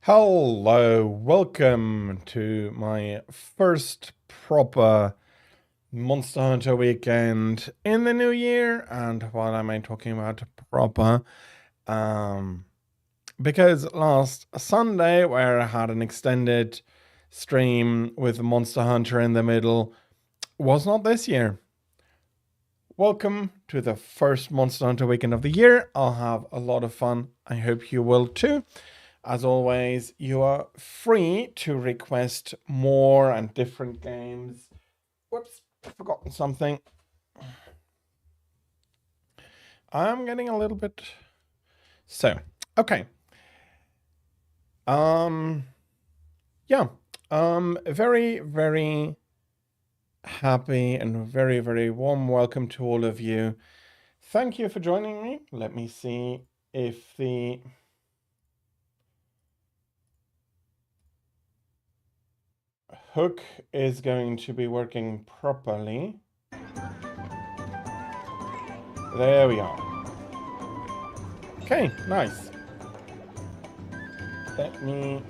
Hello, welcome to my first proper Monster Hunter weekend in the new year. And what am I talking about proper? Um, because last Sunday, where I had an extended stream with Monster Hunter in the middle, was not this year. Welcome to the first Monster Hunter weekend of the year. I'll have a lot of fun. I hope you will too. As always, you are free to request more and different games. Whoops, forgotten something. I'm getting a little bit... So, okay. Very, very happy and very, very warm welcome to all of you. Thank you for joining me. Let me see if the... hook is going to be working properly. There we are. Okay, nice. Let me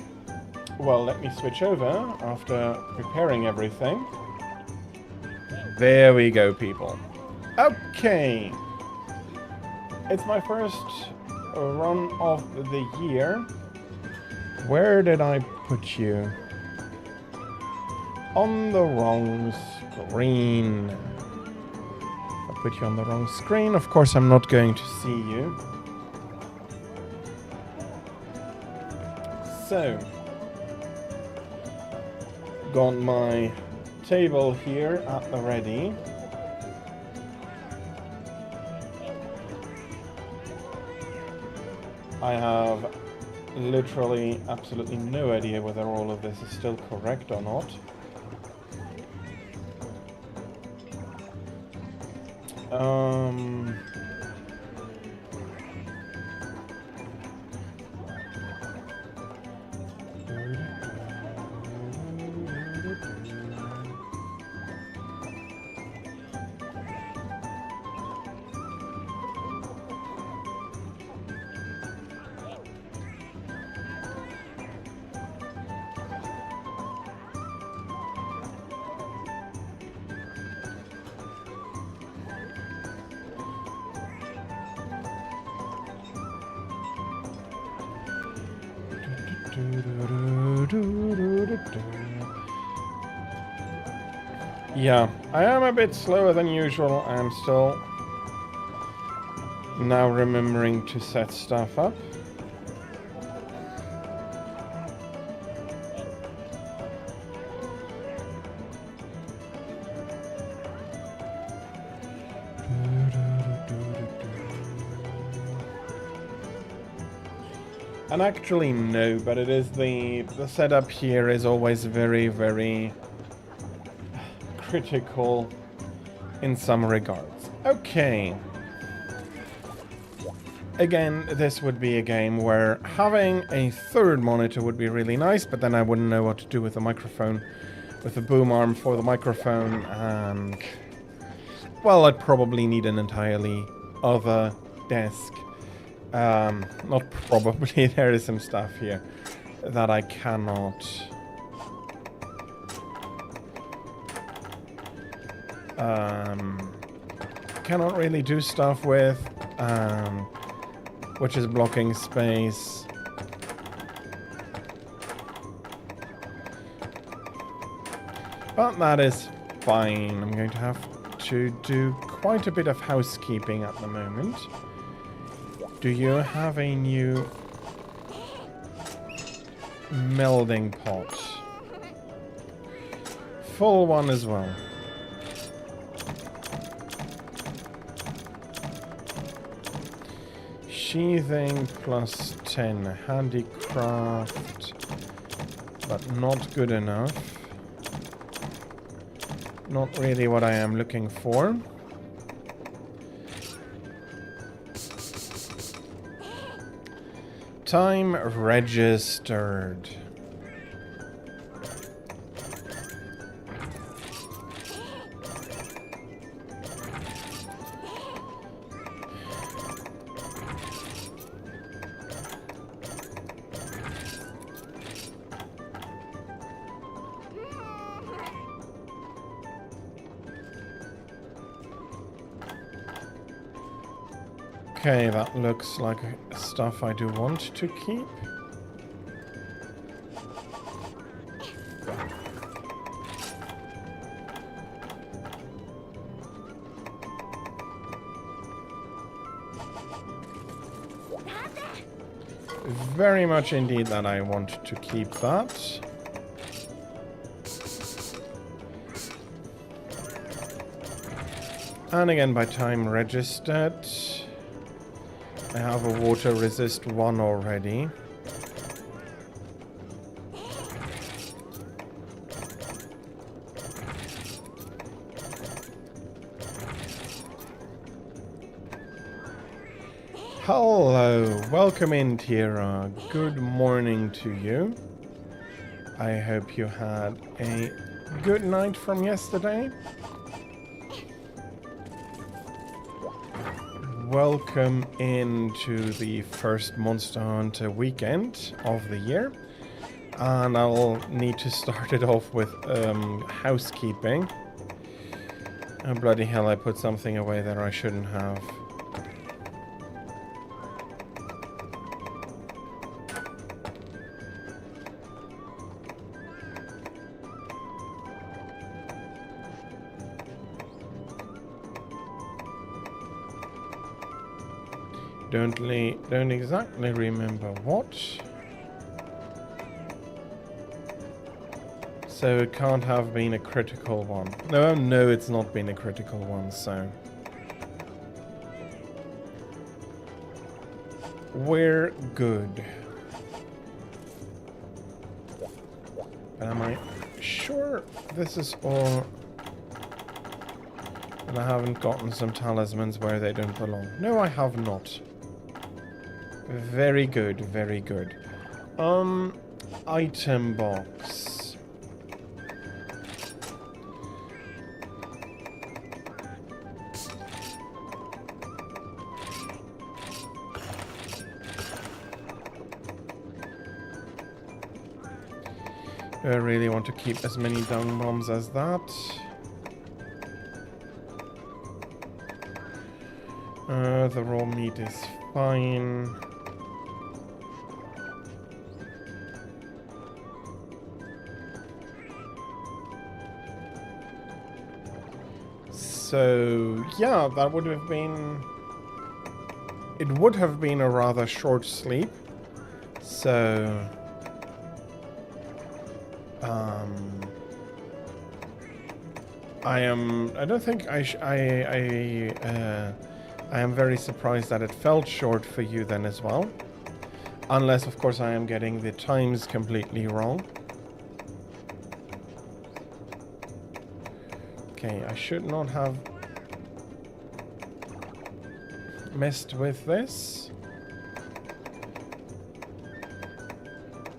switch over after preparing everything. There we go, people. Okay. It's my first run of the year. Where did I put you? On the wrong screen. I put you on the wrong screen. Of course, I'm not going to see you. So, got my table here at the ready. I have literally absolutely no idea whether all of this is still correct or not. Yeah, I am a bit slower than usual. I'm still now remembering to set stuff up. And actually no, but it is the setup here is always very, very critical in some regards. Okay. Again, this would be a game where having a third monitor would be really nice, but then I wouldn't know what to do with the microphone, with the boom arm for the microphone, and well, I'd probably need an entirely other desk. Not probably, there is some stuff here that I cannot really do stuff with, which is blocking space. But that is fine. I'm going to have to do quite a bit of housekeeping at the moment. Do you have a new melding pot? Full one as well. Sheathing plus 10. Handicraft, but not good enough. Not really what I am looking for. Time registered. Okay, that looks like stuff I do want to keep. Very much indeed that I want to keep that. And again, by time registered, I have a water resist 1 already. Hello, welcome in, Tira. Good morning to you. I hope you had a good night from yesterday. Welcome into the first Monster Hunter weekend of the year. And I'll need to start it off with housekeeping. Oh, bloody hell, I put something away that I shouldn't have. Don't exactly remember what. So it can't have been a critical one. No, it's not been a critical one, so we're good. But am I sure this is all? And I haven't gotten some talismans where they don't belong. No, I have not. Very good, very good. Item box. I really want to keep as many dung bombs as that. The raw meat is fine. So, yeah, that would have been... It would have been a rather short sleep. So... I am very surprised that it felt short for you then as well. Unless, of course, I am getting the times completely wrong. Okay, I should not have messed with this.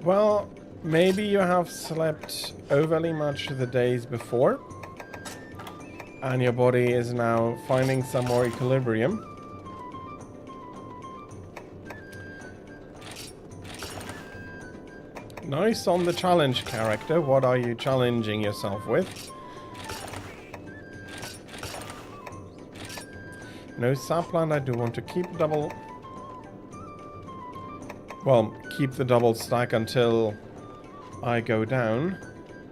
Well, maybe you have slept overly much the days before, and your body is now finding some more equilibrium. Nice on the challenge character. What are you challenging yourself with? No sapland. I do want to keep double... Well, keep the double stack until I go down.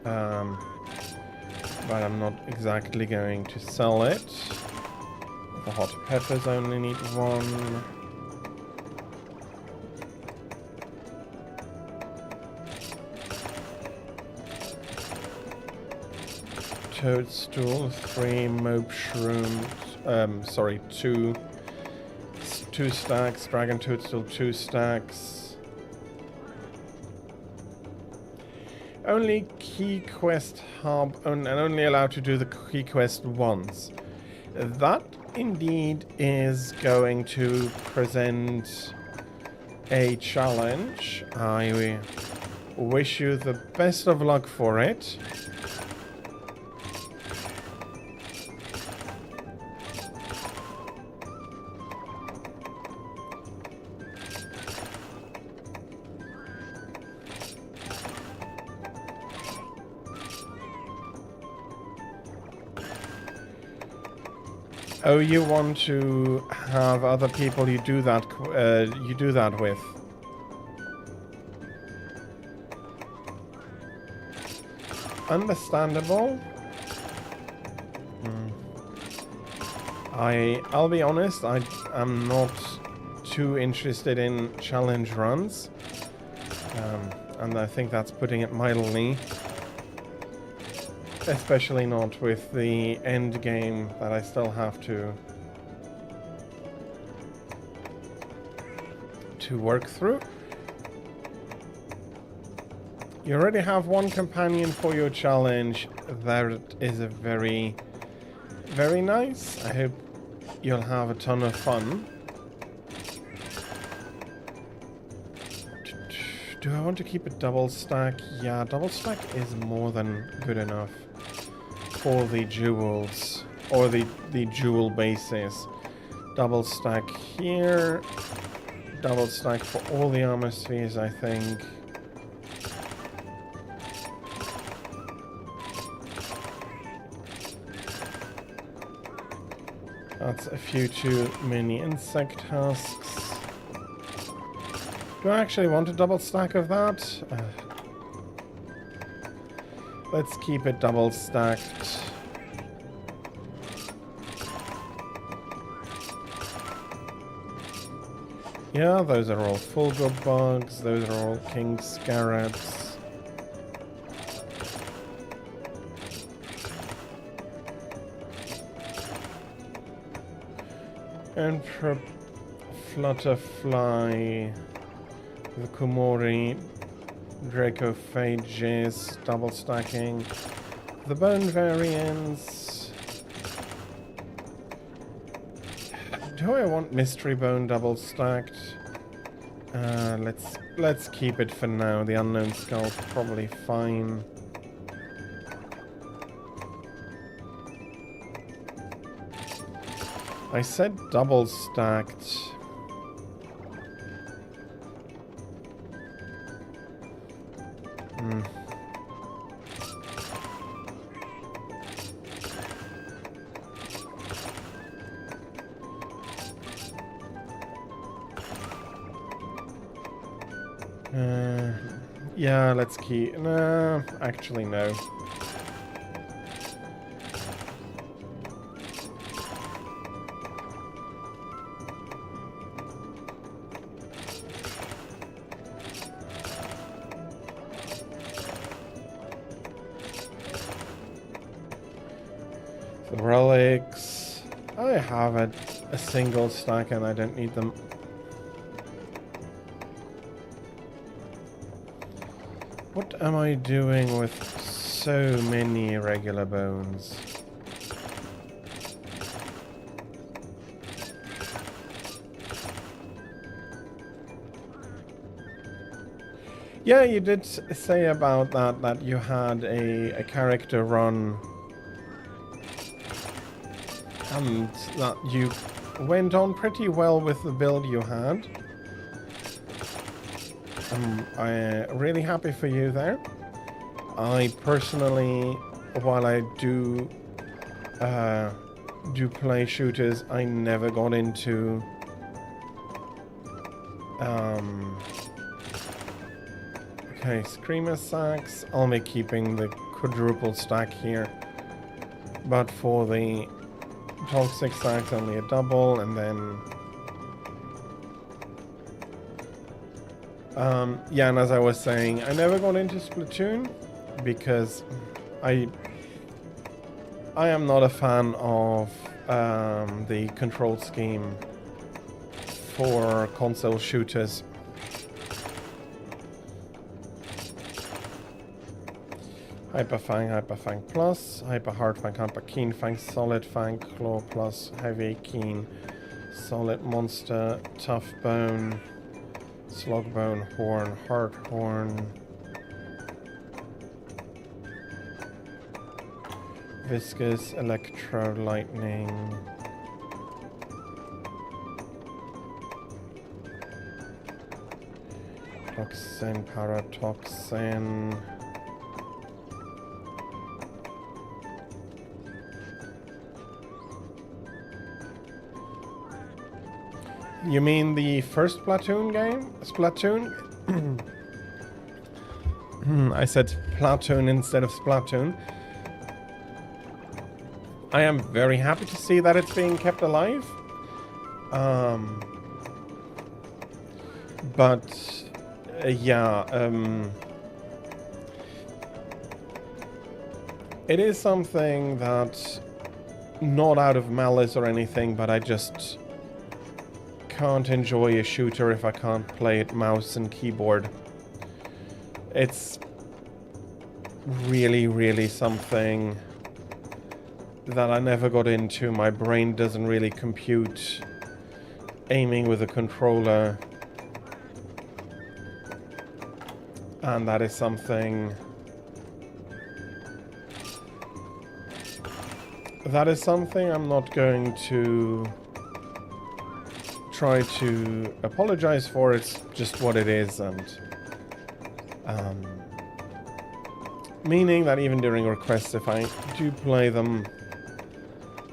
But I'm not exactly going to sell it. The hot peppers only need 1. Toadstool, 3 mope shrooms. Sorry, 2 stacks. Dragon toadstool, 2 stacks. Only key quest hub, and only allowed to do the key quest once. That indeed is going to present a challenge. I wish you the best of luck for it. Oh, you want to have other people you do that with. Understandable. I'll be honest, I'm not too interested in challenge runs. And I think that's putting it mildly. Especially not with the end game that I still have to work through. You already have one companion for your challenge. That is a very, very nice. I hope you'll have a ton of fun. Do I want to keep a double stack? Yeah, double stack is more than good enough for the jewels, or the jewel bases. Double stack here. Double stack for all the armor spheres, I think. That's a few too many insect husks. Do I actually want a double stack of that? Let's keep it double stacked. Yeah, those are all full good bugs. Those are all king scarabs. Emperor Flutterfly, the Kumori, Dracophages, double stacking, the bone variants. Do I want mystery bone double stacked? Let's keep it for now. The unknown skull probably fine. I said double stacked. Yeah, let's keep... No, actually no. The relics... I have a single stack and I don't need them. What am I doing with so many regular bones? Yeah, you did say about that you had a character run and that you went on pretty well with the build you had. I'm really happy for you there. I personally, while I do play shooters, I never got into okay, Screamer sacks. I'll be keeping the quadruple stack here, but for the toxic sacks only a double, and then yeah, and as I was saying, I never got into Splatoon because I am not a fan of the control scheme for console shooters. Hyper Fang Plus, Hyper Hard Fang, Hyper Keen Fang, Solid Fang, Claw Plus, Heavy Keen, Solid Monster, Tough Bone, Slug Bone, Horn, Hard Horn, Viscous, Electro, Lightning, Toxin, Paratoxin, You mean the first Splatoon game? Splatoon? I said Platoon instead of Splatoon. I am very happy to see that it's being kept alive. It is something that, not out of malice or anything, but I just can't enjoy a shooter if I can't play it mouse and keyboard. It's really, really something that I never got into. My brain doesn't really compute aiming with a controller. And that is something I'm not going to try to apologize for. It's just what it is, and meaning that even during requests, if I do play them,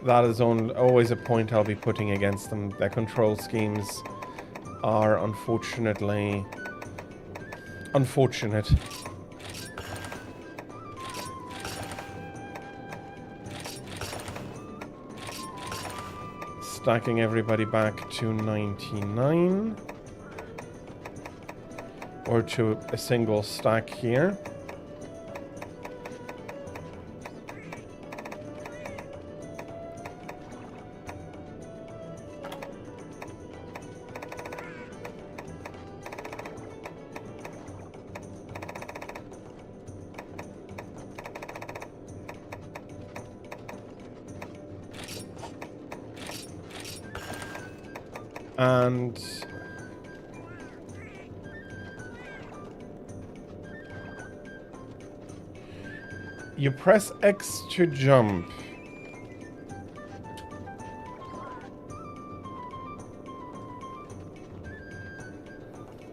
that is always a point I'll be putting against them. Their control schemes are unfortunately unfortunate. Stacking everybody back to 99. Or to a single stack here. And you press X to jump.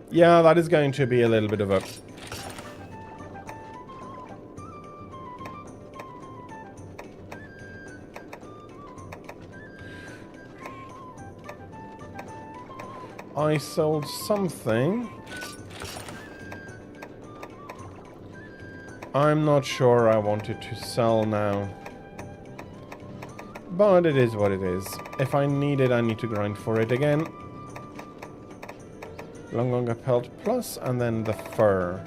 Yeah, that is going to be a little bit of a... I sold something. I'm not sure I wanted to sell now. But it is what it is. If I need it, I need to grind for it again. Longonga Pelt Plus, and then the fur.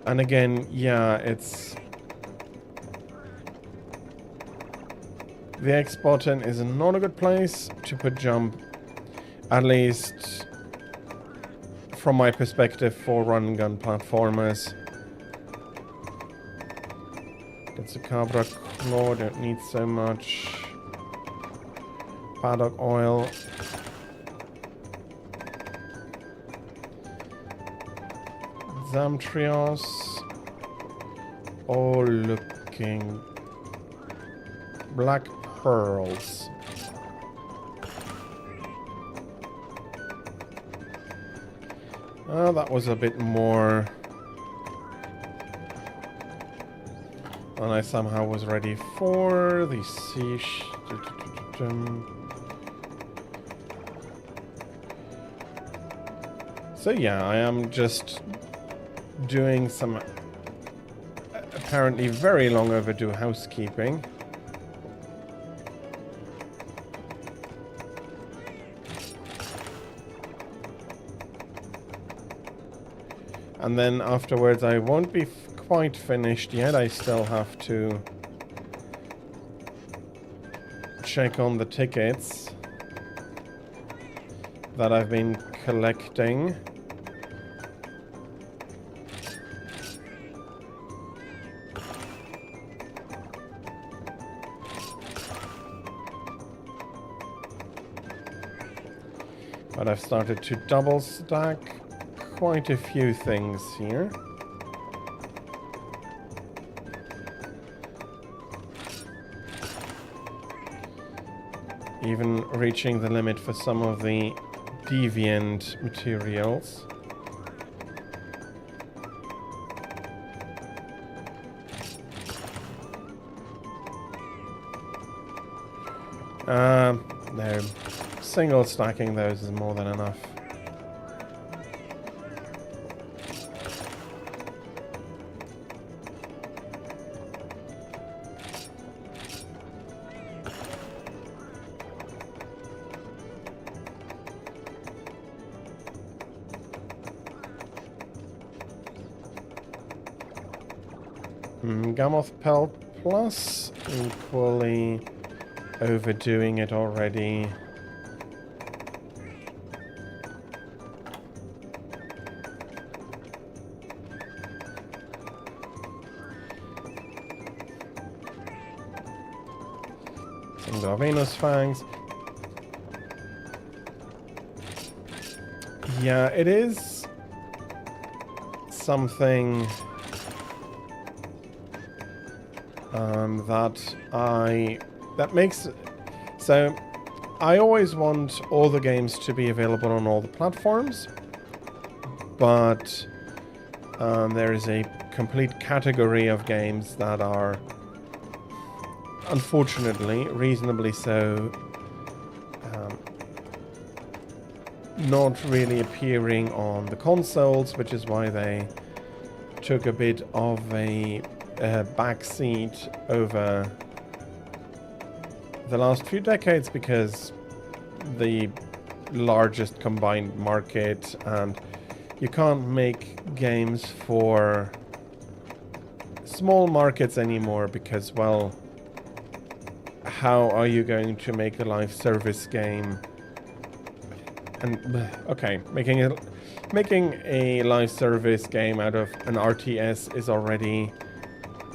And again, yeah, it's... The X button is not a good place to put jump, at least from my perspective for run-and-gun platformers. It's a Cabra Claw, don't need so much. Paddock Oil. Zamtrios, all looking black pearls. Oh, that was a bit more than I somehow was ready for. The siege. So yeah, I am just doing some apparently very long overdue housekeeping. And then afterwards I won't be quite finished yet. I still have to check on the tickets that I've been collecting. But I've started to double stack quite a few things here. even reaching the limit for some of the deviant materials. No, single stacking those is more than enough. Gammoth Pelt Plus, equally overdoing it already. Some Garvanus Fangs. Yeah, it is something that makes, so I always want all the games to be available on all the platforms, but there is a complete category of games that are, unfortunately, reasonably so, not really appearing on the consoles, which is why they took a bit of a backseat over the last few decades, because the largest combined market, and you can't make games for small markets anymore, because, well, how are you going to make a live service game? And okay, making a live service game out of an RTS is already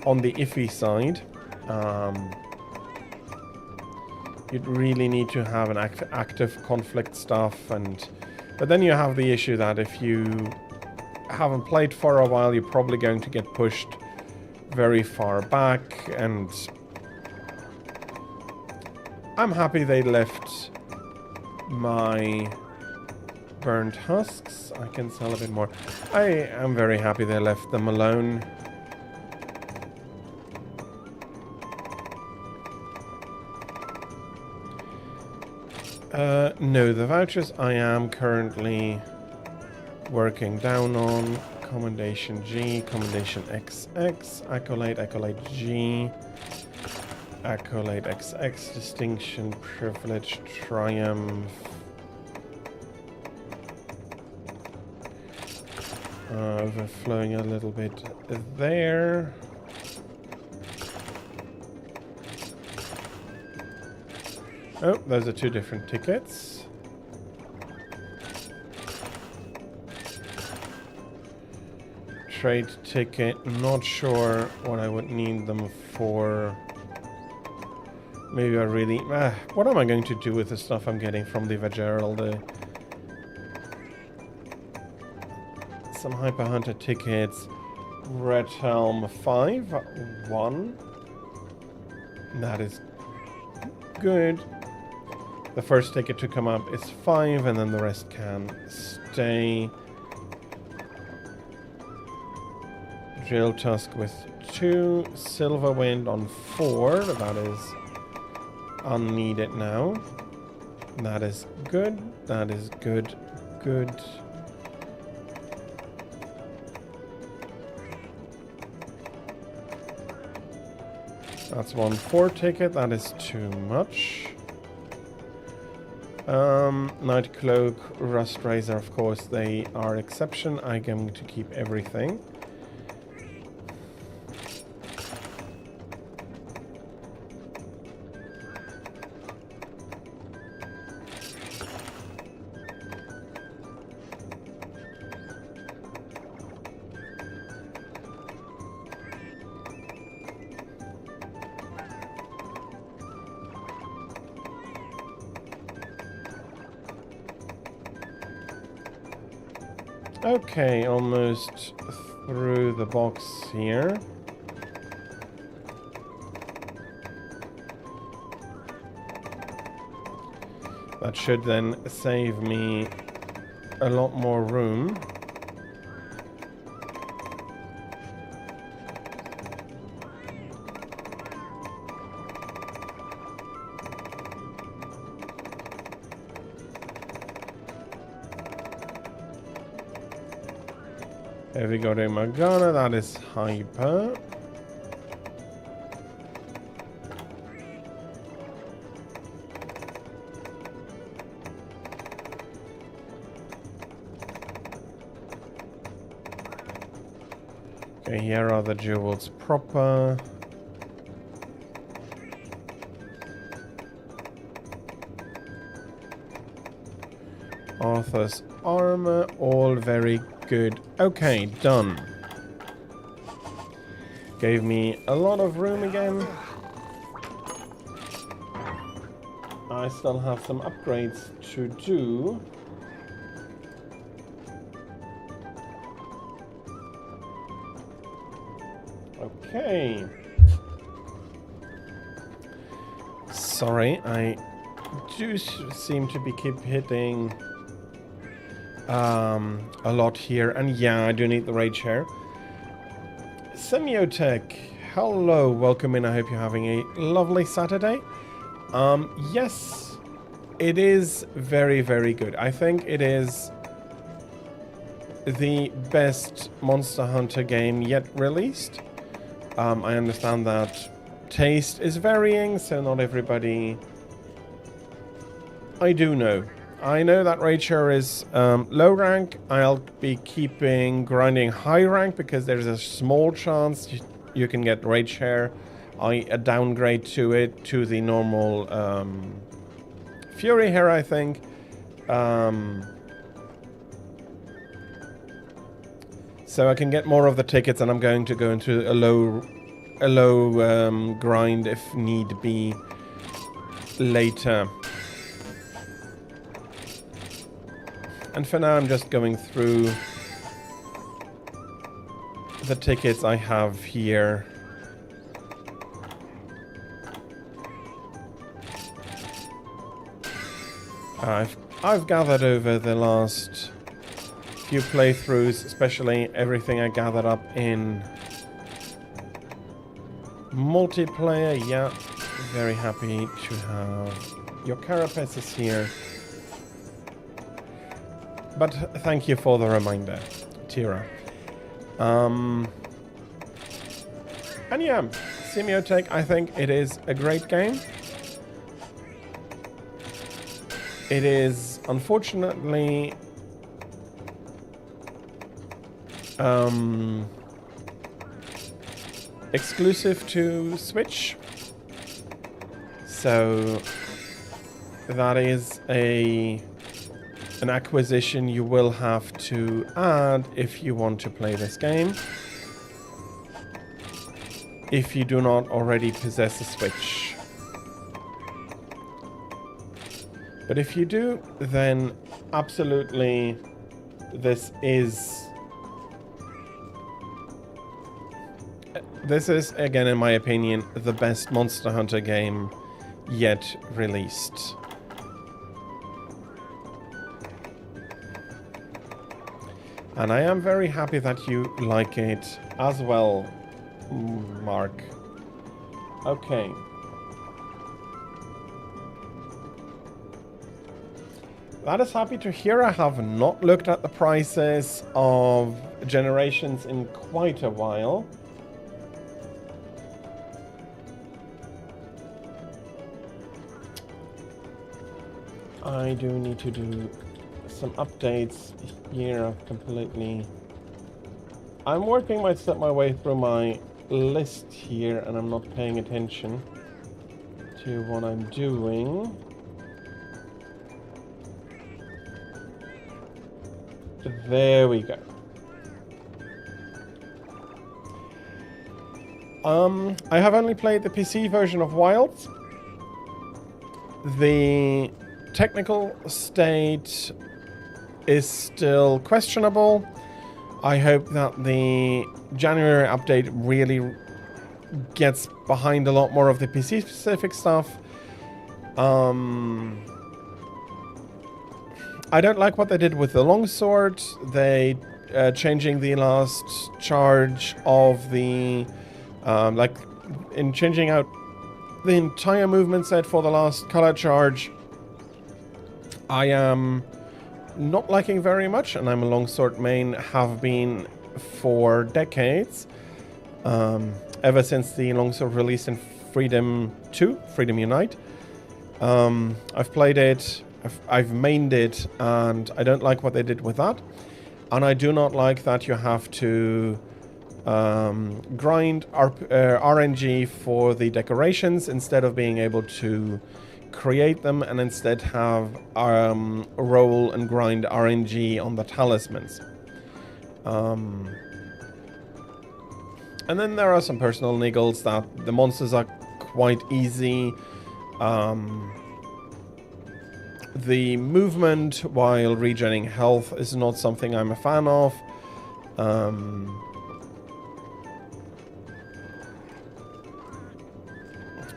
on the iffy side. You'd really need to have an active conflict stuff, but then you have the issue that if you haven't played for a while, you're probably going to get pushed very far back, and I'm happy they left my burnt husks. I can sell a bit more. I am very happy they left them alone. No, the vouchers I am currently working down on. Commendation G, Commendation XX, Accolade G, Accolade XX, Distinction, Privilege, Triumph. Overflowing a little bit there. Oh, those are two different tickets. Trade ticket, not sure what I would need them for. Maybe I really... what am I going to do with the stuff I'm getting from the Vagerald? Some Hyper Hunter tickets. Red Helm 5, 1. That is good. The first ticket to come up is 5, and then the rest can stay. Drill Tusk with 2. Silver Wind on 4. That is unneeded now. That is good. That is good. Good. That's 1/4 ticket. That is too much. Night Cloak, Rust Razor, of course, they are exception. I'm going to keep everything. Okay, almost through the box here. That should then save me a lot more room. There we go to Morgana, that is hyper. Okay, here are the jewels proper. Arthur's armor, all very good. Okay, done. Gave me a lot of room again. I still have some upgrades to do. Okay. Sorry, I do seem to be keep hitting a lot here, and yeah, I do need the raid share. Semiotech, hello, welcome in. I hope you're having a lovely Saturday. Yes, it is very, very good. I think it is the best Monster Hunter game yet released. I understand that taste is varying, so not everybody... I do know. I know that raid share is low rank. I'll be grinding high rank because there's a small chance you can get raid share. I downgrade to it to the normal Fury here, I think. So I can get more of the tickets, and I'm going to go into a low grind if need be later. And for now, I'm just going through the tickets I have here. I've gathered over the last few playthroughs, especially everything I gathered up in multiplayer. Yeah, very happy to have your carapaces here. But thank you for the reminder, Tira. And yeah, Semiotech, I think it is a great game. It is unfortunately exclusive to Switch. So that is an acquisition you will have to add if you want to play this game, if you do not already possess a Switch. But if you do, then absolutely this is again, in my opinion, the best Monster Hunter game yet released. And I am very happy that you like it as well, Mark. Okay. That is happy to hear. I have not looked at the prices of Generations in quite a while. I do need to do some updates here. I'm working my way through my list here, and I'm not paying attention to what I'm doing. There we go. I have only played the PC version of Wilds. The technical state is still questionable. I hope that the January update really gets behind a lot more of the PC specific stuff. I don't like what they did with the longsword. They changing the last charge of the like in changing out the entire movement set for the last color charge. I am not liking very much, and I'm a longsword main, have been for decades, ever since the longsword released in Freedom 2, Freedom Unite. I've played it, I've mained it, and I don't like what they did with that. And I do not like that you have to grind RNG for the decorations instead of being able to create them, and instead have roll and grind RNG on the talismans. And then there are some personal niggles that the monsters are quite easy. The movement while regenerating health is not something I'm a fan of.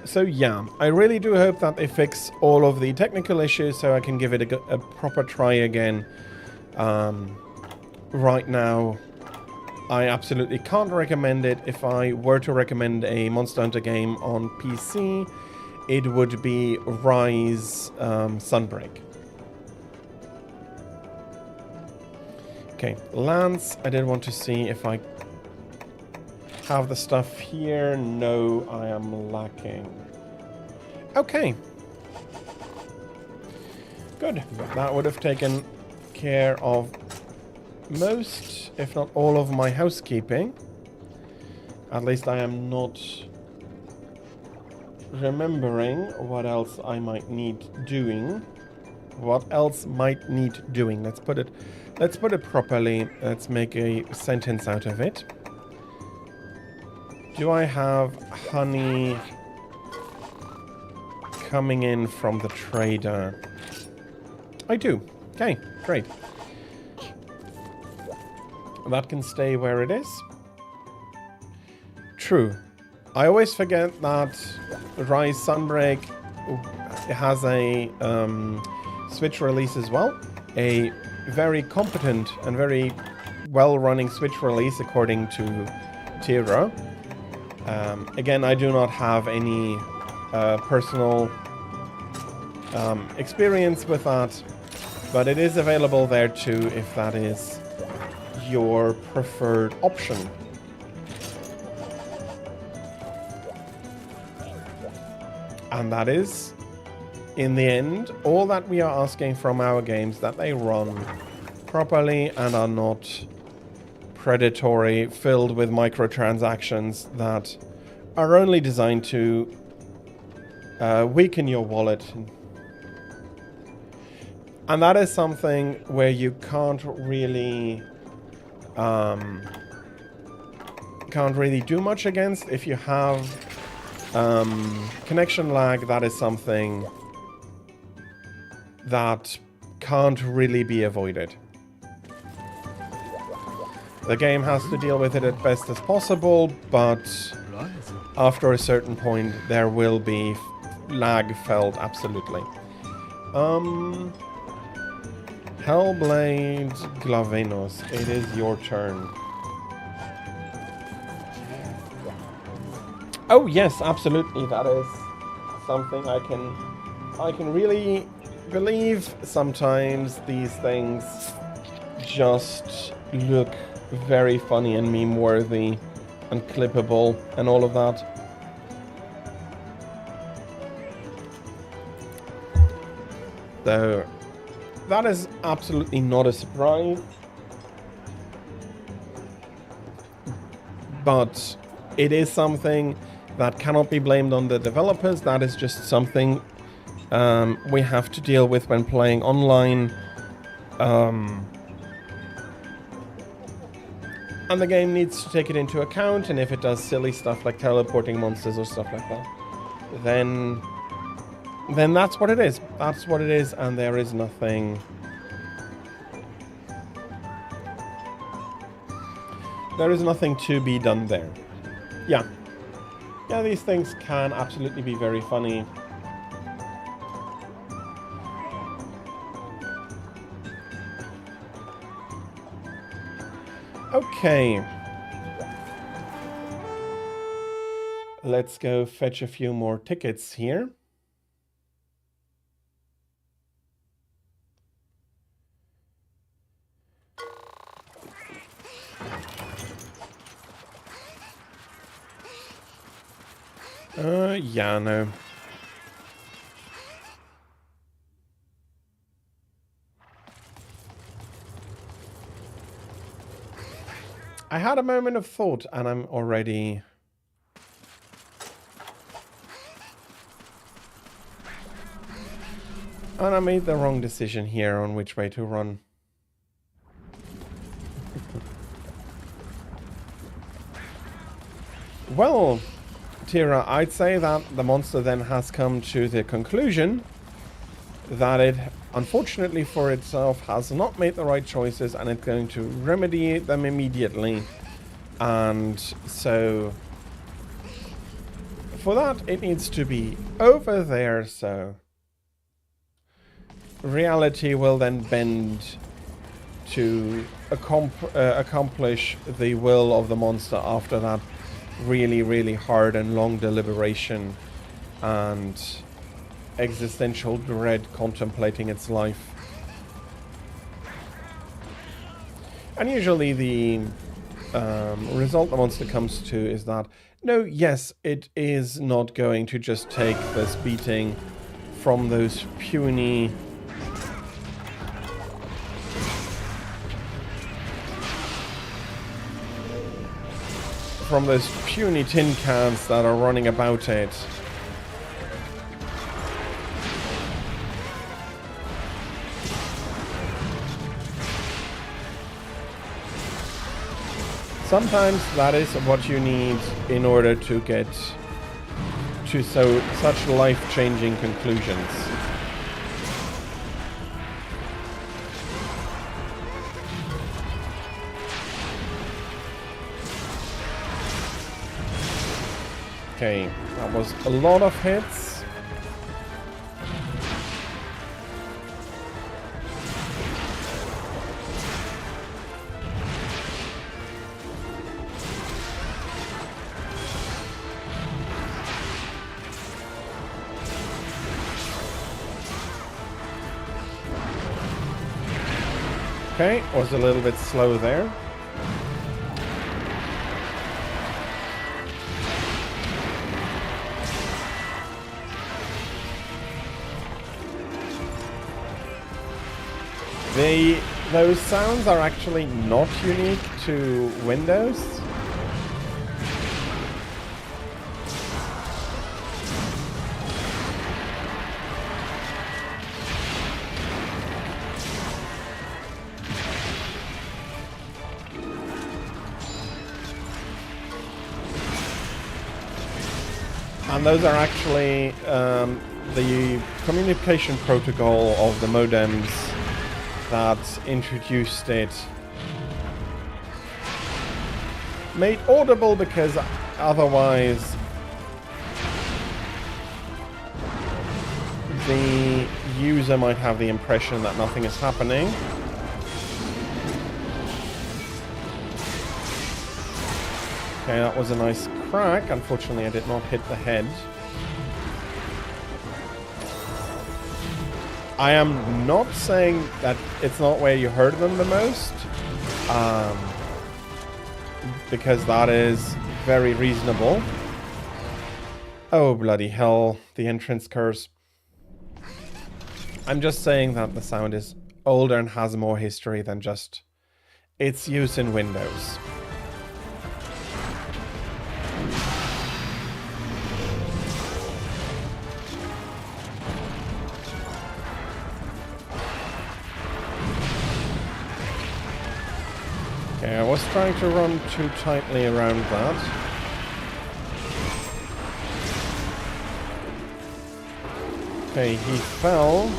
So yeah, I really do hope that they fix all of the technical issues so I can give it a proper try again. Right now, I absolutely can't recommend it. If I were to recommend a Monster Hunter game on PC, it would be Rise Sunbreak. Okay, Lance, I did want to see if I have the stuff here. No, I am lacking. Okay. Good. That would have taken care of most, if not all, of my housekeeping. At least I am not remembering what else I might need doing. What else might need doing? Let's put it properly. Let's make a sentence out of it. Do I have honey coming in from the trader? I do. Okay, great. That can stay where it is. True. I always forget that Rise Sunbreak has a Switch release as well. A very competent and very well-running Switch release according to Tira. Again, I do not have any personal experience with that, but it is available there too if that is your preferred option. And that is, in the end, all that we are asking from our games, that they run properly and are not predatory, filled with microtransactions that are only designed to weaken your wallet. And that is something where you can't really do much against. If you have connection lag, that is something that can't really be avoided. The game has to deal with it as best as possible, but after a certain point there will be lag felt, absolutely. Hellblade Glavenos, it is your turn. Oh yes, absolutely, that is something I can really believe. Sometimes these things just look very funny and meme-worthy and clippable and all of that. So that is absolutely not a surprise. But it is something that cannot be blamed on the developers. That is just something we have to deal with when playing online. And the game needs to take it into account, and if it does silly stuff like teleporting monsters or stuff like that, then that's what it is. That's what it is, and there is nothing... There is nothing to be done there. Yeah. Yeah, these things can absolutely be very funny. Okay. Let's go fetch a few more tickets here. Yeah, no. I had a moment of thought and I'm already... And I made the wrong decision here on which way to run. Well, Tira, I'd say that the monster then has come to the conclusion that it, unfortunately for itself, has not made the right choices and it's going to remedy them immediately. And so, for that, it needs to be over there, so reality will then bend to accomplish the will of the monster after that really, really hard and long deliberation and existential dread contemplating its life. And usually the result the monster comes to is that, no, yes, it is not going to just take this beating from those puny tin cans that are running about it. Sometimes that is what you need in order to get to such life-changing conclusions. Okay, that was a lot of hits. Okay, was a little bit slow there. Those sounds are actually not unique to Windows. And those are actually the communication protocol of the modems that introduced it. Made audible because otherwise the user might have the impression that nothing is happening. Okay, that was a nice crack. Unfortunately, I did not hit the head. I am not saying that it's not where you heard them the most, because that is very reasonable. Oh, bloody hell, the entrance curse. I'm just saying that the sound is older and has more history than just its use in Windows. Okay, I was trying to run too tightly around that. Okay, he fell.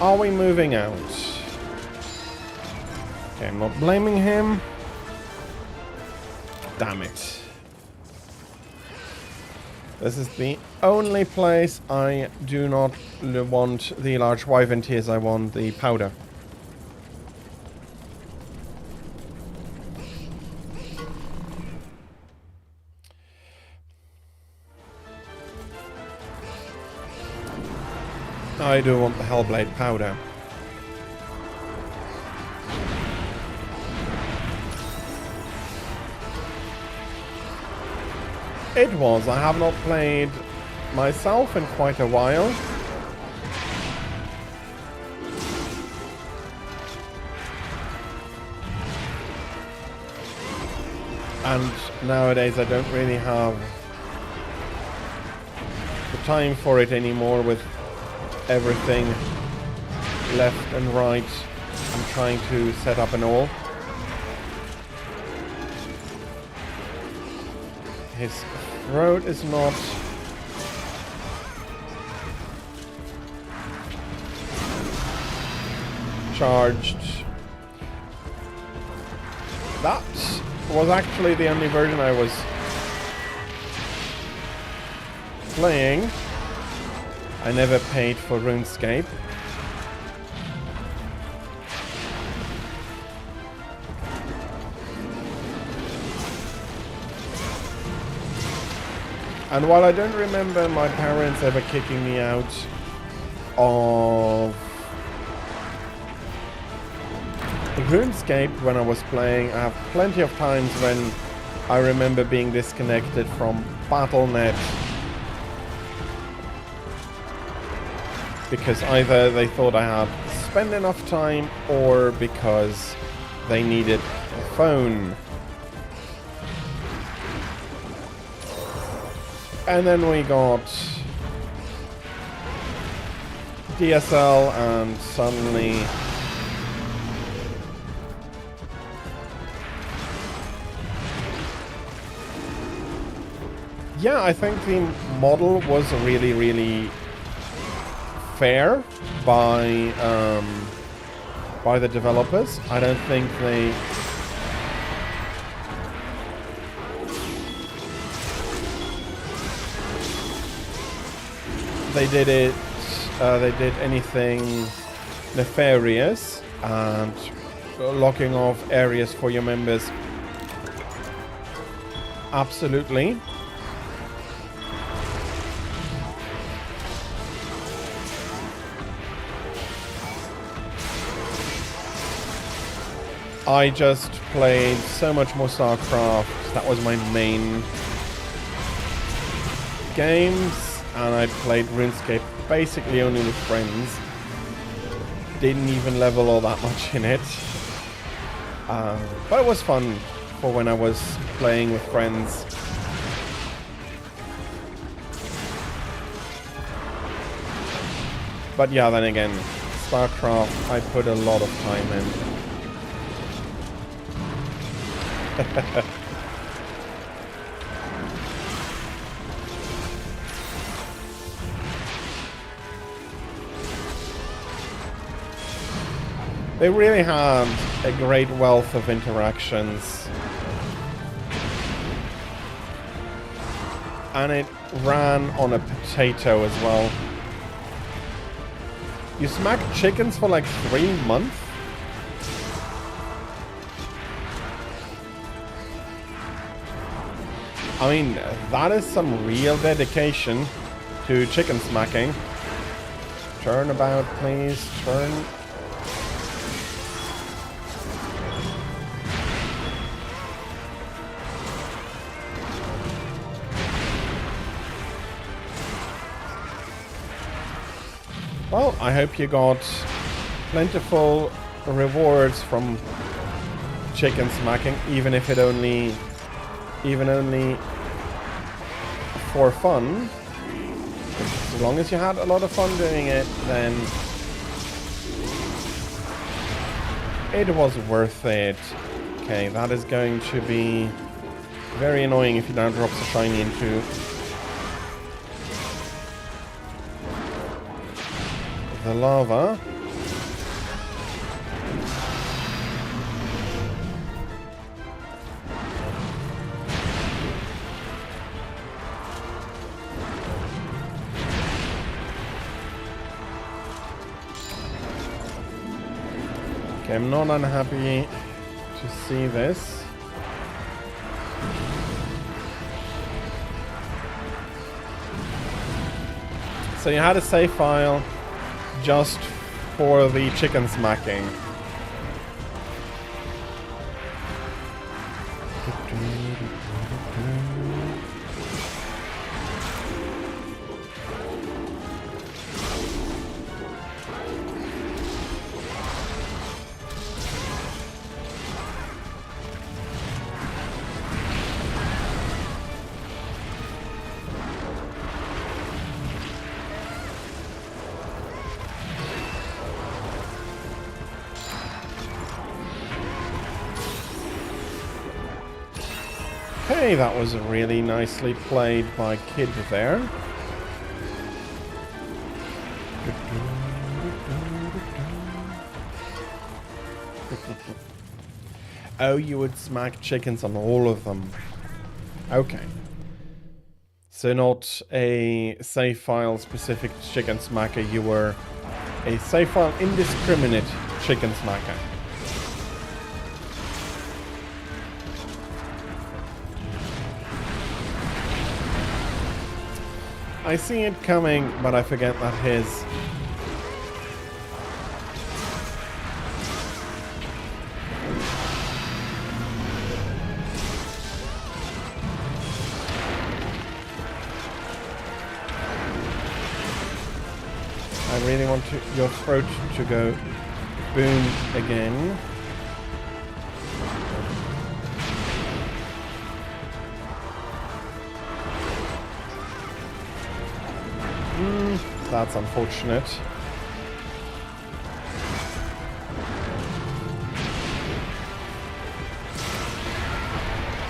Are we moving out? Okay, I'm not blaming him. Damn it. This is the only place I do not want the large wyvern tears. I want the powder. I do want the Hellblade powder. It was. I have not played myself in quite a while. And nowadays I don't really have the time for it anymore with everything left and right. I'm trying to set up and all. His throat is not charged. That was actually the only version I was playing. I never paid for RuneScape. And while I don't remember my parents ever kicking me out of RuneScape when I was playing, I have plenty of times when I remember being disconnected from Battle.net because either they thought I had spent enough time or because they needed a phone. And then we got DSL and suddenly yeah, I think the model was really, really fair by the developers. I don't think they did it. They did anything nefarious and locking off areas for your members. Absolutely. I just played so much more StarCraft. That was my main games. And I played RuneScape basically only with friends. Didn't even level all that much in it. But it was fun for when I was playing with friends. But yeah, then again, StarCraft, I put a lot of time in. They really had a great wealth of interactions. And it ran on a potato as well. You smacked chickens for like 3 months? I mean, that is some real dedication to chicken smacking. Turn about, please. Turn. Well, I hope you got plentiful rewards from chicken smacking, even if it only for fun. As long as you had a lot of fun doing it, then it was worth it. Okay, that is going to be very annoying if he now drops a shiny into the lava. Okay, I'm not unhappy to see this. So you had a save file just for the chicken smacking. Okay, that was really nicely played by Kid there. Oh, you would smack chickens on all of them. Okay. So not a save file specific chicken smacker, you were a save file indiscriminate chicken smacker. I see it coming, but I forget that his... I really want your throat to go boom again. That's unfortunate.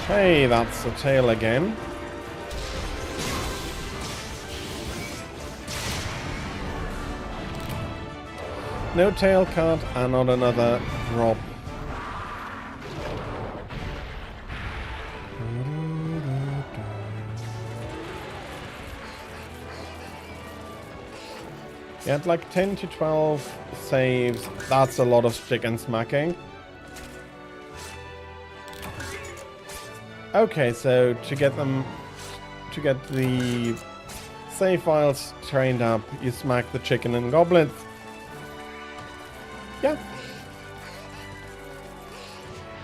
Hey, that's a tail again. No tail cut and not another drop. You had like 10 to 12 saves. That's a lot of chicken smacking. Okay, so to get the save files trained up, you smack the chicken and goblins. Yeah.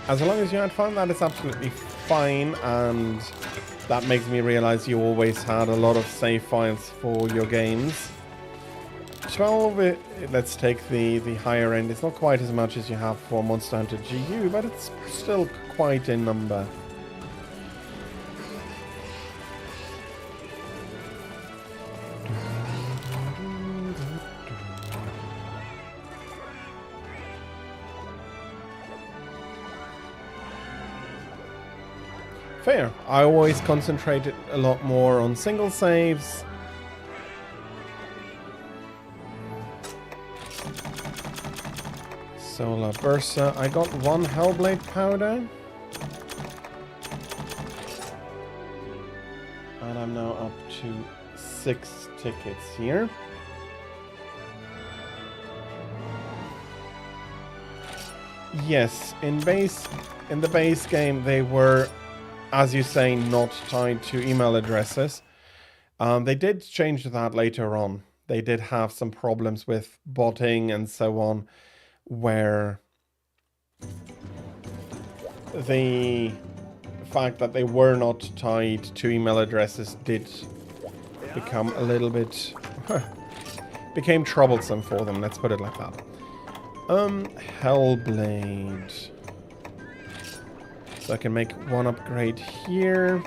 As long as you had fun, that is absolutely fine, and that makes me realize you always had a lot of save files for your games. 12, let's take the higher end. It's not quite as much as you have for Monster Hunter GU, but it's still quite a number. Fair. I always concentrated a lot more on single saves. Solar Bursa. I got 1 Hellblade powder. And I'm now up to 6 tickets here. Yes, in the base game they were, as you say, not tied to email addresses. They did change that later on. They did have some problems with botting and so on, where the fact that they were not tied to email addresses did become a little bit... became troublesome for them, let's put it like that. Hellblade. So I can make 1 upgrade here.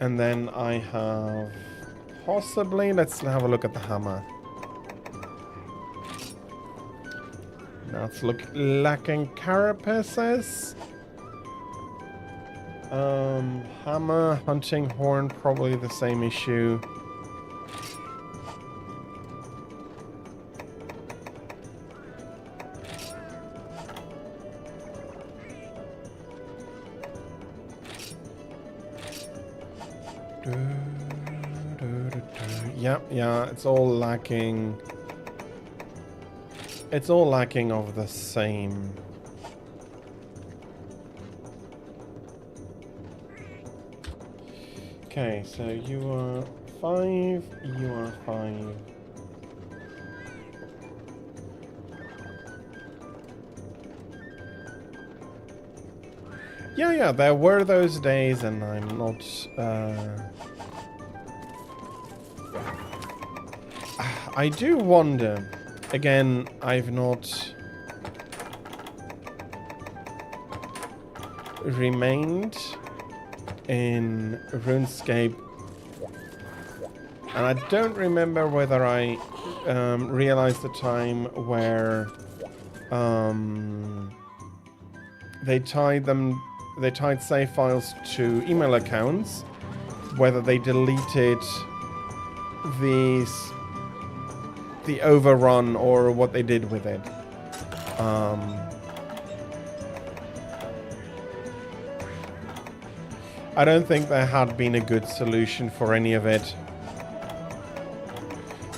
And then I have possibly, let's have a look at the hammer. That's lacking carapaces. Hammer, hunting horn, probably the same issue. Yeah, it's all lacking It's all lacking of the same. Okay, so you are 5, you are 5. Yeah, there were those days, and I'm not... I do wonder. Again, I've not remained in RuneScape, and I don't remember whether I realized the time where they tied save files to email accounts, whether they deleted the overrun or what they did with it. I don't think there had been a good solution for any of it.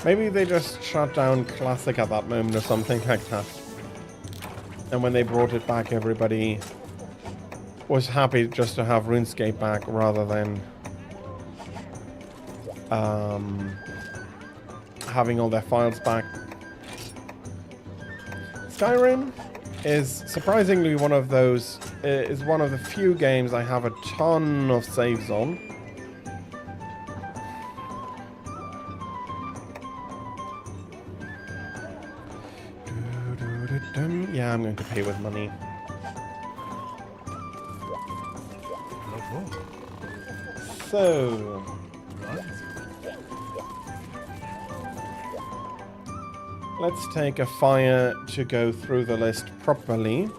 Maybe they just shut down Classic at that moment or something like that. And when they brought it back, everybody was happy just to have RuneScape back rather than having all their files back. Skyrim is surprisingly one of those, is one of the few games I have a ton of saves on. Yeah, I'm going to pay with money. So... let's take a fire to go through the list properly.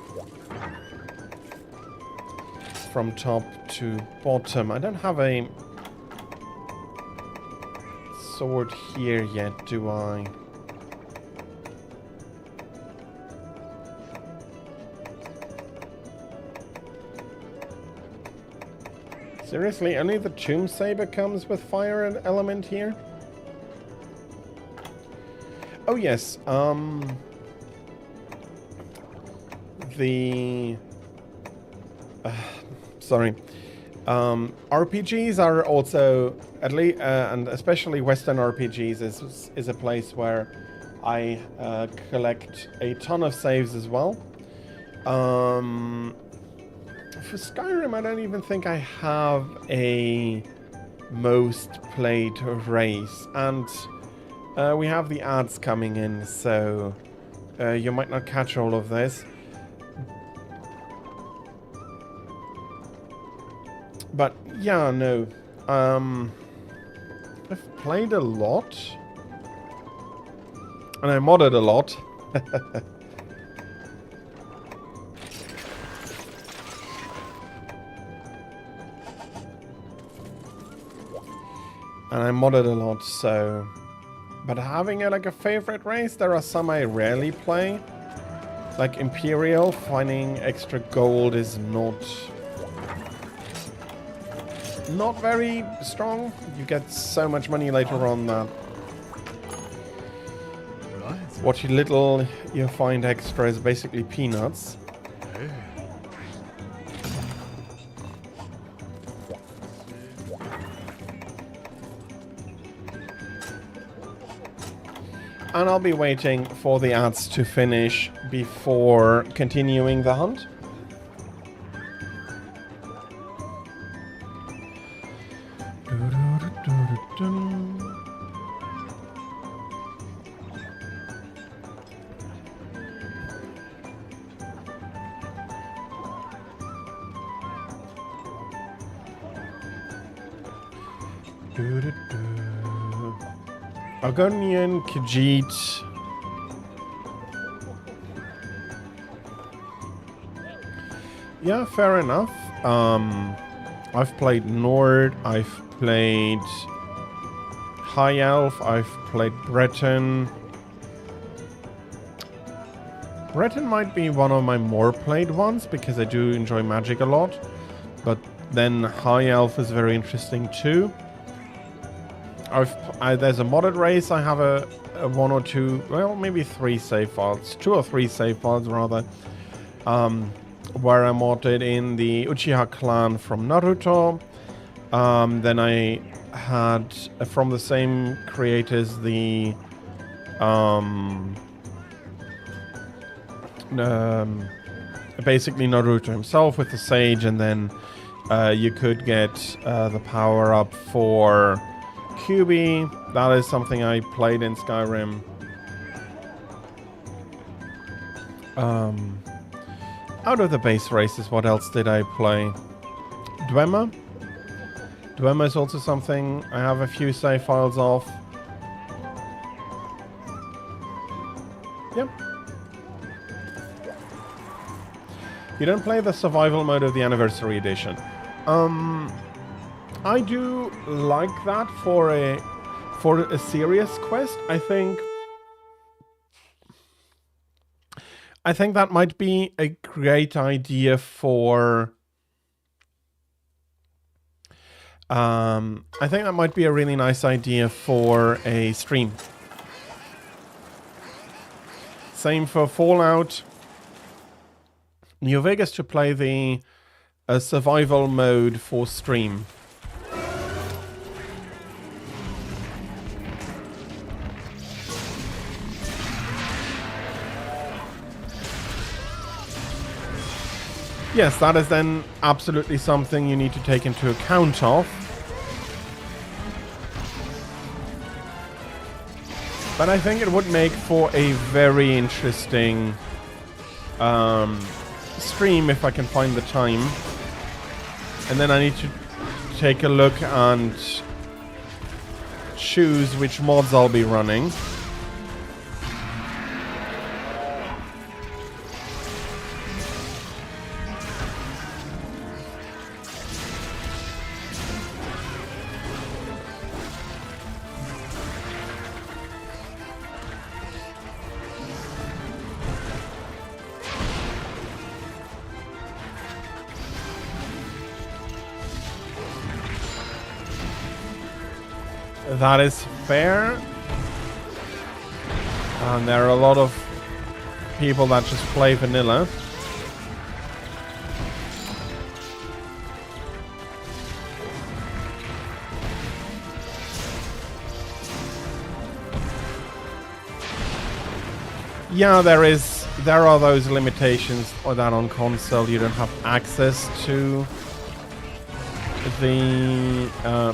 From top to bottom. I don't have a sword here yet, do I? Seriously, only the Tomb Saber comes with fire element here? Oh yes, sorry. RPGs are also, at least, and especially Western RPGs is a place where I collect a ton of saves as well. For Skyrim, I don't even think I have a most played race, and we have the ads coming in, so you might not catch all of this. But yeah, no. I've played a lot. And I modded a lot. And I modded a lot, so... But having like a favorite race, there are some I rarely play. Like Imperial, finding extra gold is not very strong. You get so much money later on that what little you find extra is basically peanuts. And I'll be waiting for the ads to finish before continuing the hunt. Argonian, Khajiit. Yeah, fair enough. I've played Nord, I've played High Elf, I've played Breton. Breton might be one of my more played ones because I do enjoy magic a lot. But then High Elf is very interesting too. there's a modded race. I have a one or two, well, maybe 3 save files, 2 or 3 save files rather, where I modded in the Uchiha clan from Naruto. Then I had from the same creators the basically Naruto himself with the sage, and then you could get the power up for QB. That is something I played in Skyrim. Out of the base races, what else did I play? Dwemer. Dwemer is also something I have a few save files of. Yep. You don't play the survival mode of the Anniversary Edition. I do like that for a serious quest. I think that might be a great idea for I think that might be a really nice idea for a stream. Same for Fallout. New Vegas to play the survival mode for stream. Yes, that is then absolutely something you need to take into account of. But I think it would make for a very interesting stream if I can find the time. And then I need to take a look and choose which mods I'll be running. That is fair. And there are a lot of people that just play vanilla. Yeah, there are those limitations, or that on console you don't have access to the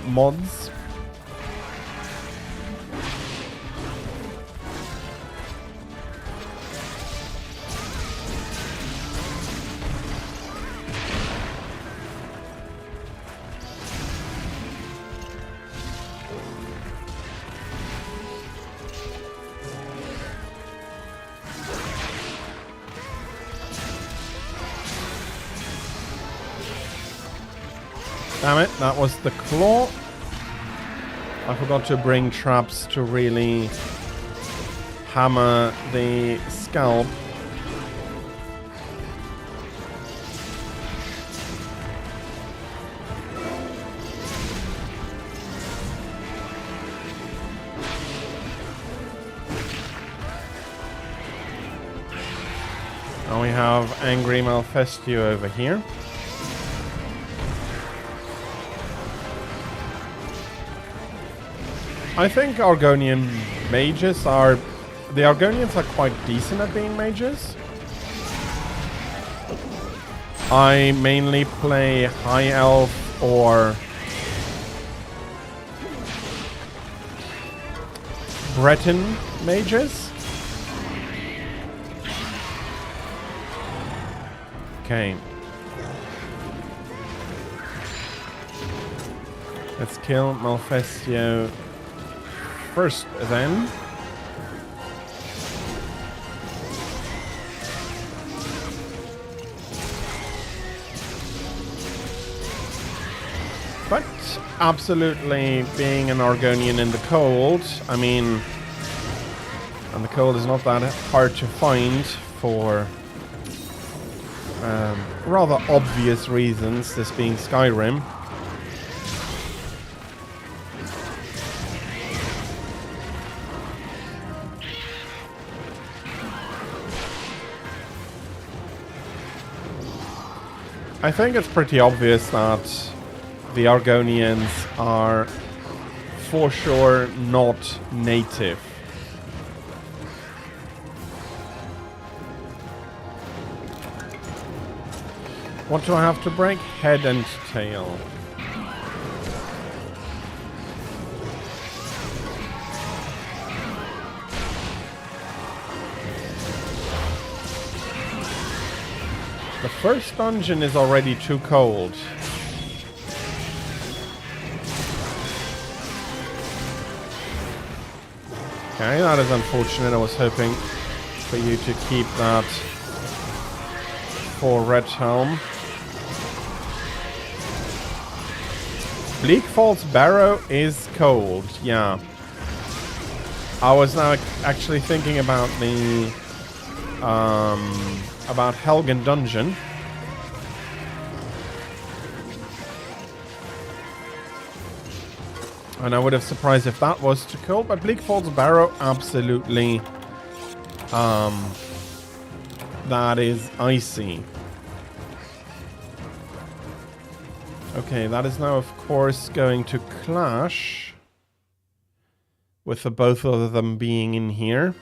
mods. Damn it, that was the claw. I forgot to bring traps to really hammer the scalp. Now we have Angry Malfestio over here. I think Argonian mages are... The Argonians are quite decent at being mages. I mainly play High Elf or Breton mages. Okay. Let's kill Malfestio first, then. But absolutely being an Argonian in the cold, I mean, and the cold is not that hard to find for rather obvious reasons, this being Skyrim. I think it's pretty obvious that the Argonians are for sure not native. What do I have to break? Head and tail. The first dungeon is already too cold. Okay, that is unfortunate. I was hoping for you to keep that for Red Helm. Bleak Falls Barrow is cold, yeah. I was now actually thinking about the about Helgen Dungeon. And I would have surprised if that was too cold, but Bleak Falls Barrow, absolutely. That is icy. Okay, that is now, of course, going to clash with the both of them being in here.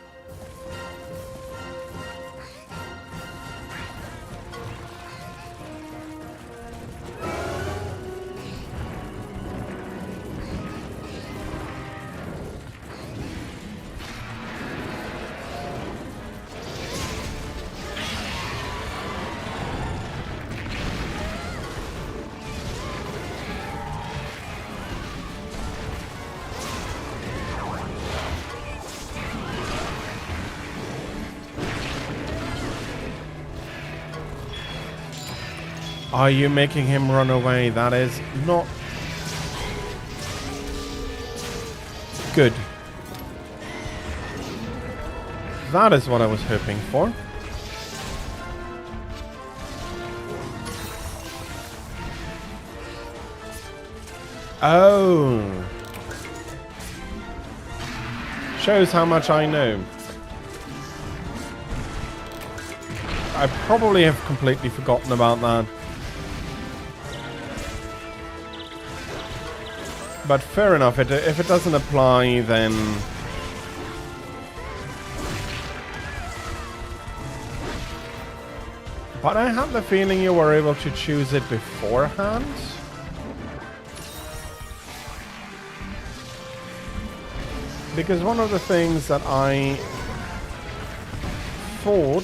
Are you making him run away? That is not good. That is what I was hoping for. Oh. Shows how much I know. I probably have completely forgotten about that. But fair enough, if it doesn't apply, then... But I have the feeling you were able to choose it beforehand. Because one of the things that I thought...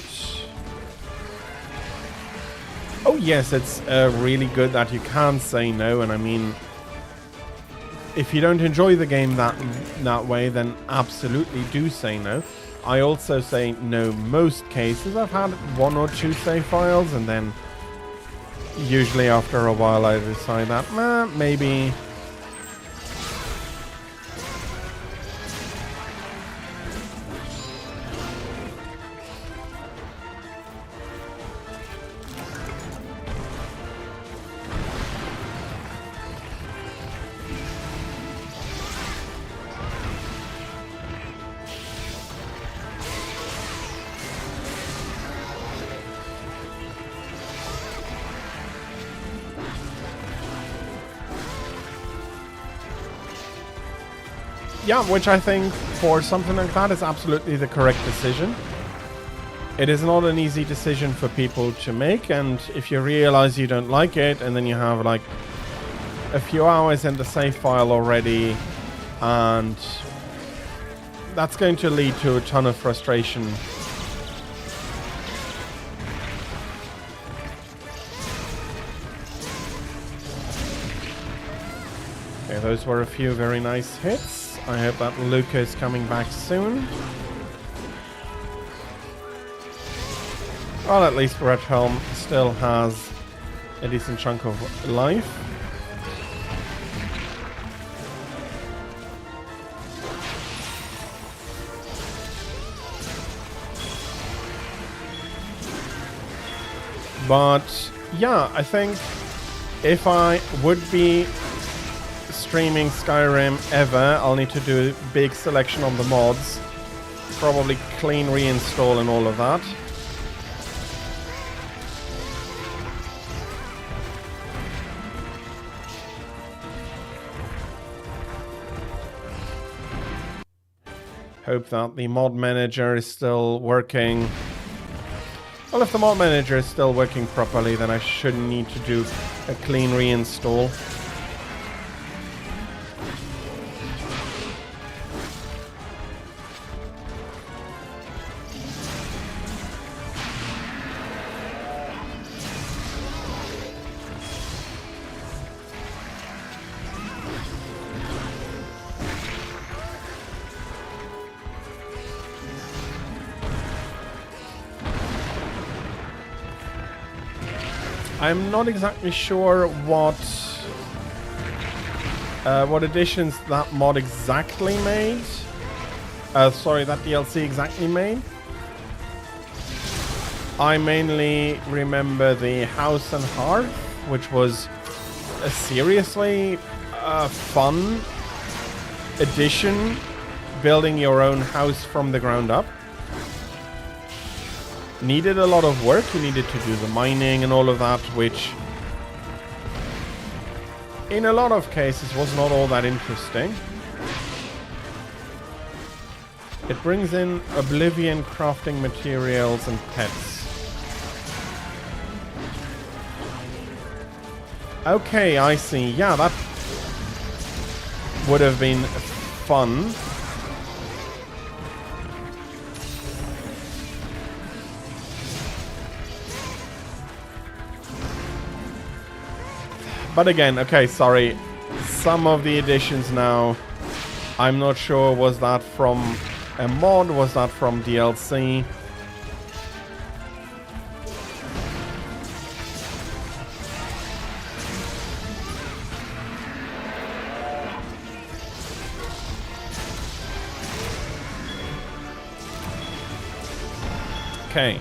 Oh yes, it's really good that you can say no, and I mean... If you don't enjoy the game that way, then absolutely do say no. I also say no most cases. I've had one or two save files, and then usually after a while I decide that maybe... Yeah, which I think for something like that is absolutely the correct decision. It is not an easy decision for people to make, and if you realize you don't like it, and then you have like a few hours in the save file already, and that's going to lead to a ton of frustration. Okay, those were a few very nice hits. I hope that Luca is coming back soon. Well, at least Red Helm still has a decent chunk of life. But yeah, I think if I would be streaming Skyrim ever, I'll need to do a big selection on the mods. Probably clean reinstall and all of that. Hope that the mod manager is still working. Well, if the mod manager is still working properly, then I shouldn't need to do a clean reinstall. I'm not exactly sure what additions that mod exactly made. Sorry, that DLC exactly made. I mainly remember the House and Hearth, which was a seriously fun addition, building your own house from the ground up. Needed a lot of work. You needed to do the mining and all of that, which in a lot of cases was not all that interesting. It brings in Oblivion crafting materials and pets. Okay, I see. Yeah, that would have been fun. But again, okay, sorry. Some of the additions now, I'm not sure, was that from a mod? Was that from DLC? Okay.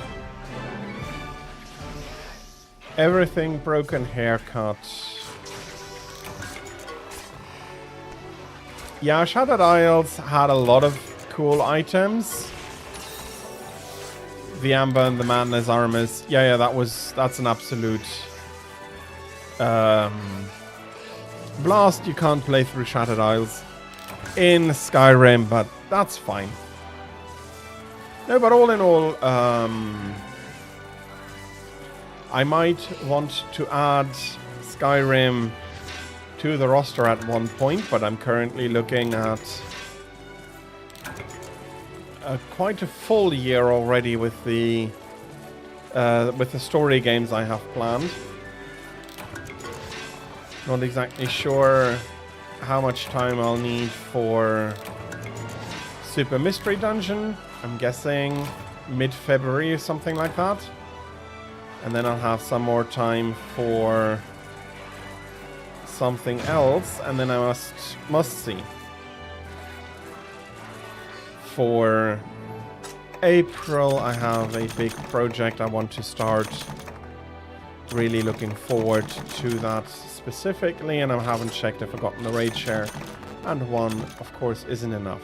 Everything broken haircut. Yeah, Shattered Isles had a lot of cool items. The Amber and the Madness armors. Yeah, that's an absolute blast. You can't play through Shattered Isles in Skyrim, but that's fine. No, but all in all, I might want to add Skyrim to the roster at one point, but I'm currently looking at quite a full year already with the story games I have planned. Not exactly sure how much time I'll need for Super Mystery Dungeon. I'm guessing mid-February or something like that. And then I'll have some more time for something else, and then I must see. For April, I have a big project I want to start. Really looking forward to that specifically, and I haven't checked if I've gotten the raid share, and one, of course, isn't enough.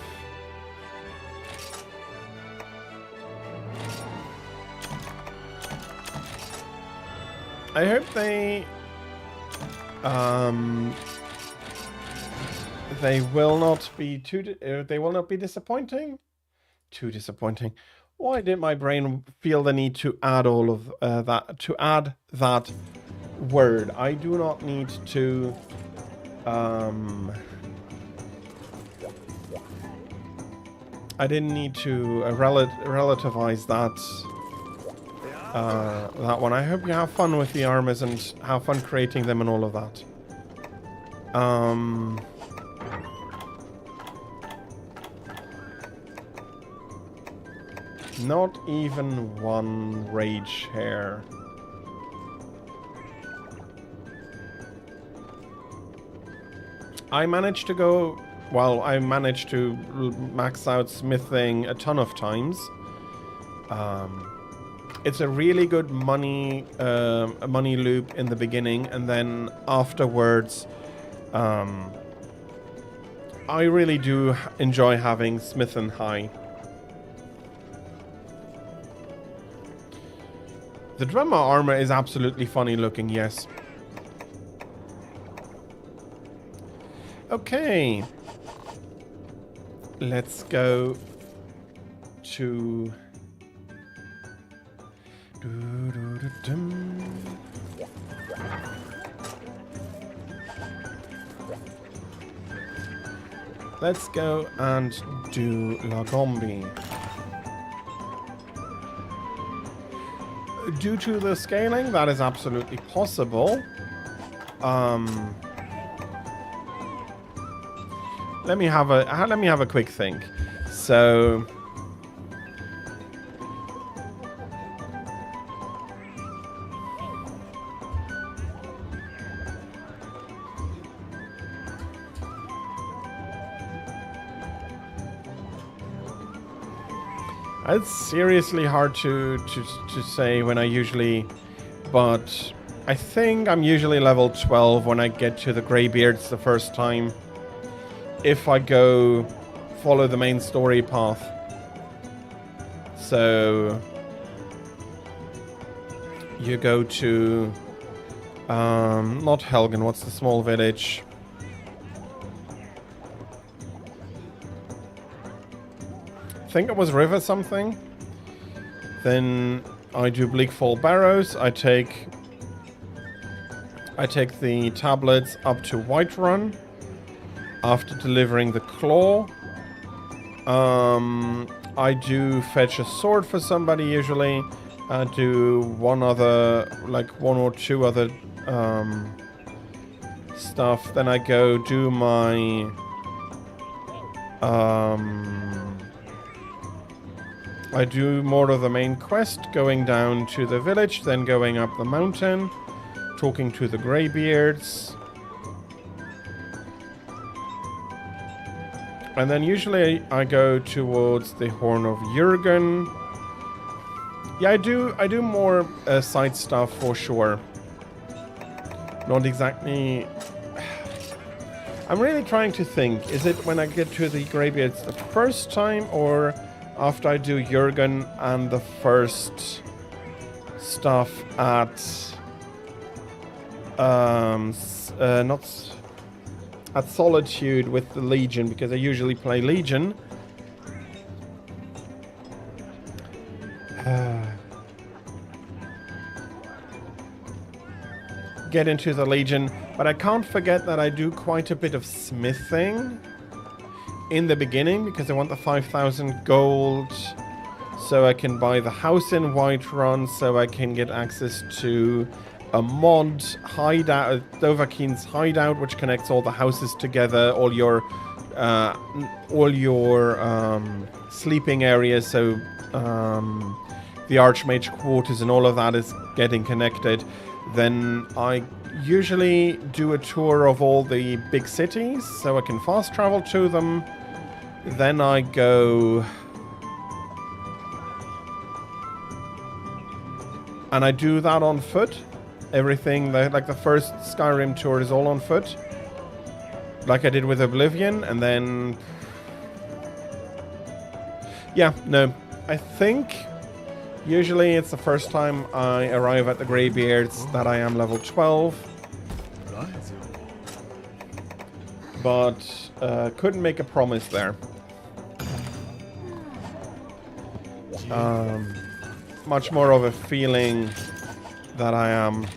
I hope they will not be disappointing. Too disappointing. Why did my brain feel the need to add all of that? To add that word, I do not need to. I didn't need to relativize that. That one. I hope you have fun with the armors and have fun creating them and all of that. Not even one rage hair. I managed to max out smithing a ton of times. It's a really good money loop in the beginning, and then afterwards, I really do enjoy having smith and high. The drummer armor is absolutely funny looking, yes. Okay. Let's go to... Let's go and do Lagombi. Due to the scaling, that is absolutely possible. Let me have a quick think. So it's seriously hard to say when I usually, but I think I'm usually level 12 when I get to the Greybeards the first time. If I go follow the main story path. So you go to not Helgen, what's the small village? I think it was River something. Then I do Bleakfall Barrows. I take the tablets up to Whiterun. After delivering the claw, I do fetch a sword for somebody usually. I do one or two other stuff. Then I go do my I do more of the main quest, going down to the village, then going up the mountain, talking to the Greybeards. And then usually I go towards the Horn of Jurgen. Yeah, I do more side stuff for sure. Not exactly... I'm really trying to think. Is it when I get to the Greybeards the first time, or after I do Jurgen and the first stuff at... at Solitude with the Legion, because I usually play Legion. Get into the Legion, but I can't forget that I do quite a bit of smithing in the beginning, because I want the 5,000 gold so I can buy the house in Whiterun, so I can get access to a mod hideout, Dovahkiin's hideout, which connects all the houses together, all your sleeping areas. So the Archmage quarters and all of that is getting connected. Then I usually do a tour of all the big cities, so I can fast travel to them. Then I go and I do that on foot. Everything, like the first Skyrim tour is all on foot, like I did with Oblivion, and then... Yeah, no, I think usually it's the first time I arrive at the Greybeards that I am level 12. But couldn't make a promise there. Much more of a feeling that I am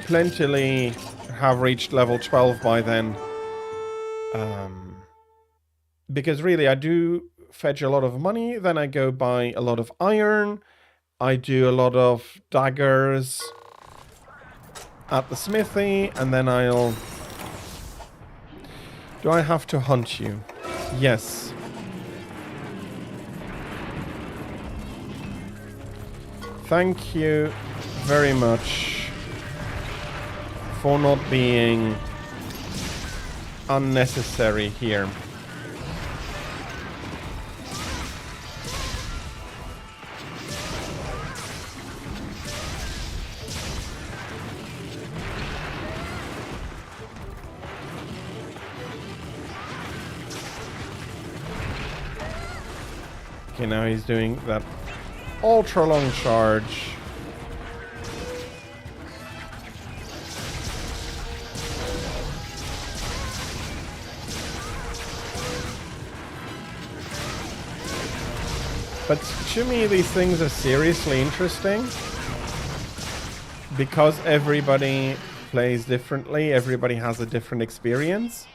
plentifully have reached level 12 by then. Because really I do fetch a lot of money, then I go buy a lot of iron, I do a lot of daggers at the smithy, and then I'll... Do I have to hunt you? Yes. Thank you very much for not being unnecessary here. Okay, now he's doing that ultra long charge. But to me, these things are seriously interesting because everybody plays differently. Everybody has a different experience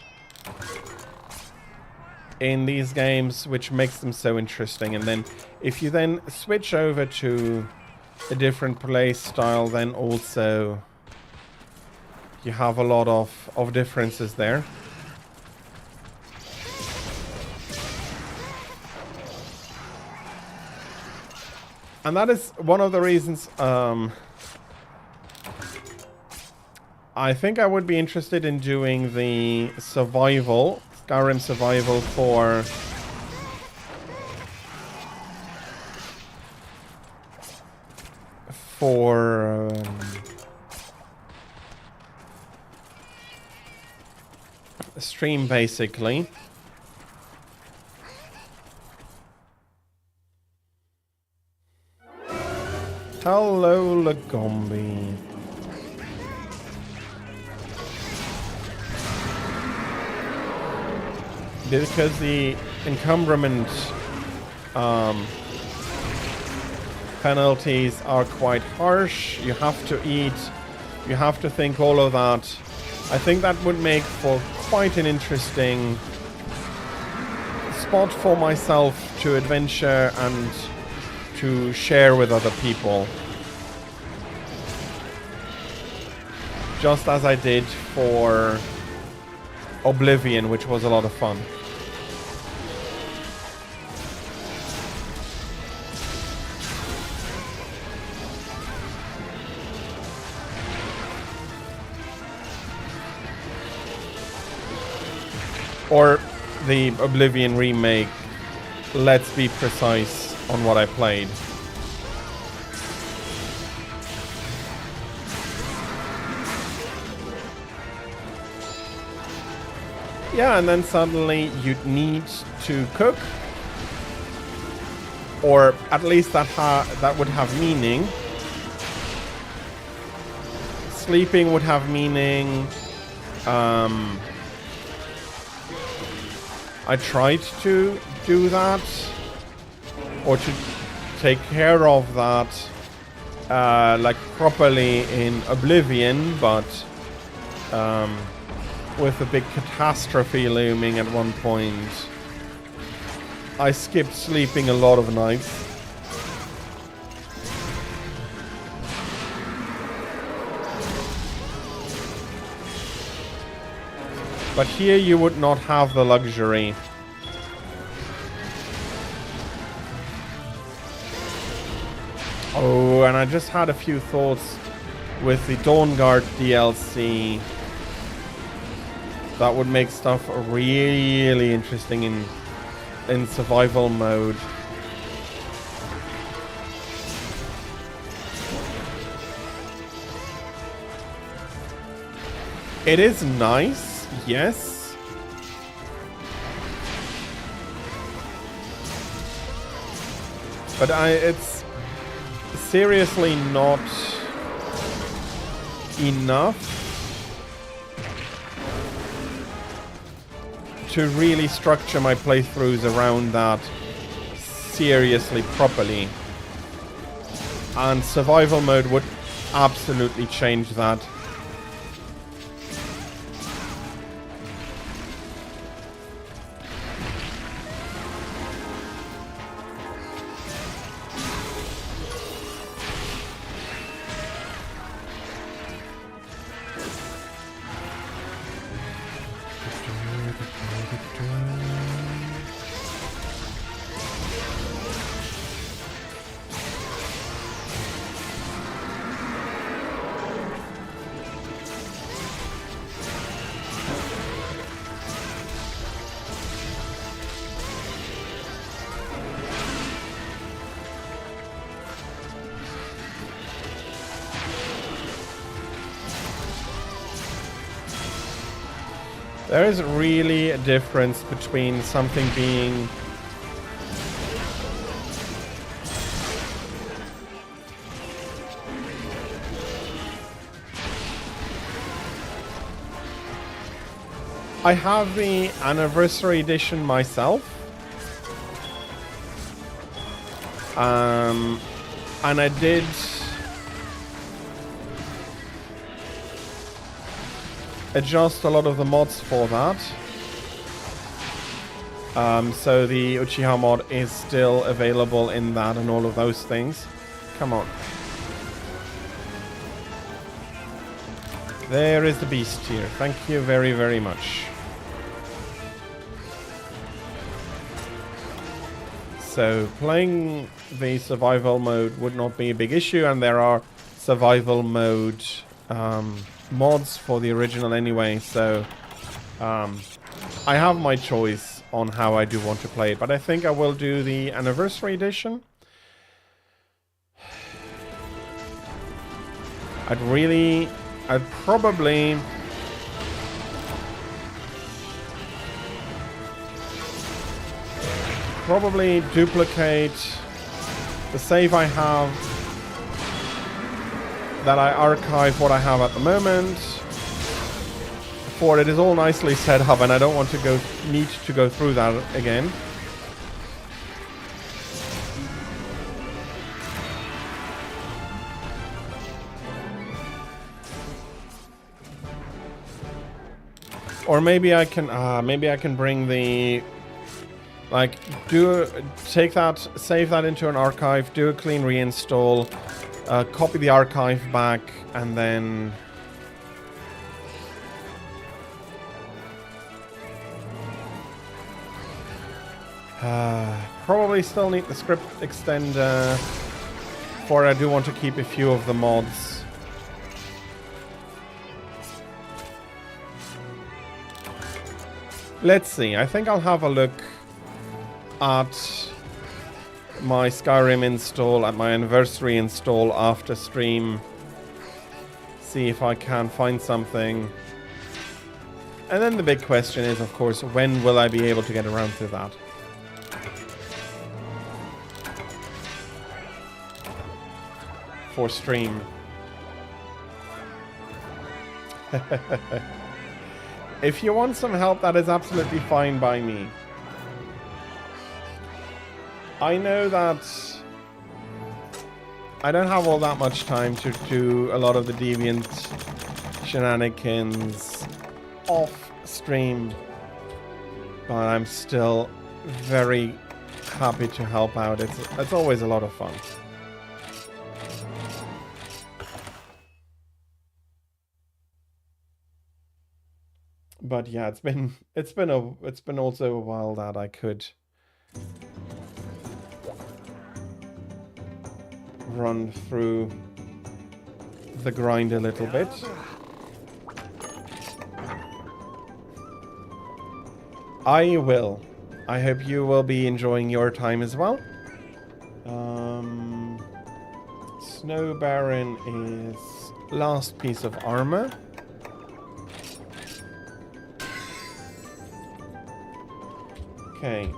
in these games, which makes them so interesting. And then if you then switch over to a different play style, then also you have a lot of differences there. And that is one of the reasons I think I would be interested in doing the survival, Skyrim survival for stream, basically. Hello, Lagombi. Because the encumbrament penalties are quite harsh. You have to eat, you have to think all of that. I think that would make for quite an interesting spot for myself to adventure and to share with other people. Just as I did for Oblivion, which was a lot of fun. Or the Oblivion remake, let's be precise on what I played. Yeah, and then suddenly you'd need to cook. Or at least that would have meaning. Sleeping would have meaning. I tried to do that, or to take care of that, like properly in Oblivion, but with a big catastrophe looming at one point, I skipped sleeping a lot of nights. But here you would not have the luxury. Oh, and I just had a few thoughts with the Dawnguard DLC. That would make stuff really interesting in survival mode. It is nice, yes. But it's seriously not enough to really structure my playthroughs around that seriously, properly. And survival mode would absolutely change that. There is really a difference between something being I have the anniversary edition myself, And I did adjust a lot of the mods for that. So the Uchiha mod is still available in that and all of those things. Come on. There is the beast here. Thank you very, very much. So playing the survival mode would not be a big issue, and there are survival mode mods for the original anyway, so I have my choice on how I do want to play it, but I think I will do the anniversary edition. I'd probably duplicate the save I have, that I archive what I have at the moment, for it is all nicely set up and I don't want to need to go through that again. Or maybe I can bring the, like, save that into an archive, do a clean reinstall, copy the archive back, and then probably still need the script extender, for I do want to keep a few of the mods. Let's see, I think I'll have a look at my Skyrim install, at my anniversary install after stream. See if I can find something. And then the big question is, of course, when will I be able to get around to that? For stream. If you want some help, that is absolutely fine by me. I know that I don't have all that much time to do a lot of the deviant shenanigans off stream, but I'm still very happy to help out. It's always a lot of fun. But yeah, it's been also a while that I could run through the grind a little bit. I will. I hope you will be enjoying your time as well. Snow Baron is last piece of armor. Okay.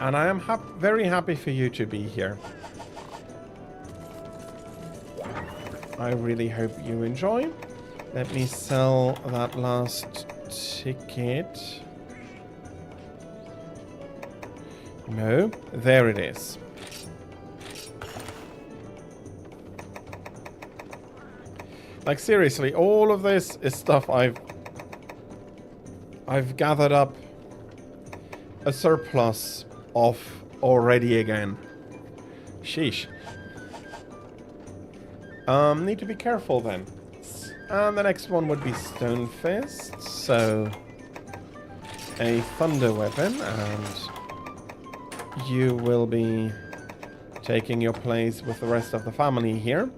And I am very happy for you to be here. I really hope you enjoy. Let me sell that last ticket. No, there it is. Like, seriously, all of this is stuff I've gathered up a surplus of already again. Sheesh. Need to be careful then. And the next one would be Stone Fist, so a thunder weapon, and you will be taking your place with the rest of the family here.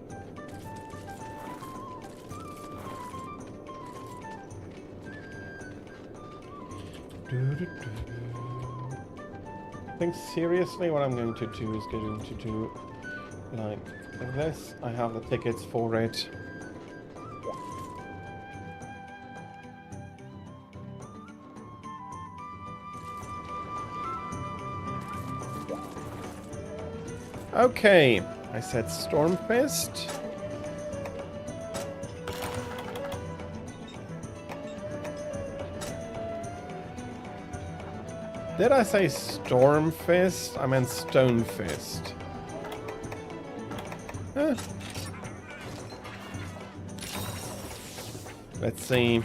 I think seriously what I'm going to do is going to do like this. I have the tickets for it. Okay, I said Stormfist. Did I say Stormfist? I meant Stonefist. Huh. Let's see.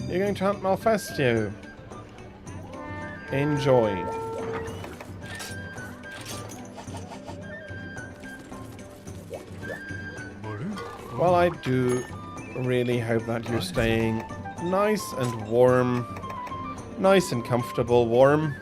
You're going to hunt Malfestio. Enjoy. Well, I do really hope that you're staying nice and warm. Nice and comfortable warm.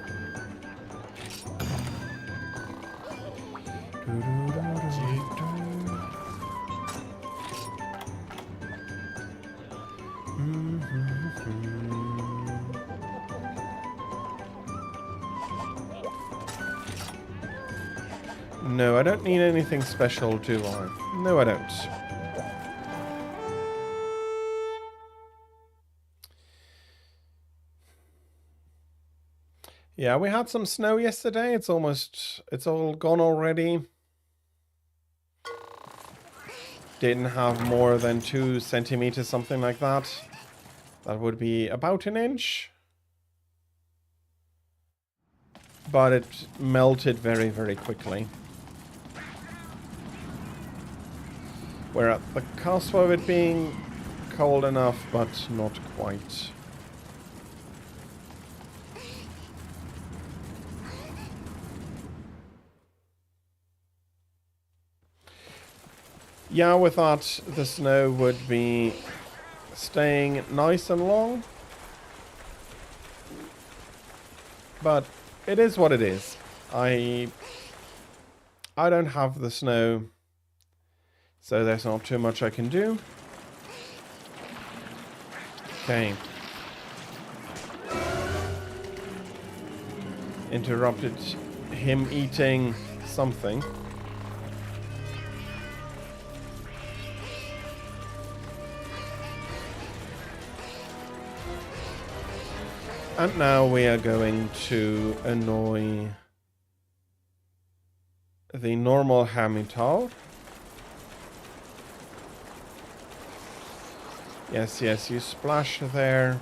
No, I don't need anything special, do I? No, I don't. Yeah, we had some snow yesterday. It's all gone already. Didn't have more than 2 centimeters, something like that. That would be about an inch. But it melted very, very quickly. We're at the cusp of it being cold enough, but not quite. Yeah, we thought the snow would be staying nice and long. But it is what it is. I don't have the snow, so there's not too much I can do. Okay. Interrupted him eating something. And now we are going to annoy the normal Hamital. Yes, yes, you splash there.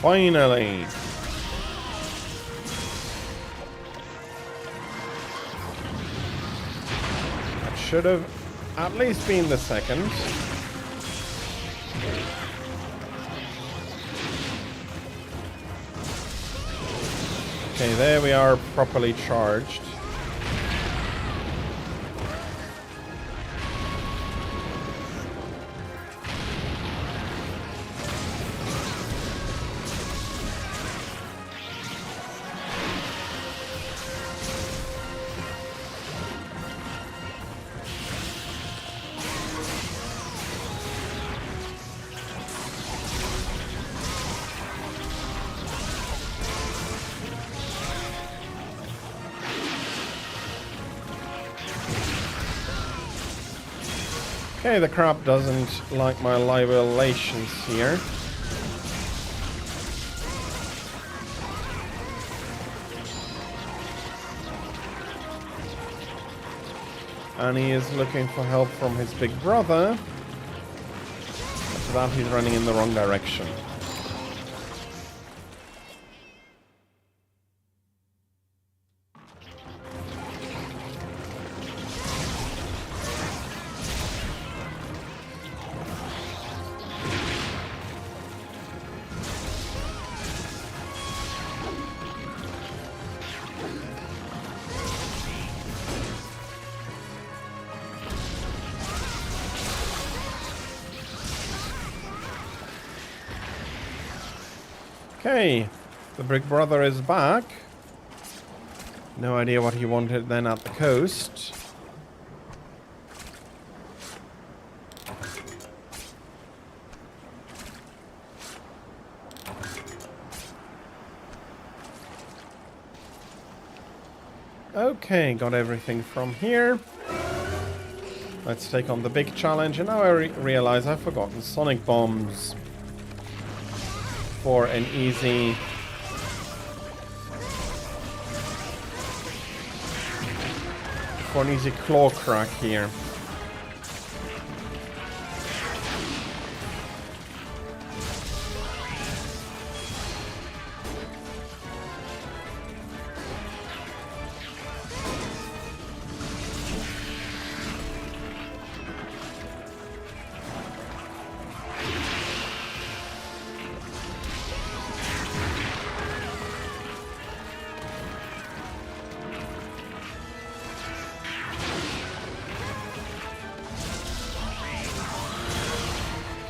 Finally! That should have at least been the second. Okay, there we are, properly charged. Okay, the crab doesn't like my liberations here. And he is looking for help from his big brother. After that, he's running in the wrong direction. Okay, the Brick Brother is back. No idea what he wanted then at the coast. Okay, got everything from here. Let's take on the big challenge. And now I realize I've forgotten sonic bombs for an easy... claw crack here.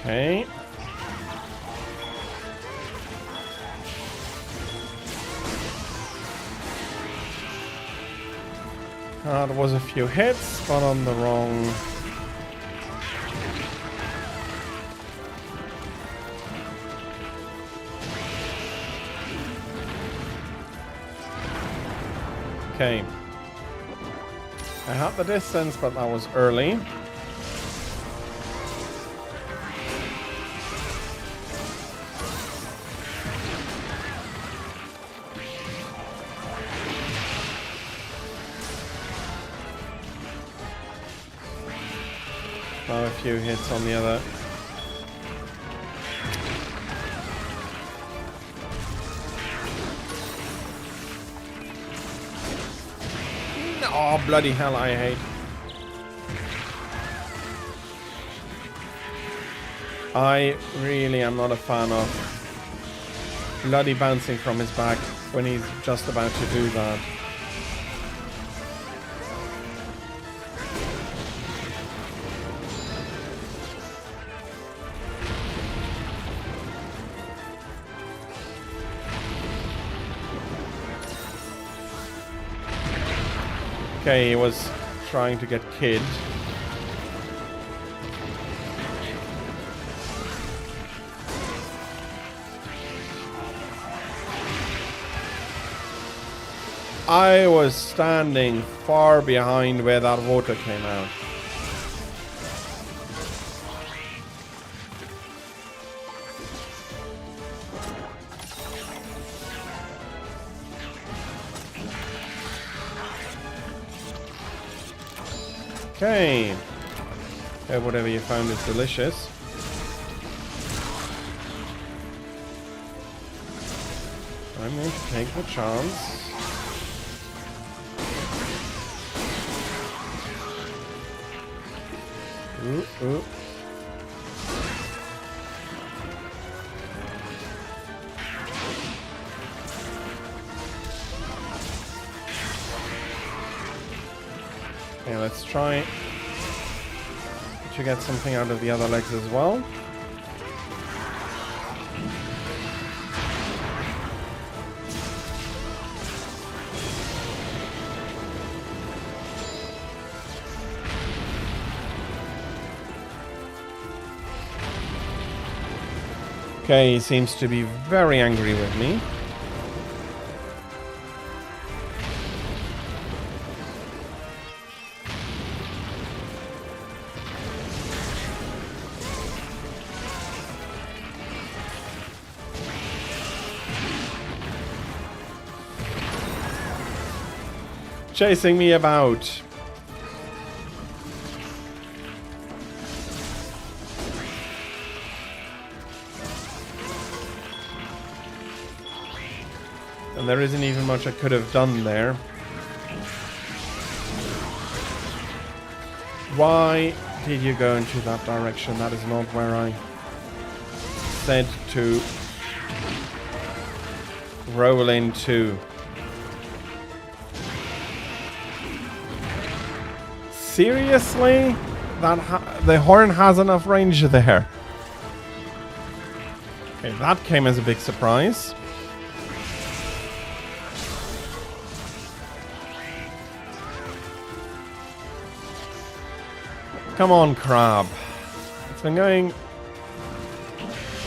Okay. There was a few hits, but on the wrong... Okay. I had the distance, but that was early. A few hits on the other. Oh, bloody hell, I hate. I really am not a fan of bloody bouncing from his back when he's just about to do that. Okay, he was trying to get Kid. I was standing far behind where that water came out. Okay. Whatever you found is delicious. I'm going to take the chance. Ooh, ooh. Okay, let's try to get something out of the other legs as well. Okay, he seems to be very angry with me. Chasing me about. And there isn't even much I could have done there. Why did you go into that direction? That is not where I said to roll into. Seriously? The horn has enough range there. Okay, that came as a big surprise. Come on, crab. It's been going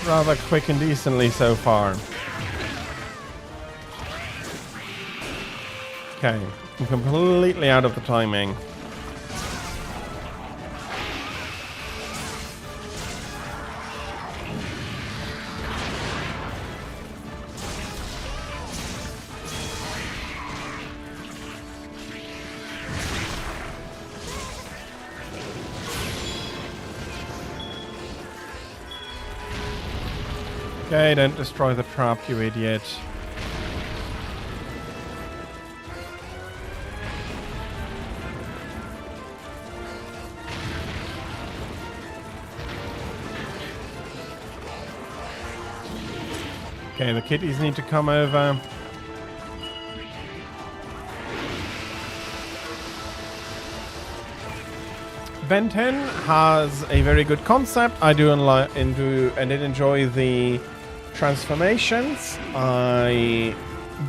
rather quick and decently so far. Okay, I'm completely out of the timing. Okay, don't destroy the trap, you idiot. Okay, the kitties need to come over. Ben 10 has a very good concept. I did enjoy the transformations. I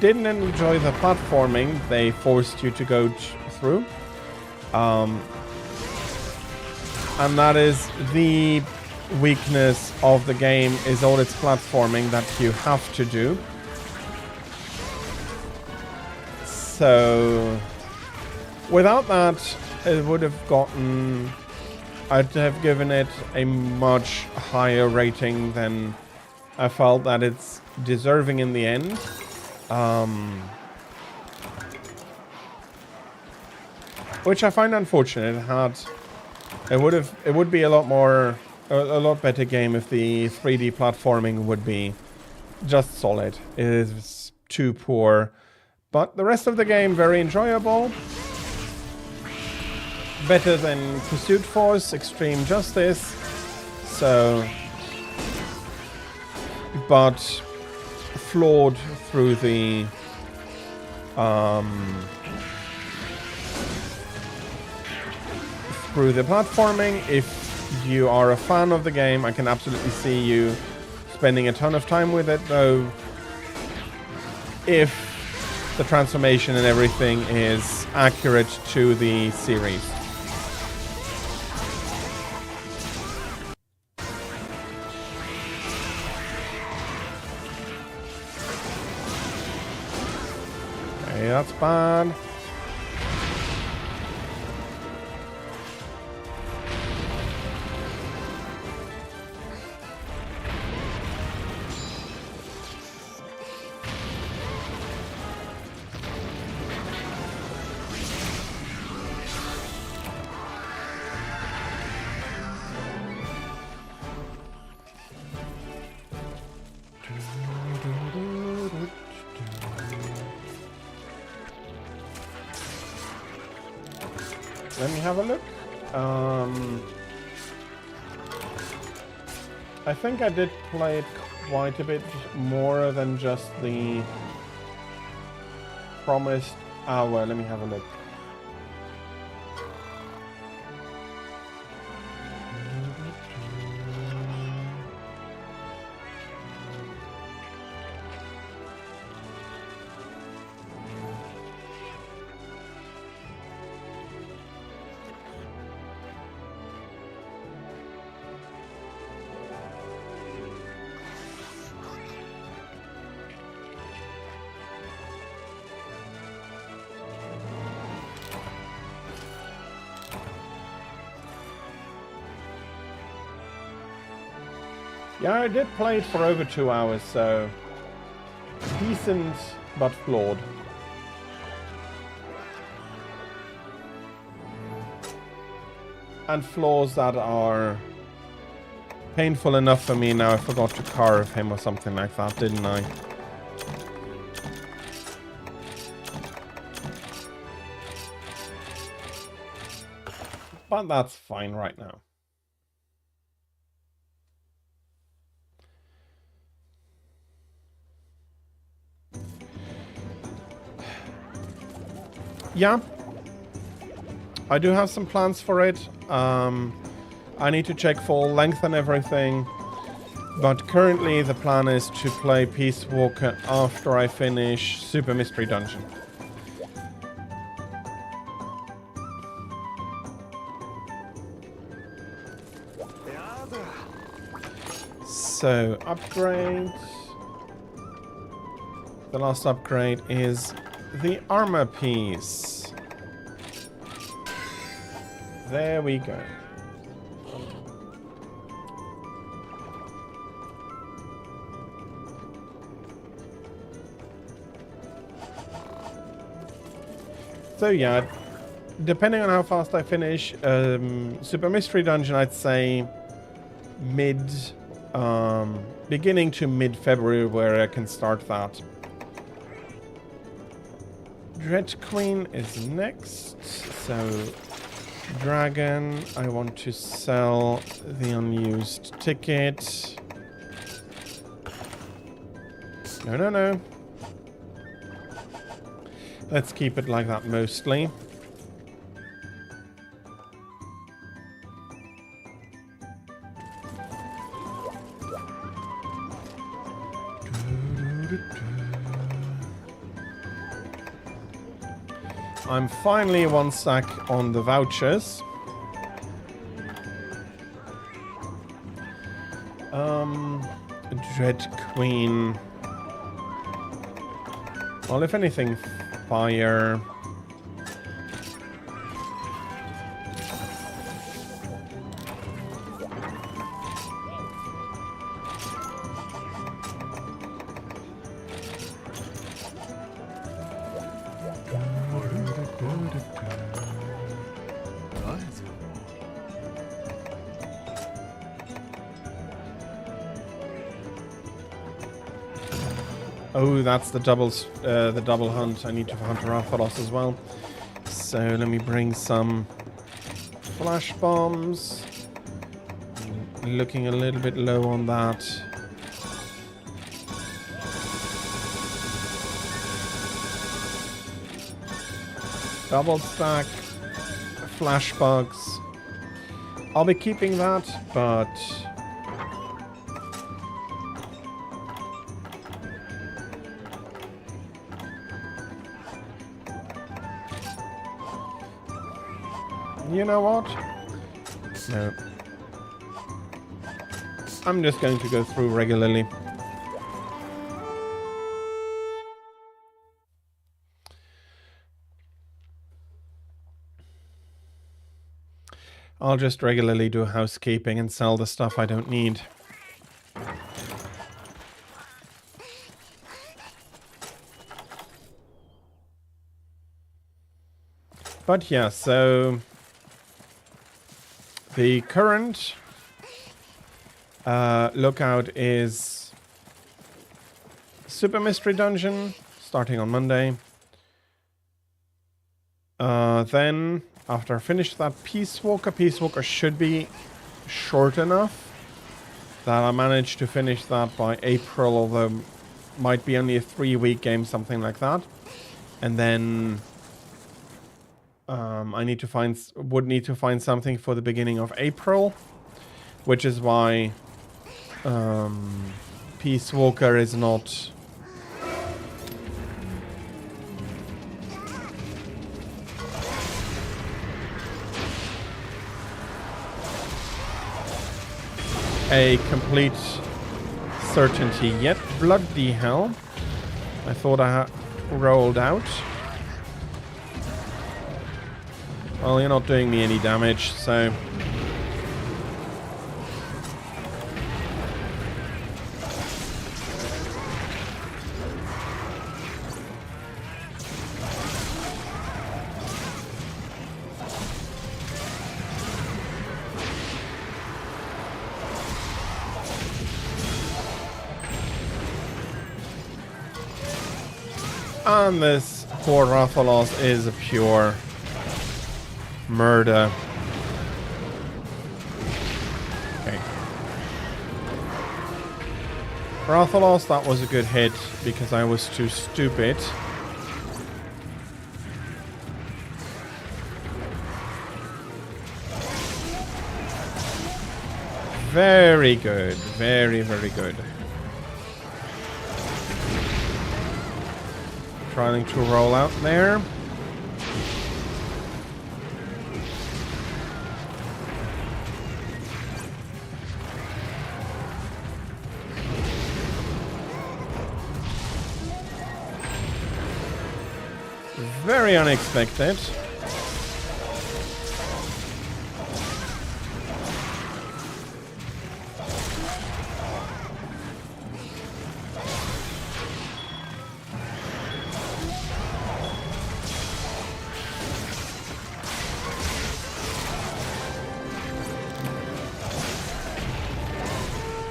didn't enjoy the platforming they forced you to go through. And that is the weakness of the game, is all its platforming that you have to do. So without that, it would have gotten... I'd have given it a much higher rating than I felt that it's deserving in the end. Which I find unfortunate. It would be a lot better game if the 3D platforming would be just solid. It is too poor. But the rest of the game, very enjoyable. Better than Pursuit Force, Extreme Justice. So... but flawed through the platforming. If you are a fan of the game, I can absolutely see you spending a ton of time with it, though if the transformation and everything is accurate to the series. That's bad. Let me have a look. I think I did play it quite a bit more than just the promised hour. Let me have a look. Yeah, I did play it for over 2 hours, so decent but flawed. And flaws that are painful enough for me now. I forgot to carve him or something like that, didn't I? But that's fine right now. Yeah, I do have some plans for it. I need to check full length and everything. But currently the plan is to play Peace Walker after I finish Super Mystery Dungeon. So, upgrade. The last upgrade is the armor piece. There we go. So yeah, depending on how fast I finish, Super Mystery Dungeon, I'd say beginning to mid-February where I can start that. Dread Queen is next, so Dragon, I want to sell the unused ticket. No. Let's keep it like that mostly. I'm finally one stack on the vouchers. Dread Queen. Well, if anything, fire. Oh, that's the double hunt. I need to hunt Rathalos as well. So let me bring some flash bombs. Looking a little bit low on that. Double stack flash bugs. I'll be keeping that, but you know what? No. I'm just going to go through regularly. I'll just regularly do housekeeping and sell the stuff I don't need. But yeah, so the current lookout is Super Mystery Dungeon, starting on Monday. Then, after I finish that Peace Walker should be short enough that I managed to finish that by April, although might be only a 3-week game, something like that. And then I would need to find something for the beginning of April, which is why Peace Walker is not a complete certainty yet. Bloody hell. I thought I rolled out. Well, you're not doing me any damage, so and this poor Rathalos is a pure murder. Okay. Rathalos, that was a good hit because I was too stupid. Very good. Very, very good. Trying to roll out there. Very unexpected.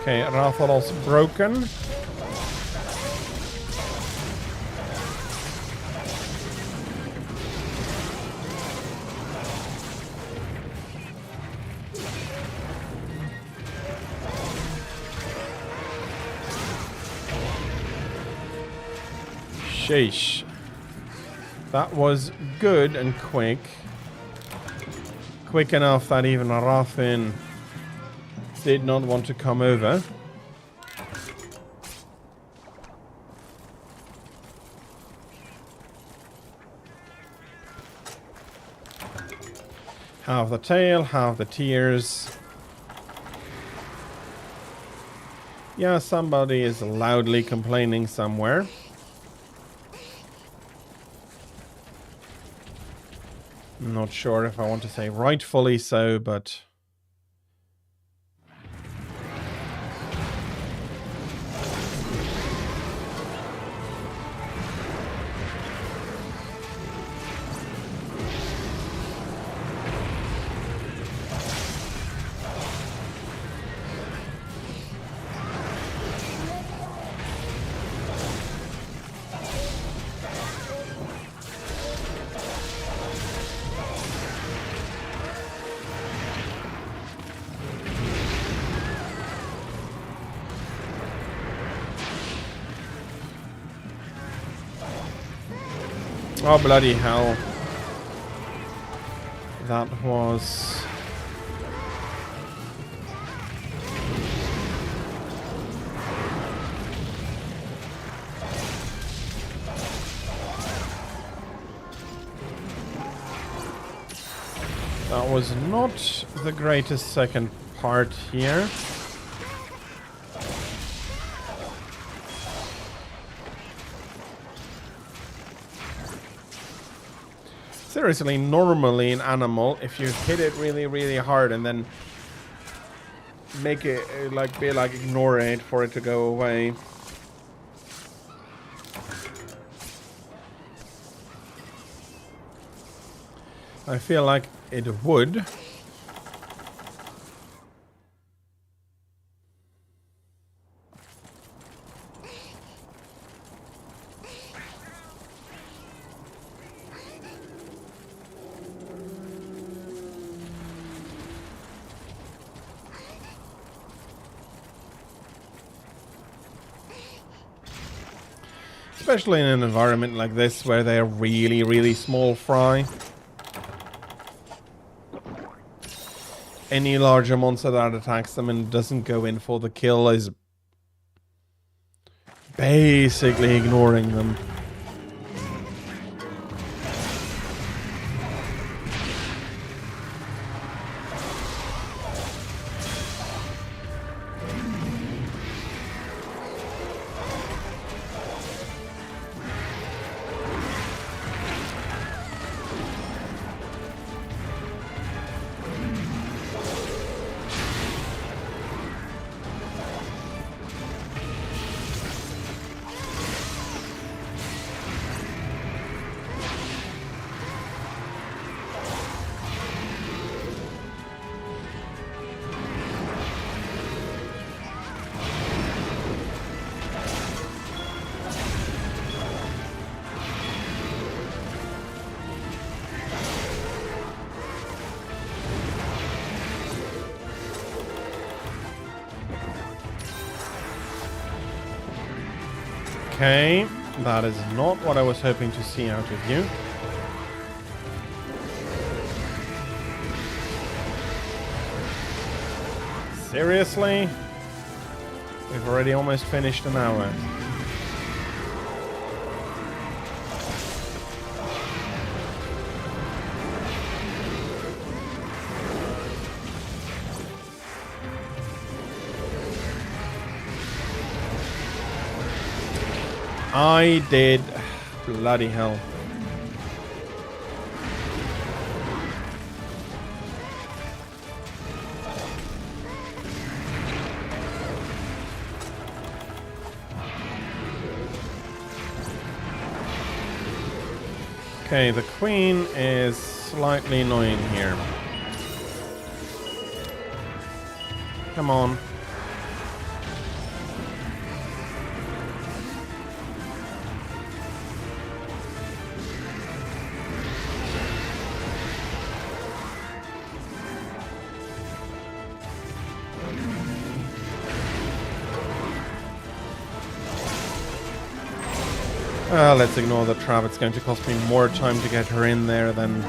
Okay, Rathalos broken. Sheesh. That was good and quick. Quick enough that even Rathin did not want to come over. Half the tail, half the tears. Yeah, somebody is loudly complaining somewhere. I'm not sure if I want to say rightfully so, but... oh, bloody hell. That was... that was not the greatest second part here. Seriously, normally an animal, if you hit it really, really hard and then make it ignore it for it to go away. I feel like it would. Especially in an environment like this where they're really, really small fry. Any larger monster that attacks them and doesn't go in for the kill is basically ignoring them. Okay, that is not what I was hoping to see out of you. Seriously? We've already almost finished an hour. I did. Bloody hell. Okay, the queen is slightly annoying here. Come on. Let's ignore the trap. It's going to cost me more time to get her in there than...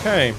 Okay.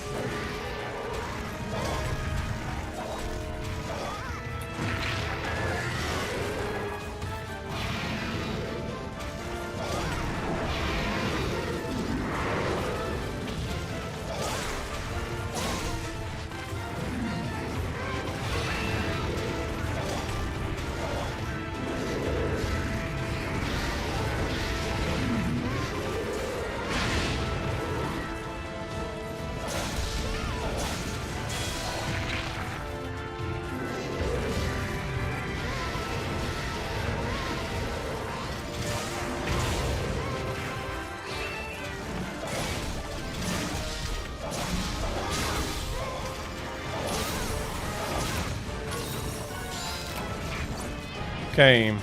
Okay,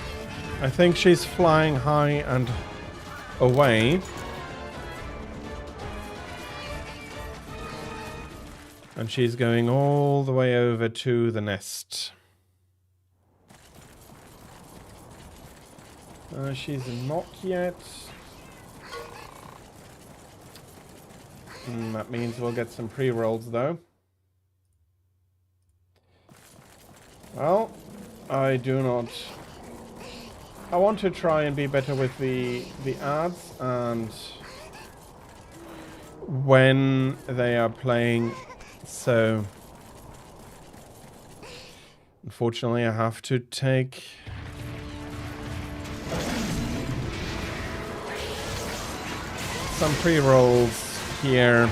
I think she's flying high and away. And she's going all the way over to the nest. She's not yet. That means we'll get some pre-rolls though. Well, I do not... I want to try and be better with the ads and when they are playing, so unfortunately I have to take some pre-rolls here,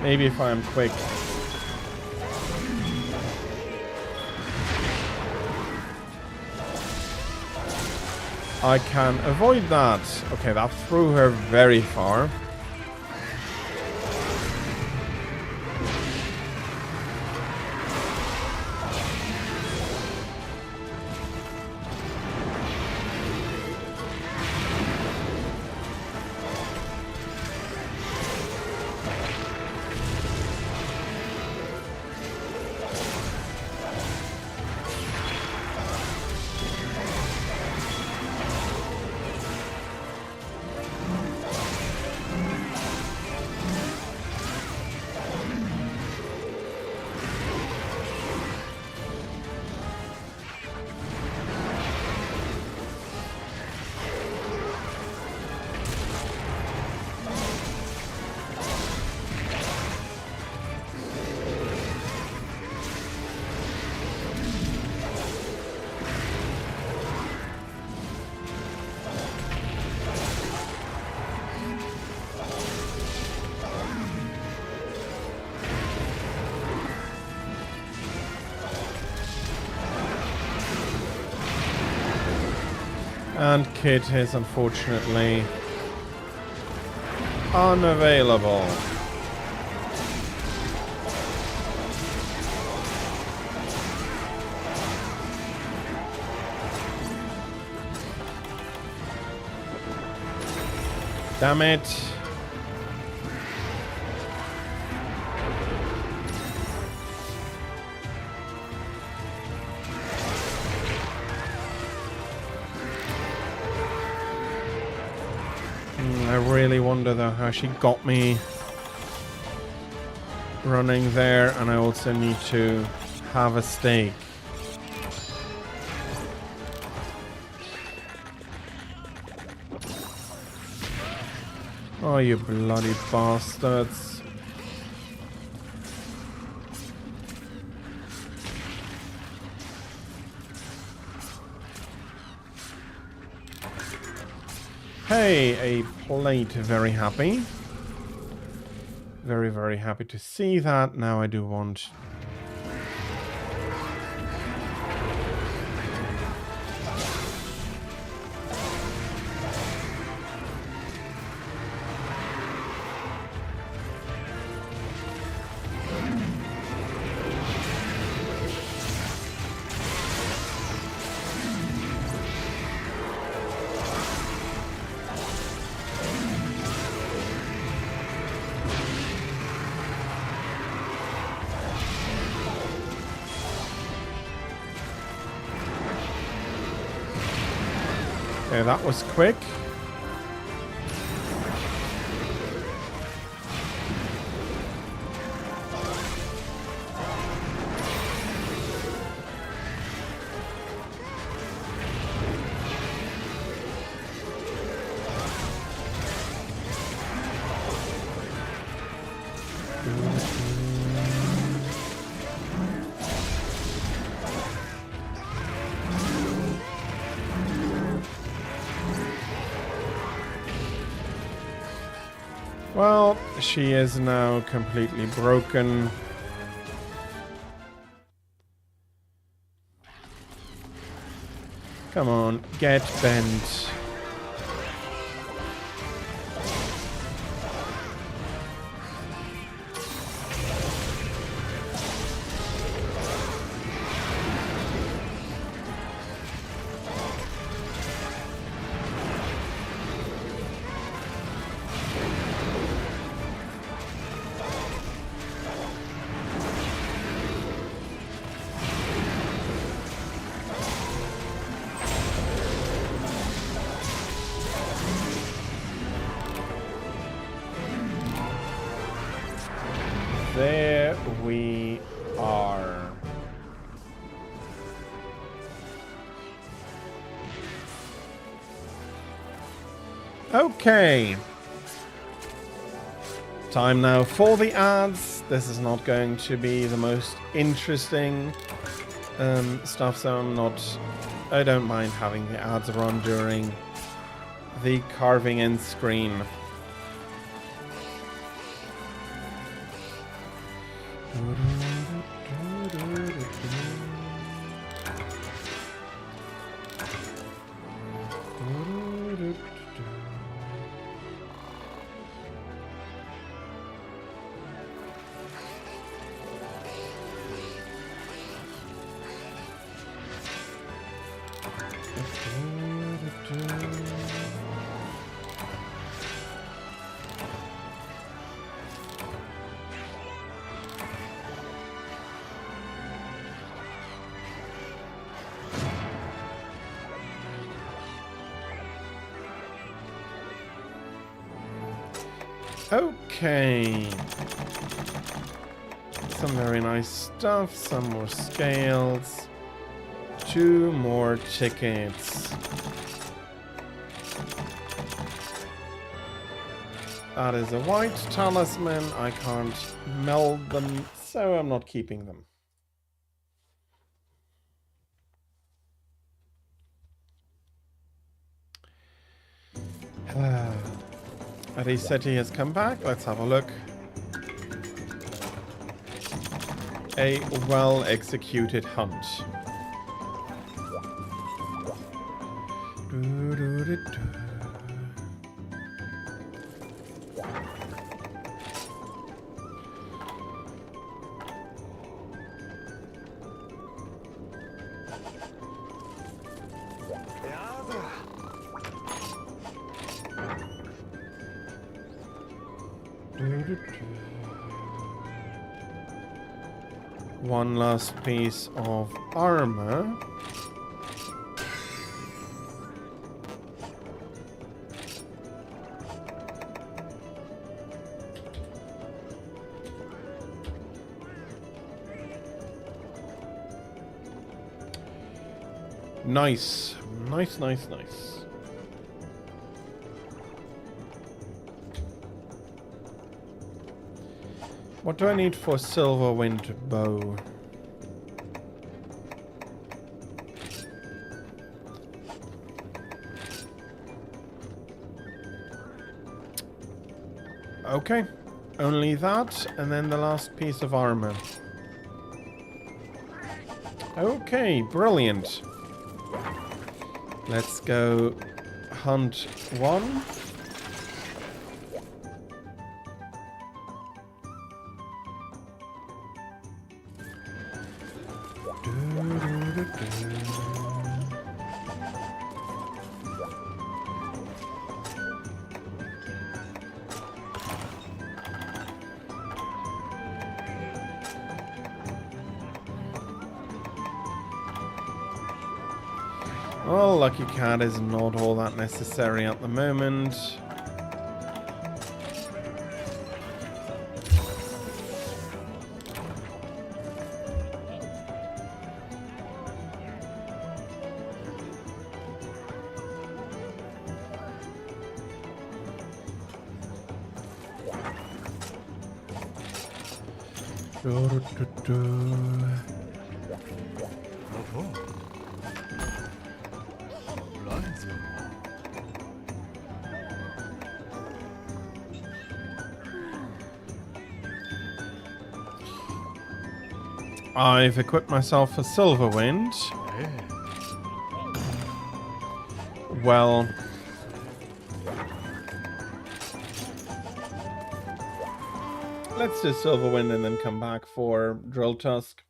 maybe if I'm quick. I can avoid that. Okay, that threw her very far. And Kit is unfortunately unavailable. Damn it. I really wonder though how she got me running there, and I also need to have a stake. Oh, you bloody bastards. Hey, a plate. Very happy. Very, very happy to see that. Now I do want... Okay, that was quick. Well, she is now completely broken. Come on, get bent. There we are. Okay. Time now for the ads. This is not going to be the most interesting stuff, so I don't mind having the ads run during the carving in screen. Okay. Some very nice stuff, some more scales, 2 more tickets. That is a white talisman. I can't meld them, so I'm not keeping them. Ariseti has come back. Let's have a look. A well-executed hunt. One last piece of armor. Nice. Nice, nice, nice. What do I need for silver wind bow? Okay, only that, and then the last piece of armor. Okay, brilliant. Let's go hunt one. Well, Lucky Cat is not all that necessary at the moment. I've equipped myself for Silver Wind. Well, let's do Silver Wind and then come back for Drill Tusk.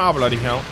Oh, bloody hell.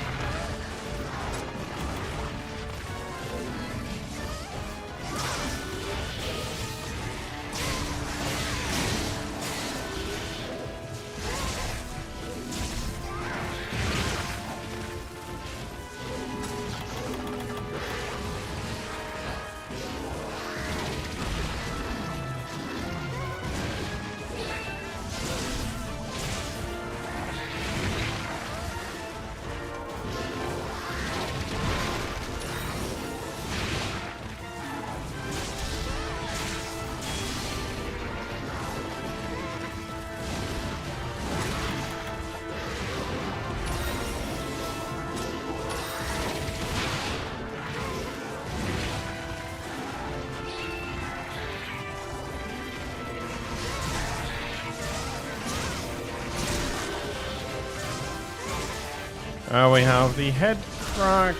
We have the head crack.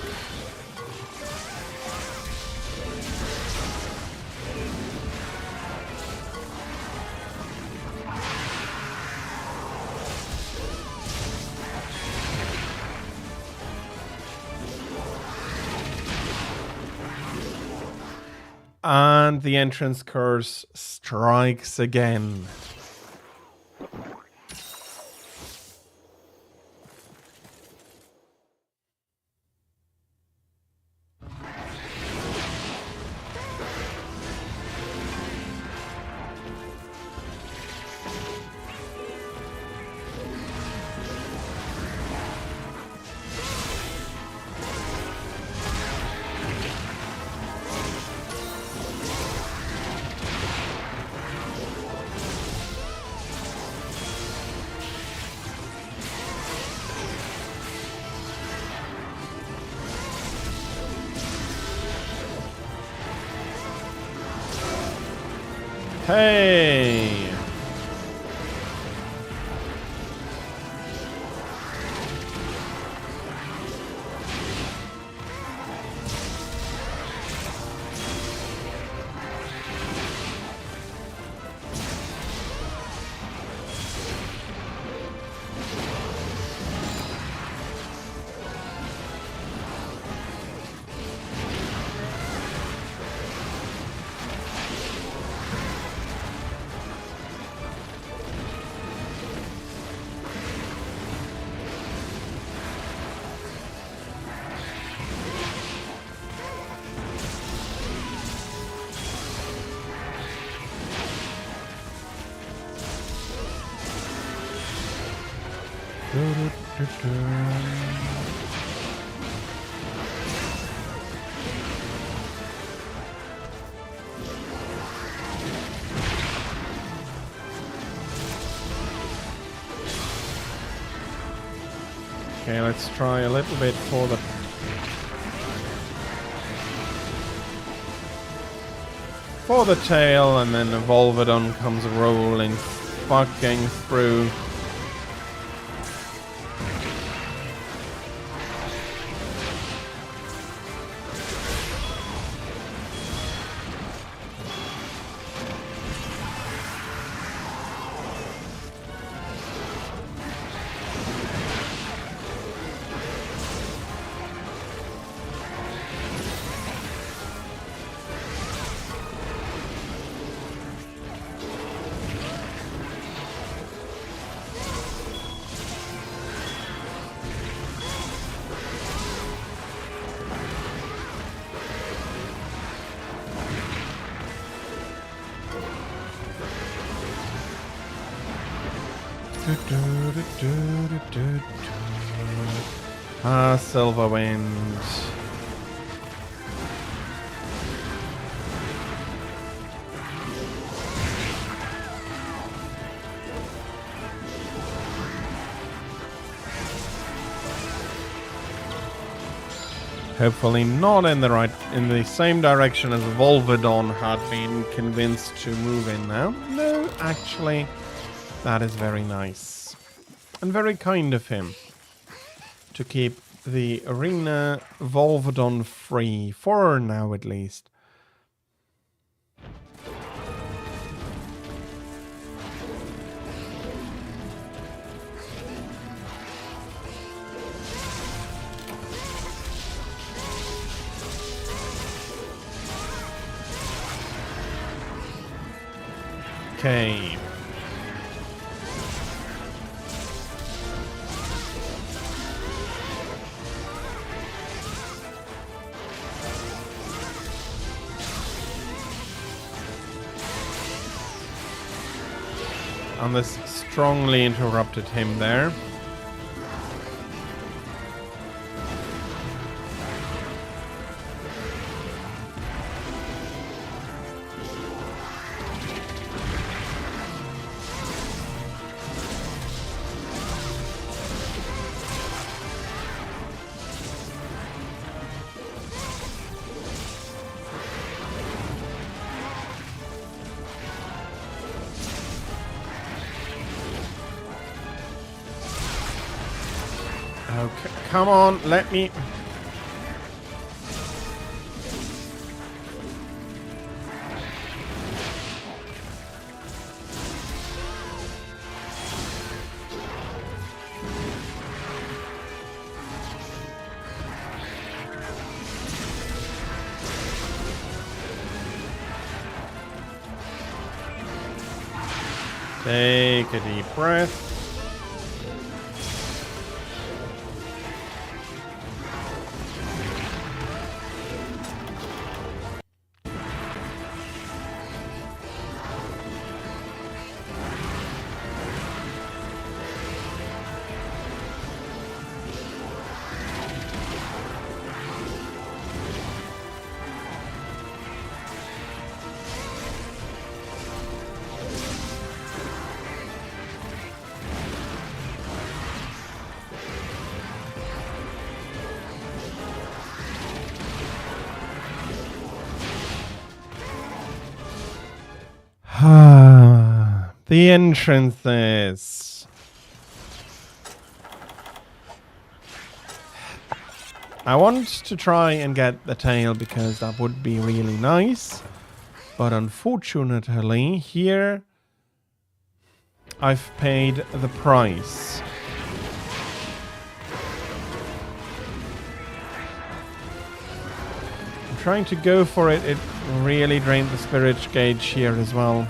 And the entrance curse strikes again. Hey! Okay, let's try a little bit for the tail, and then the Volvodon comes rolling fucking through. Ah, Silver Wind. Hopefully not in the same direction as Volvodon had been convinced to move in now. No, actually, that is very nice. And very kind of him to keep the arena Volvodon free, for now at least. Okay. And this strongly interrupted him there. Okay, come on, let me... Take a deep breath. The entrances. I want to try and get the tail because that would be really nice. But unfortunately, here I've paid the price. I'm trying to go for it. It really drained the spirit gauge here as well.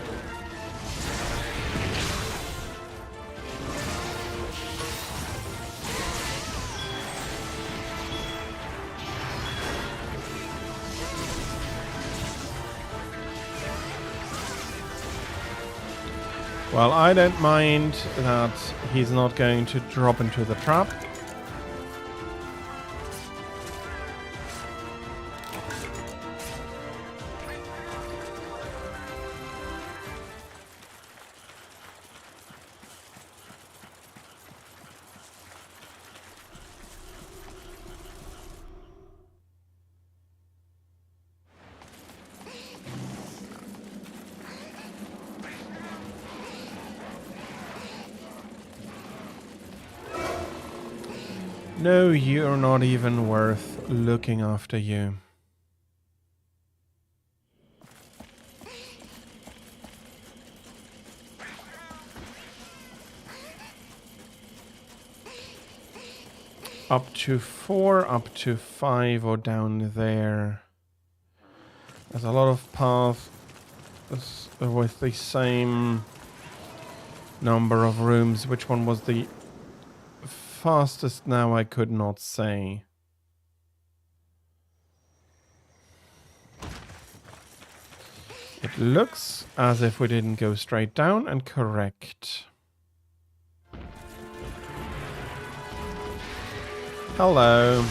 Well, I don't mind that he's not going to drop into the trap. No, you're not even worth looking after you. Up to 4, up to 5, or down there. There's a lot of paths with the same number of rooms. Which one was the fastest now? I could not say. It looks as if we didn't go straight down, and correct. Hello.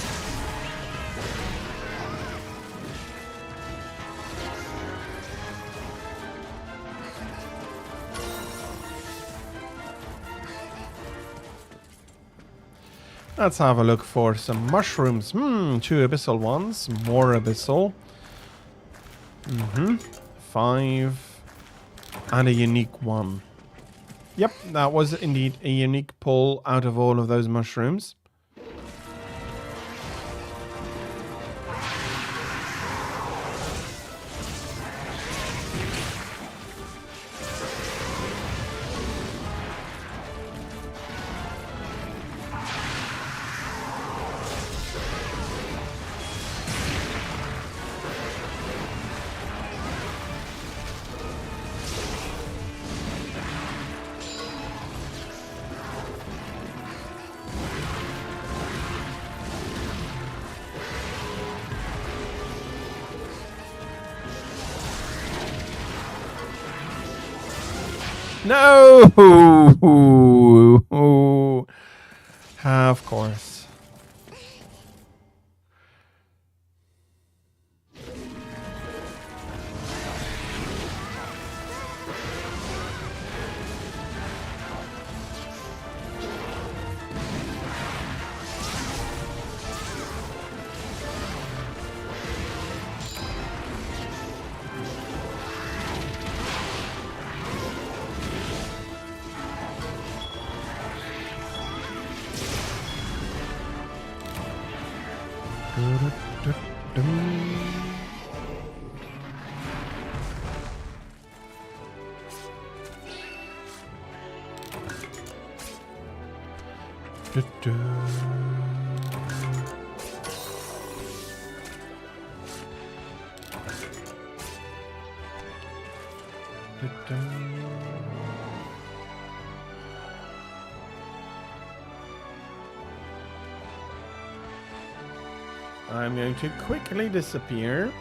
Let's have a look for some mushrooms. 2 abyssal ones. More abyssal. 5. And a unique one. Yep, that was indeed a unique pull out of all of those mushrooms. No! Of course. I'm going to quickly disappear.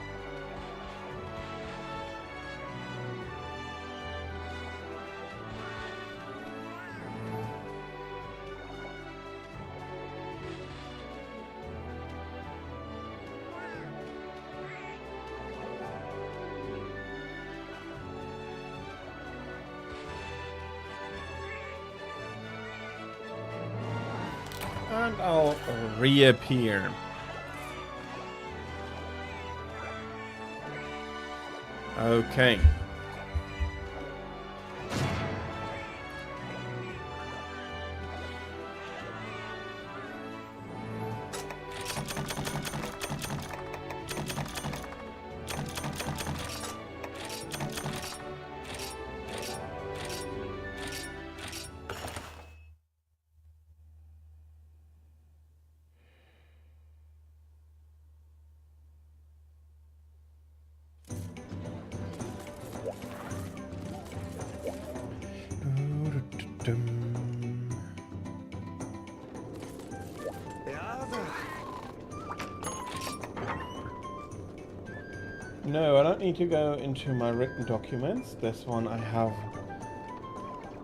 And I'll reappear. Okay. No, I don't need to go into my written documents. This one I have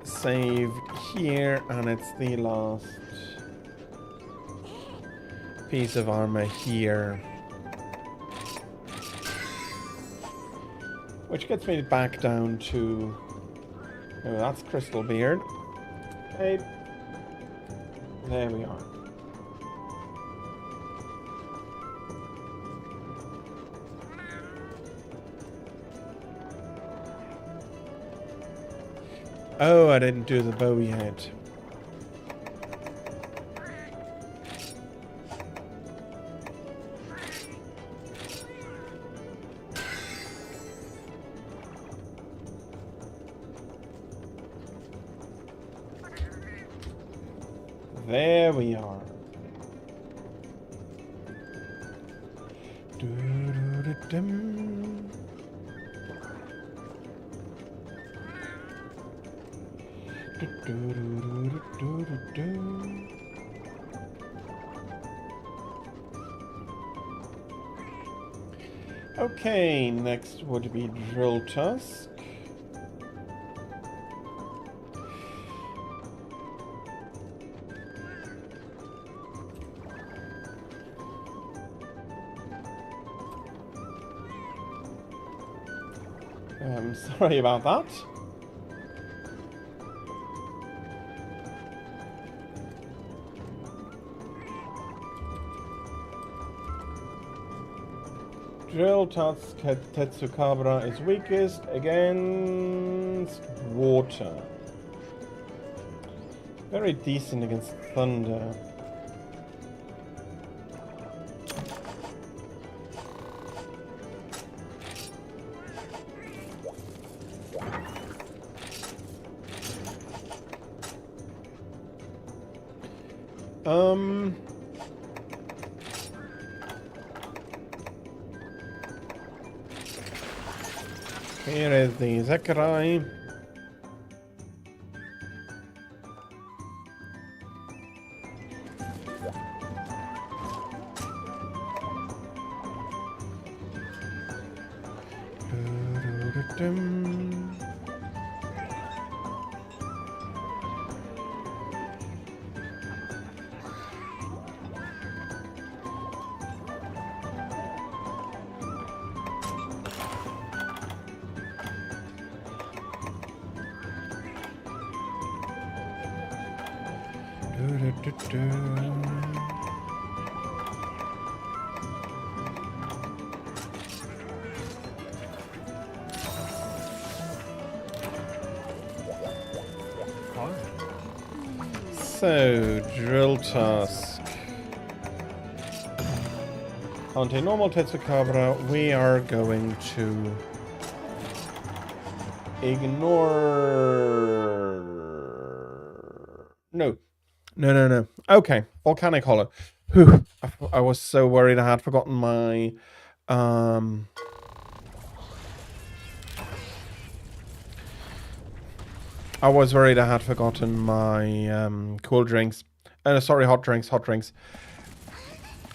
saved here, and it's the last piece of armor here. Which gets me back down to... Oh, that's Crystal Beard. Hey. There we are. Oh, I didn't do the bow yet. There we are. Okay, next would be Drill Tusk. Sorry about that. Drill Tusk Tetsukabra is weakest against water. Very decent against thunder. Here is the Zechariah. So, Drill Tusk. Onto normal Tetsukabra, we are going to ignore... No. Okay, Volcanic Hollow. Whew. I was so worried I had forgotten my... I was worried I had forgotten my cool drinks. Sorry, hot drinks.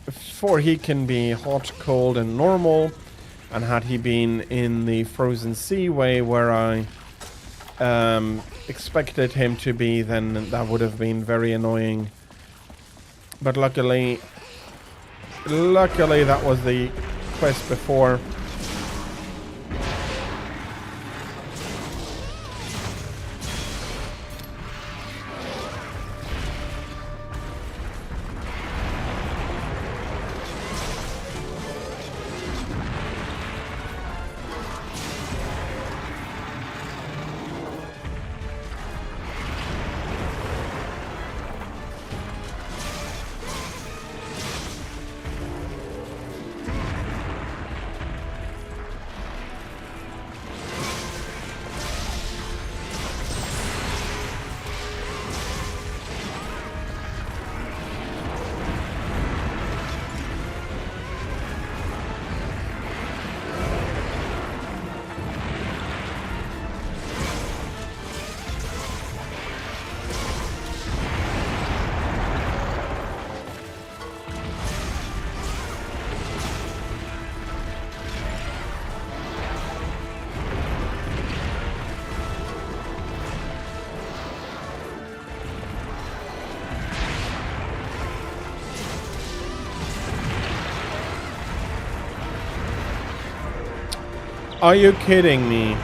For he can be hot, cold, and normal. And had he been in the frozen seaway where I expected him to be, then that would have been very annoying. But luckily that was the quest before. Are you kidding me?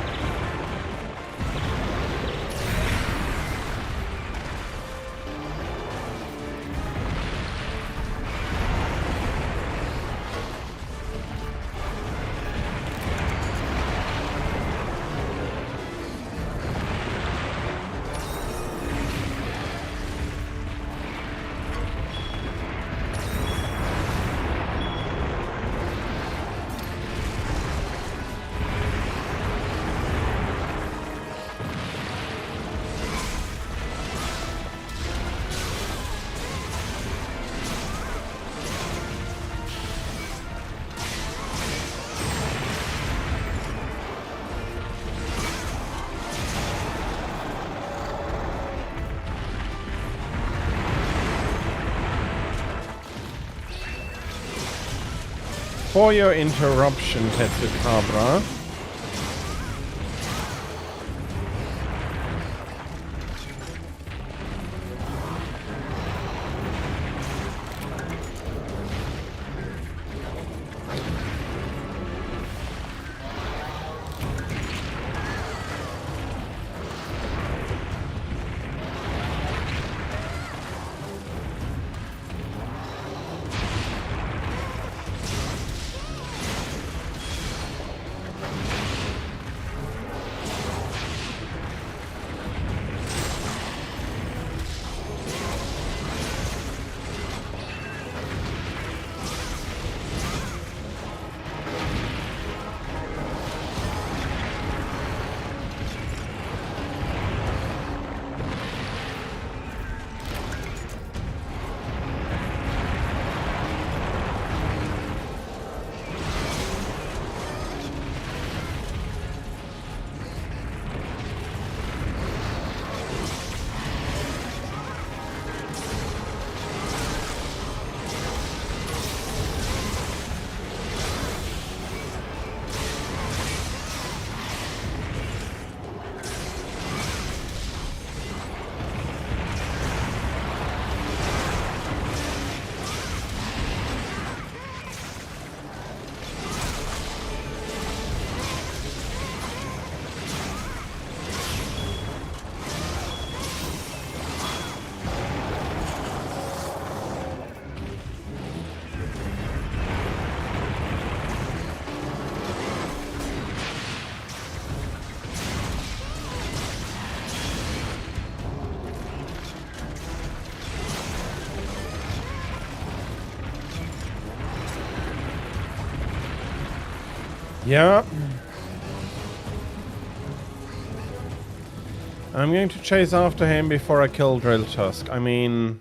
For your interruption, Tetsukabra. Yeah. I'm going to chase after him before I kill Drill Tusk. I mean...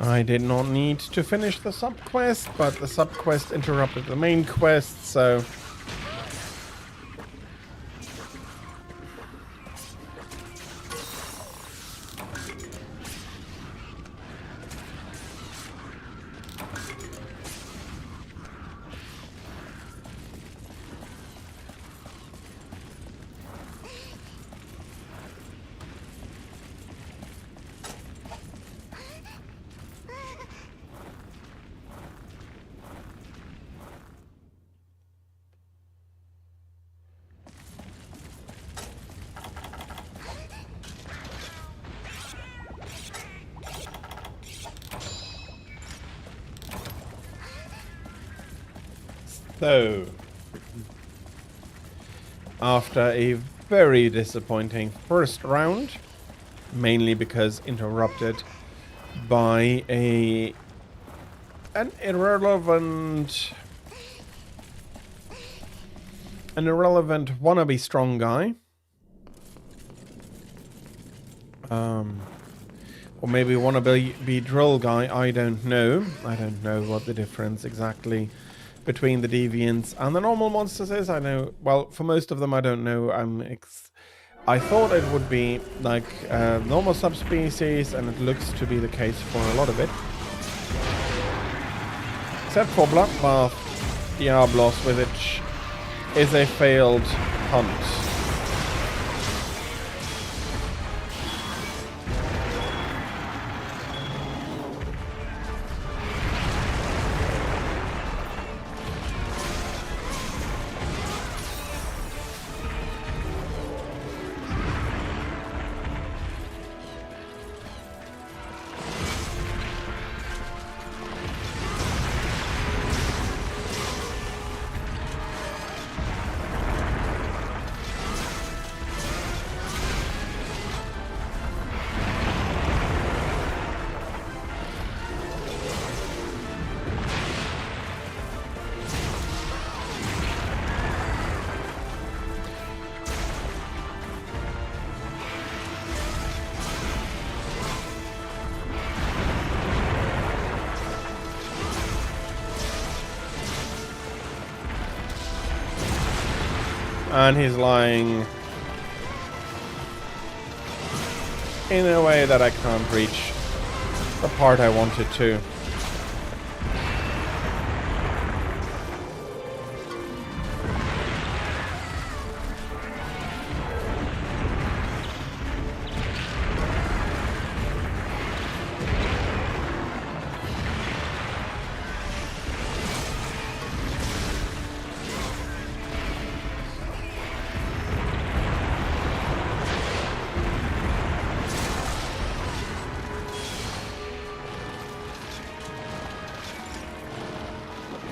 I did not need to finish the sub-quest, but the sub-quest interrupted the main quest, so... So, after a very disappointing first round, mainly because interrupted by an irrelevant wannabe strong guy, or maybe wannabe drill guy. I don't know what the difference exactly between the deviants and the normal monsters is. I know, well, for most of them I don't know. I thought it would be like normal subspecies, and it looks to be the case for a lot of it. Except for Bloodbath Diablos, which is a failed hunt. And he's lying in a way that I can't reach the part I wanted to.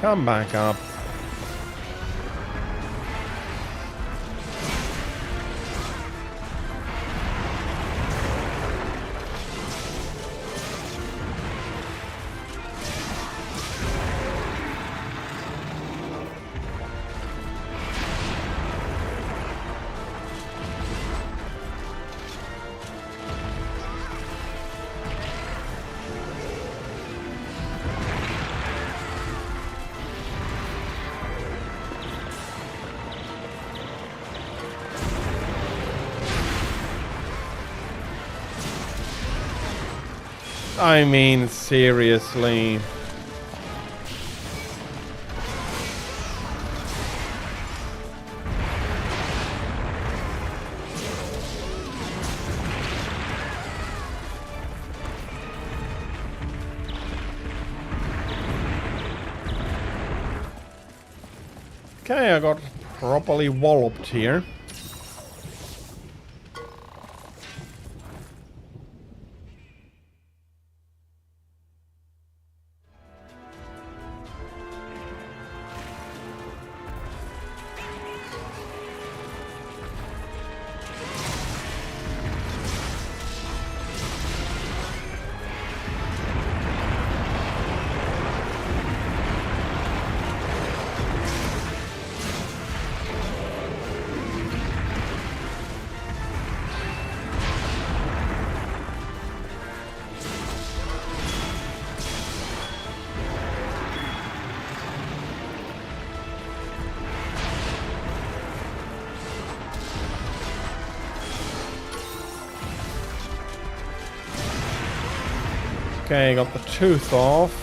Come back up. I mean, seriously. Okay, I got properly walloped here. Okay, got the tooth off.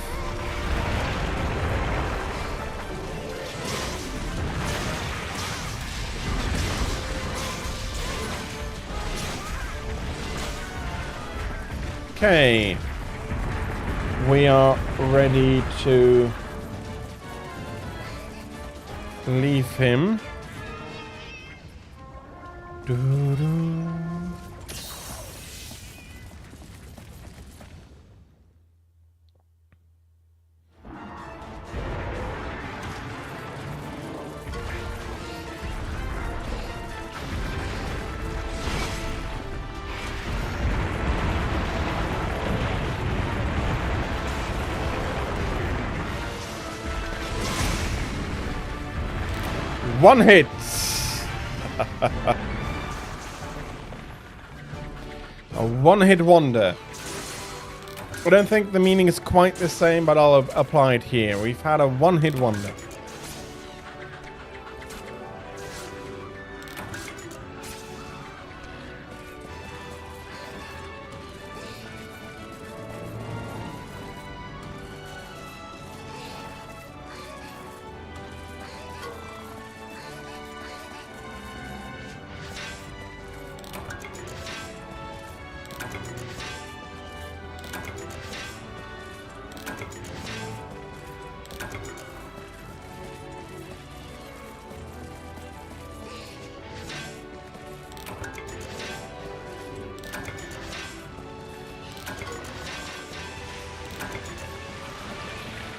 Okay. We are ready to leave him. Doo-doo. One hit. A one-hit wonder. I don't think the meaning is quite the same, but I'll apply it here. We've had a one-hit wonder.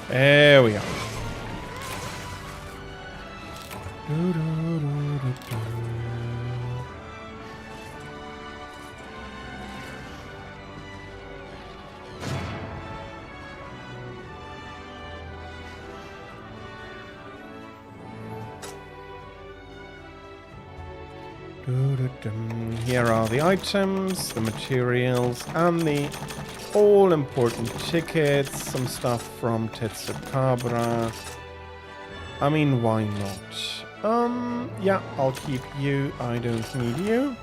There we go. Here are the items, the materials, and the all-important tickets. Some stuff from Tetsukabra. I mean, why not? Yeah, I'll keep you. I don't need you.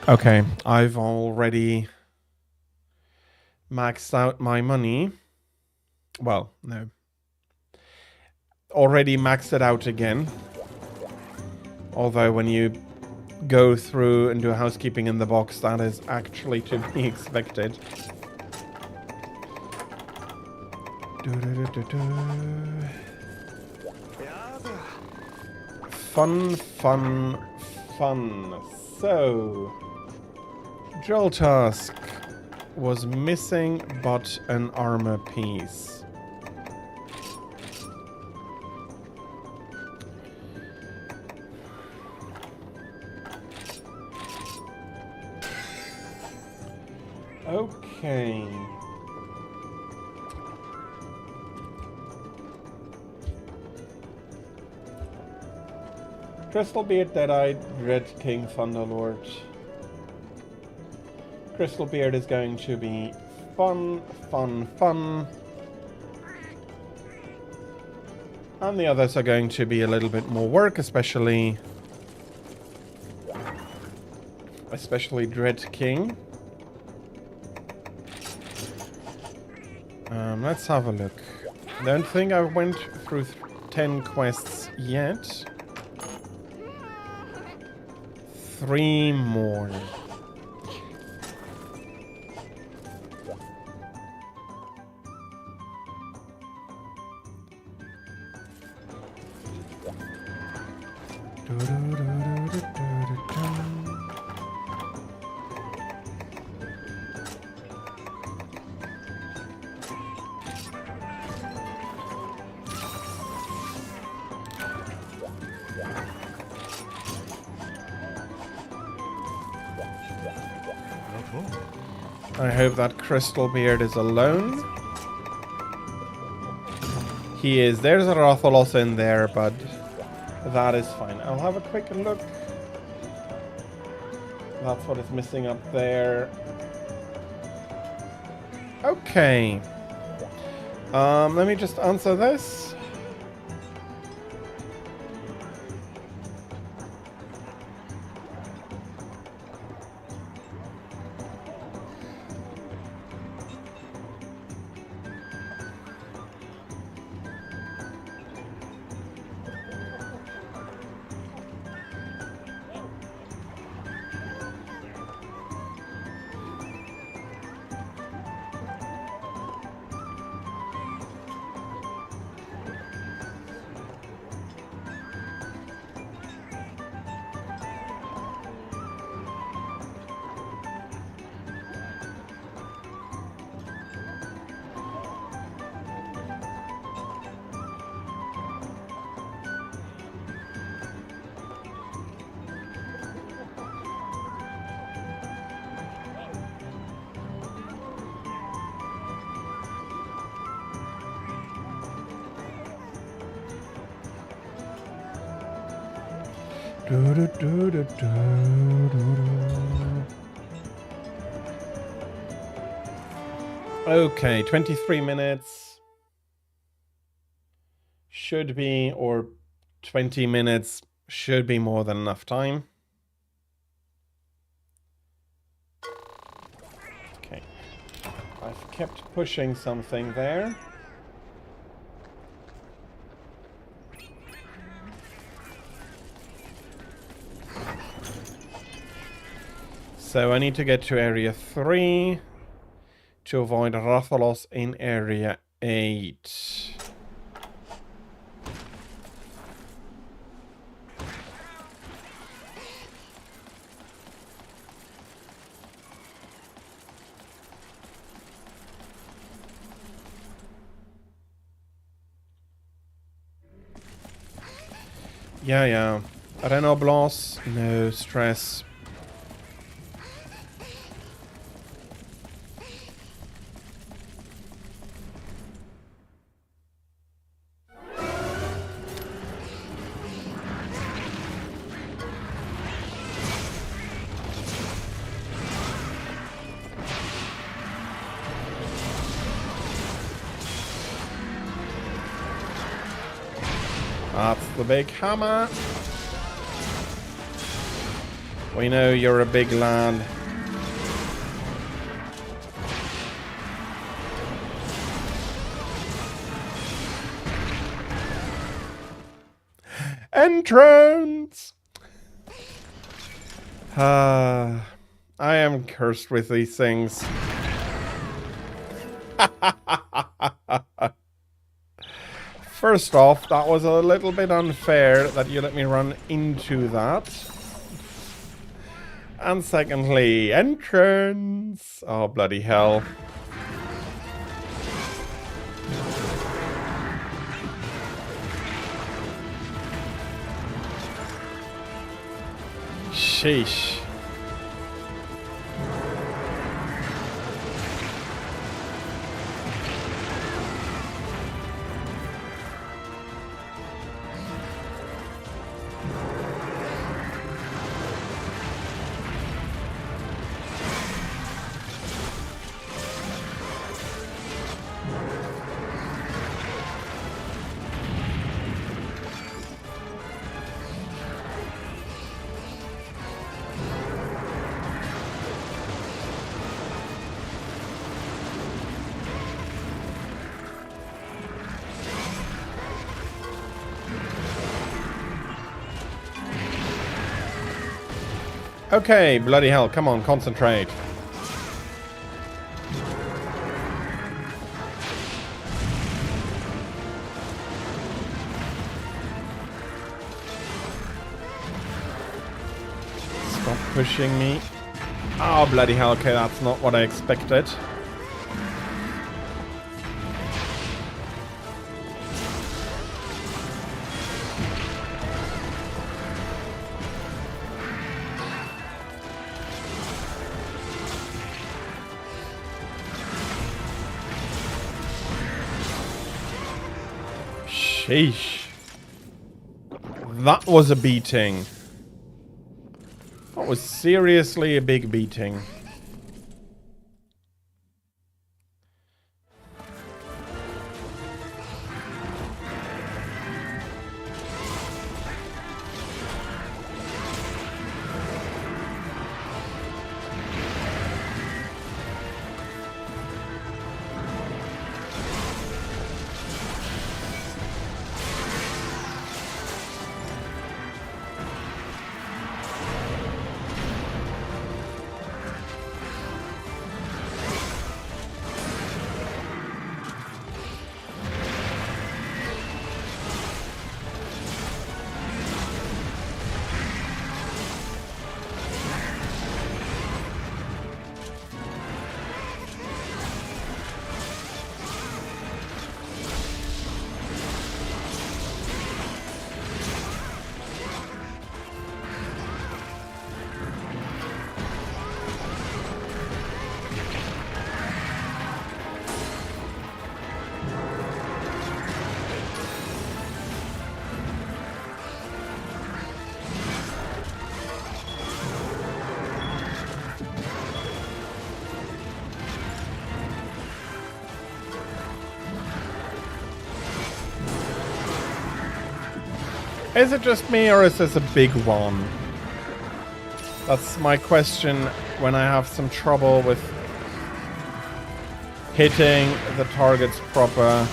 Okay, I've already maxed out my money. Well, no. Already maxed it out again. Although when you go through and do housekeeping in the box, that is actually to be expected. Fun, fun, fun. So, Joltask was missing but an armor piece. Okay. Crystal Beard, Deadeye, Red King, Thunderlord. Crystal Beard is going to be fun, fun, fun. And the others are going to be a little bit more work, especially Dread King. Let's have a look. Don't think I went through 10 quests yet. 3 more. I hope that Crystal Beard is alone. He is. There's a Rathalos in there, but that is fine. I'll have a quick look. That's what is missing up there. Okay. Let me just answer this. Okay, 23 minutes should be, or 20 minutes should be more than enough time. Okay, I've kept pushing something there. So I need to get to area 3 to avoid Rathalos in area 8. Yeah. Renoblos, no stress. That's the big hammer. We know you're a big lad. Entrance! I am cursed with these things. First off, that was a little bit unfair that you let me run into that. And secondly, entrance! Oh, bloody hell. Sheesh. Okay, bloody hell, come on, concentrate. Stop pushing me. Oh, bloody hell, okay, that's not what I expected. Sheesh. That was a beating. That was seriously a big beating. Is it just me, or is this a big one? That's my question when I have some trouble with hitting the targets proper.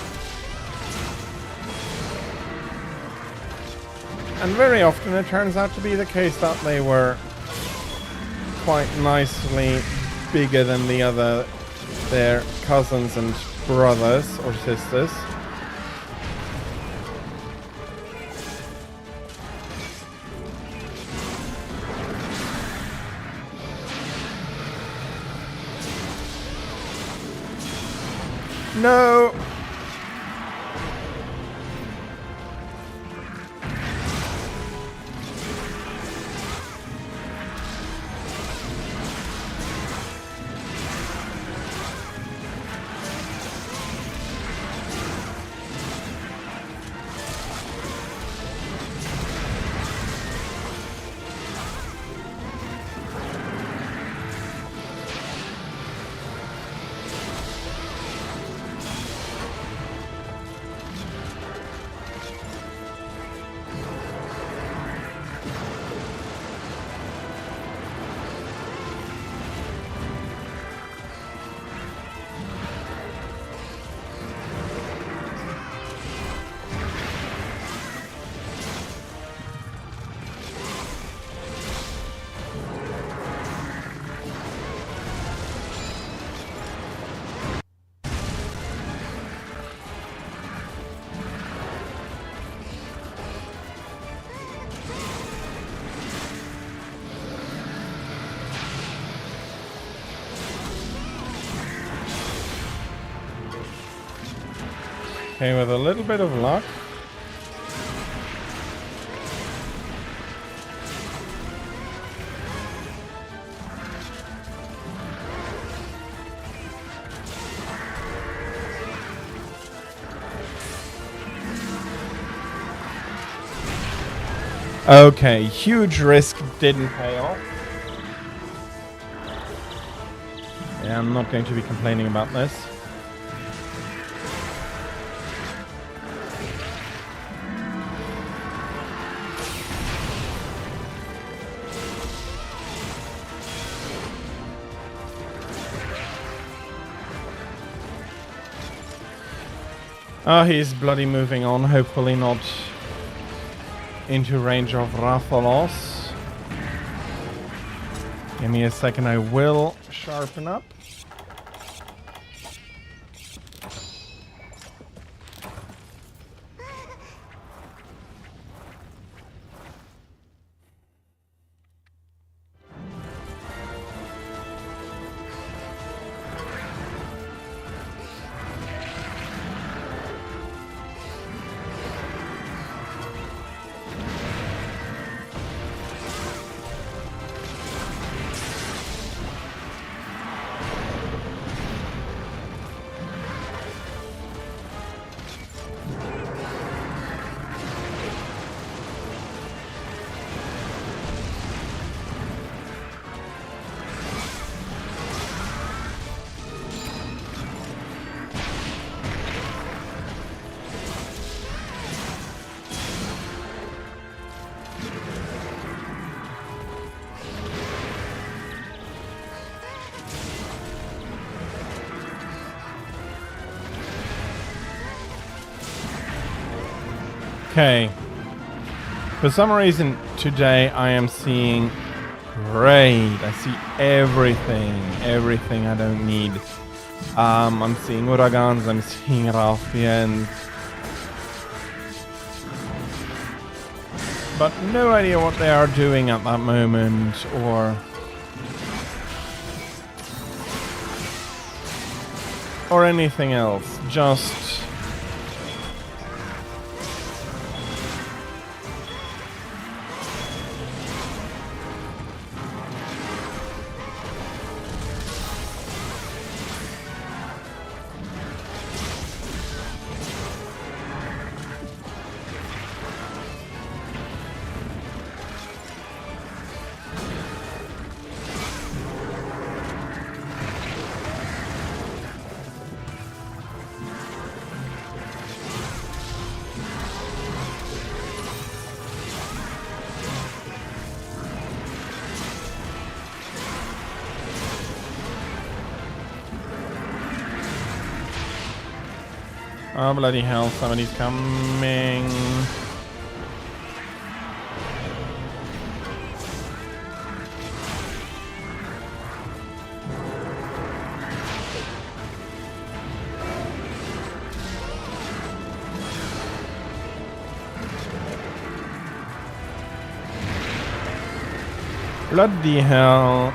And very often it turns out to be the case that they were quite nicely bigger than their cousins and brothers or sisters. No! Okay, with a little bit of luck. Okay, huge risk, didn't pay off. Yeah, I'm not going to be complaining about this. Oh, he's bloody moving on, hopefully not into range of Rathalos. Give me a second, I will sharpen up. Okay. For some reason today I am seeing great. I see everything I don't need. I'm seeing Uragans, I'm seeing Ralphians. But no idea what they are doing at that moment or anything else. Just oh, bloody hell, somebody's coming. Bloody hell.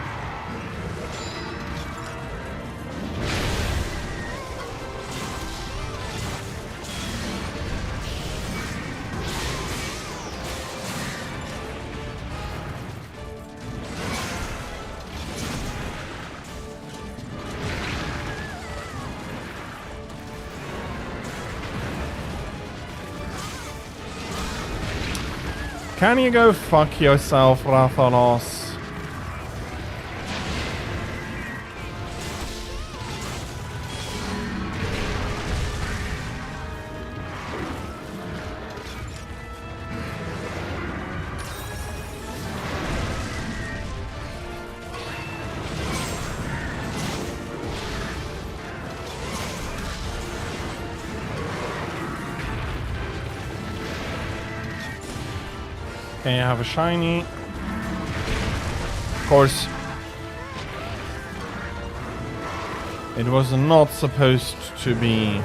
Can you go fuck yourself, Rathalos? Okay, I have a shiny. Of course, it was not supposed to be.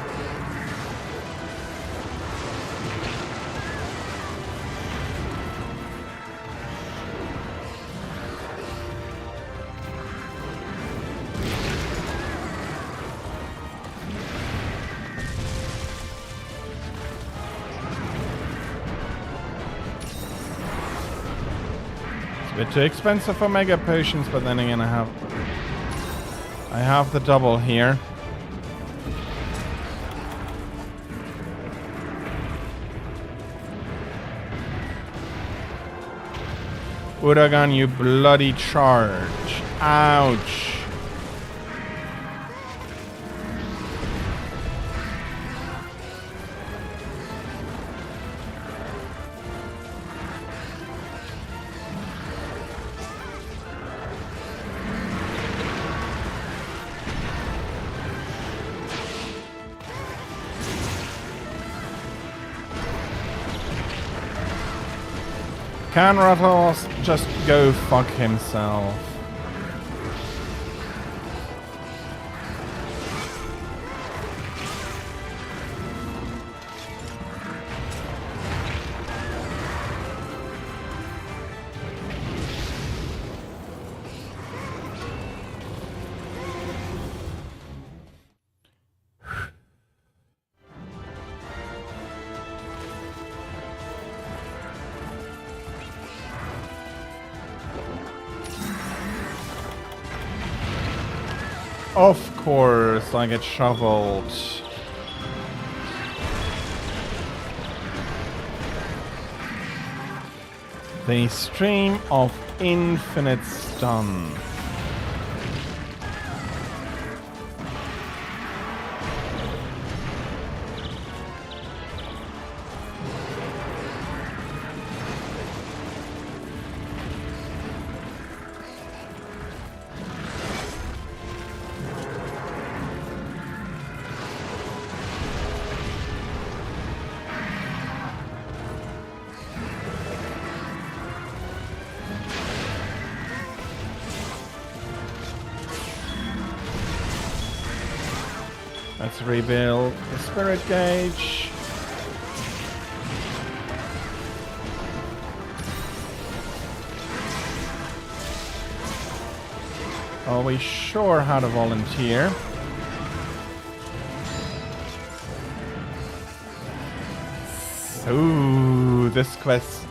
A bit too expensive for mega potions, but then again I have the double here. Uragan, you bloody charge. Ouch. Can Rathalos just go fuck himself? Of course, I get shoveled. The stream of infinite stun. Let's rebuild the spirit gauge. Oh, we sure had a volunteer. Ooh, this quest.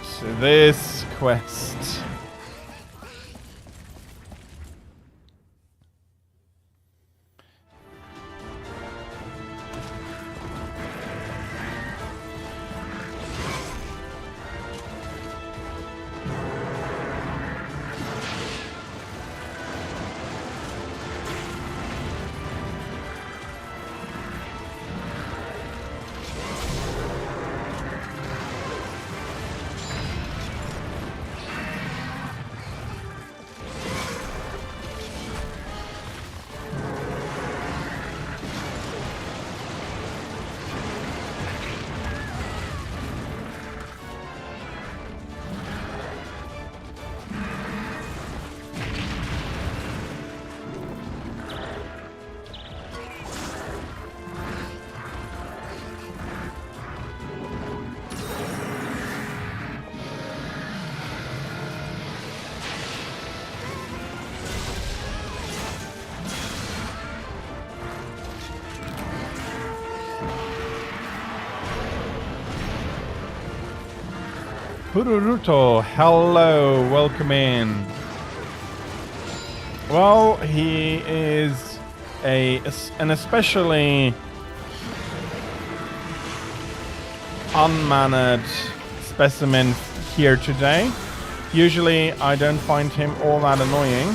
Pururuto, hello, welcome in. Well, he is an especially unmannered specimen here today. Usually I don't find him all that annoying,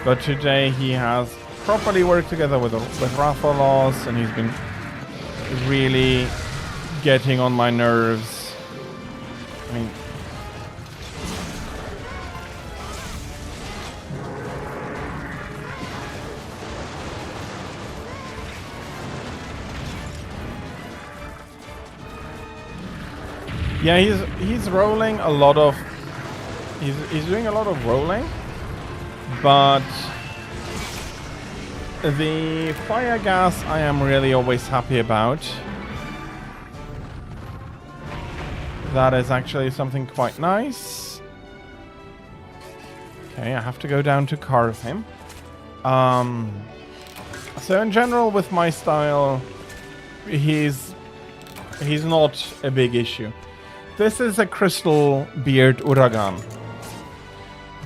but today he has properly worked together with Rathalos, and he's been really getting on my nerves. I mean, yeah, he's rolling a lot of he's doing a lot of rolling, but the fire gas I am really always happy about. That is actually something quite nice. Okay, I have to go down to carve him. So in general with my style, he's not a big issue. This is a Crystal Beard Uragan.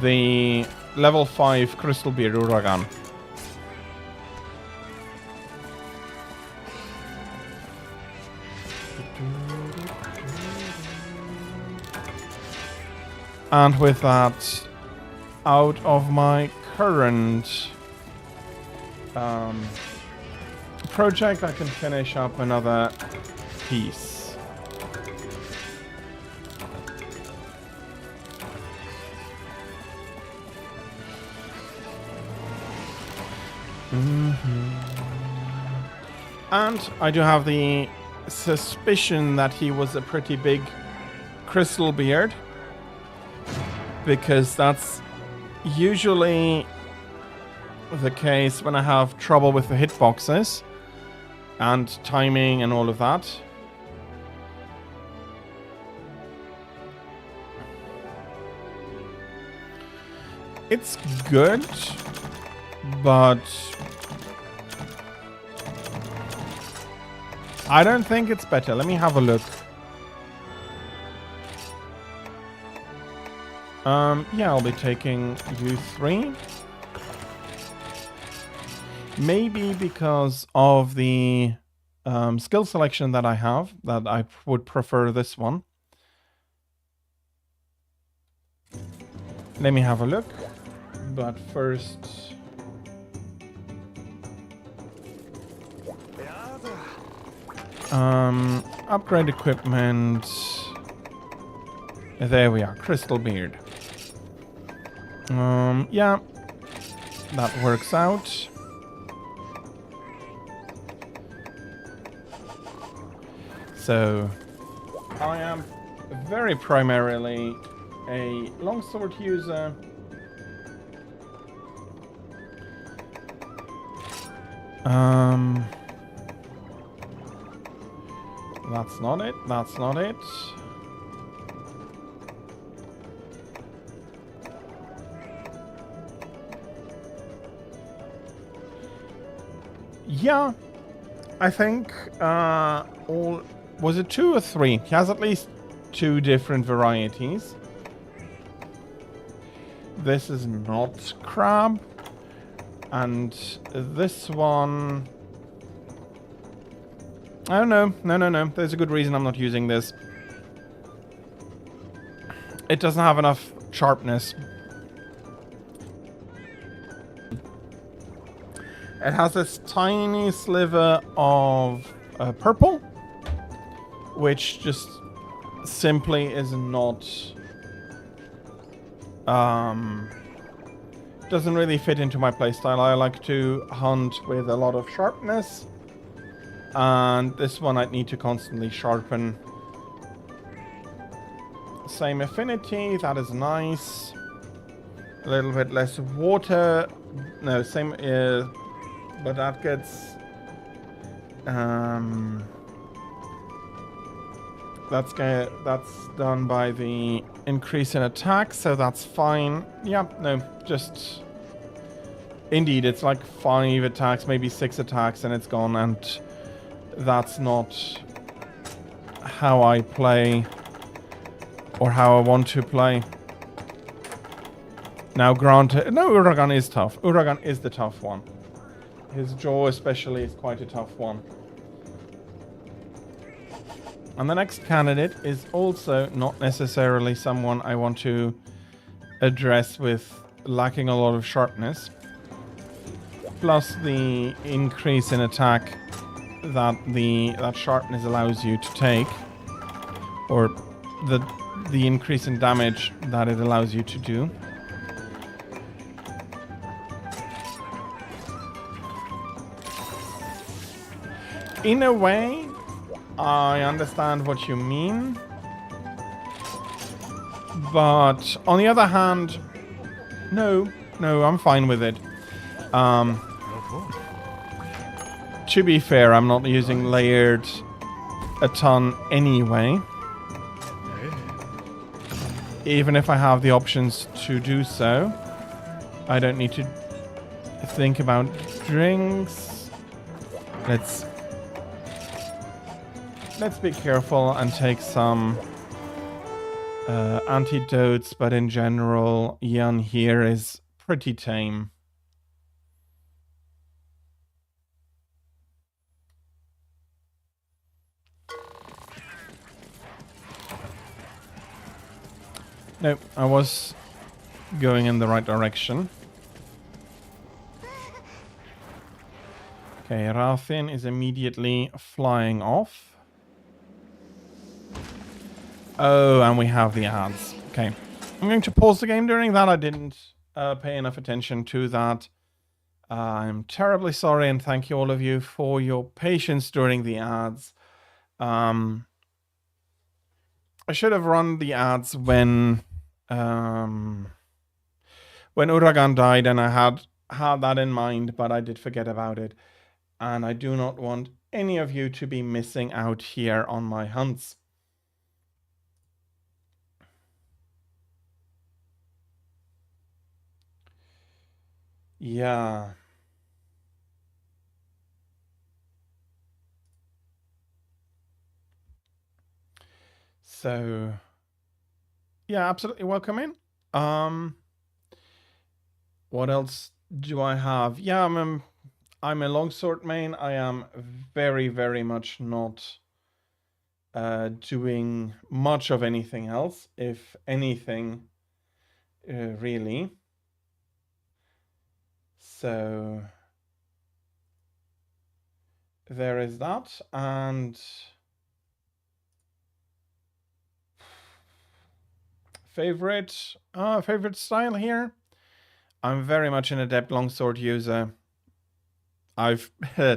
The level 5 Crystal Beard Uragan. And with that out of my current project, I can finish up another piece. And I do have the suspicion that he was a pretty big crystal beard, because that's usually the case when I have trouble with the hitboxes and timing and all of that. It's good, but I don't think it's better. Let me have a look. Yeah, I'll be taking U3. Maybe because of the skill selection that I have, that I would prefer this one. Let me have a look. But first... upgrade equipment. There we are, Crystal Beard. Yeah, that works out. So, I am very primarily a longsword user. That's not it. That's not it. Yeah, I think all was it 2 or 3? He has at least 2 different varieties. This is not crab, and this one. I don't know. No. There's a good reason I'm not using this. It doesn't have enough sharpness. It has this tiny sliver of purple, which just simply is not... doesn't really fit into my playstyle. I like to hunt with a lot of sharpness. And this one I'd need to constantly sharpen. Same affinity, that is nice. A little bit less water. No, same, but that gets... that's done by the increase in attack, so that's fine. Yeah, no, just... Indeed, it's like 5 attacks, maybe 6 attacks, and it's gone, and... That's not how I play or how I want to play. Now granted, no, Uragan is tough. Uragan is the tough one. His jaw especially is quite a tough one. And the next candidate is also not necessarily someone I want to address with lacking a lot of sharpness. Plus the increase in attack that sharpness allows you to take, or the increase in damage that it allows you to do. In a way, I understand what you mean. But on the other hand, no, I'm fine with it. To be fair, I'm not using layered a ton anyway. Even if I have the options to do so, I don't need to think about drinks. Let's be careful and take some antidotes, but in general, Yan here is pretty tame. No, I was going in the right direction. Okay, Rathin is immediately flying off. Oh, and we have the ads. Okay. I'm going to pause the game during that. I didn't pay enough attention to that. I'm terribly sorry, and thank you all of you for your patience during the ads. I should have run the ads when Uragan died, and I had that in mind, but I did forget about it. And I do not want any of you to be missing out here on my hunts. Yeah. So, yeah, absolutely welcome in. What else do I have? Yeah, I'm a longsword main. I am very, very much not doing much of anything else, if anything, really. So there is that, and favorite style here. I'm very much an adept longsword user. I've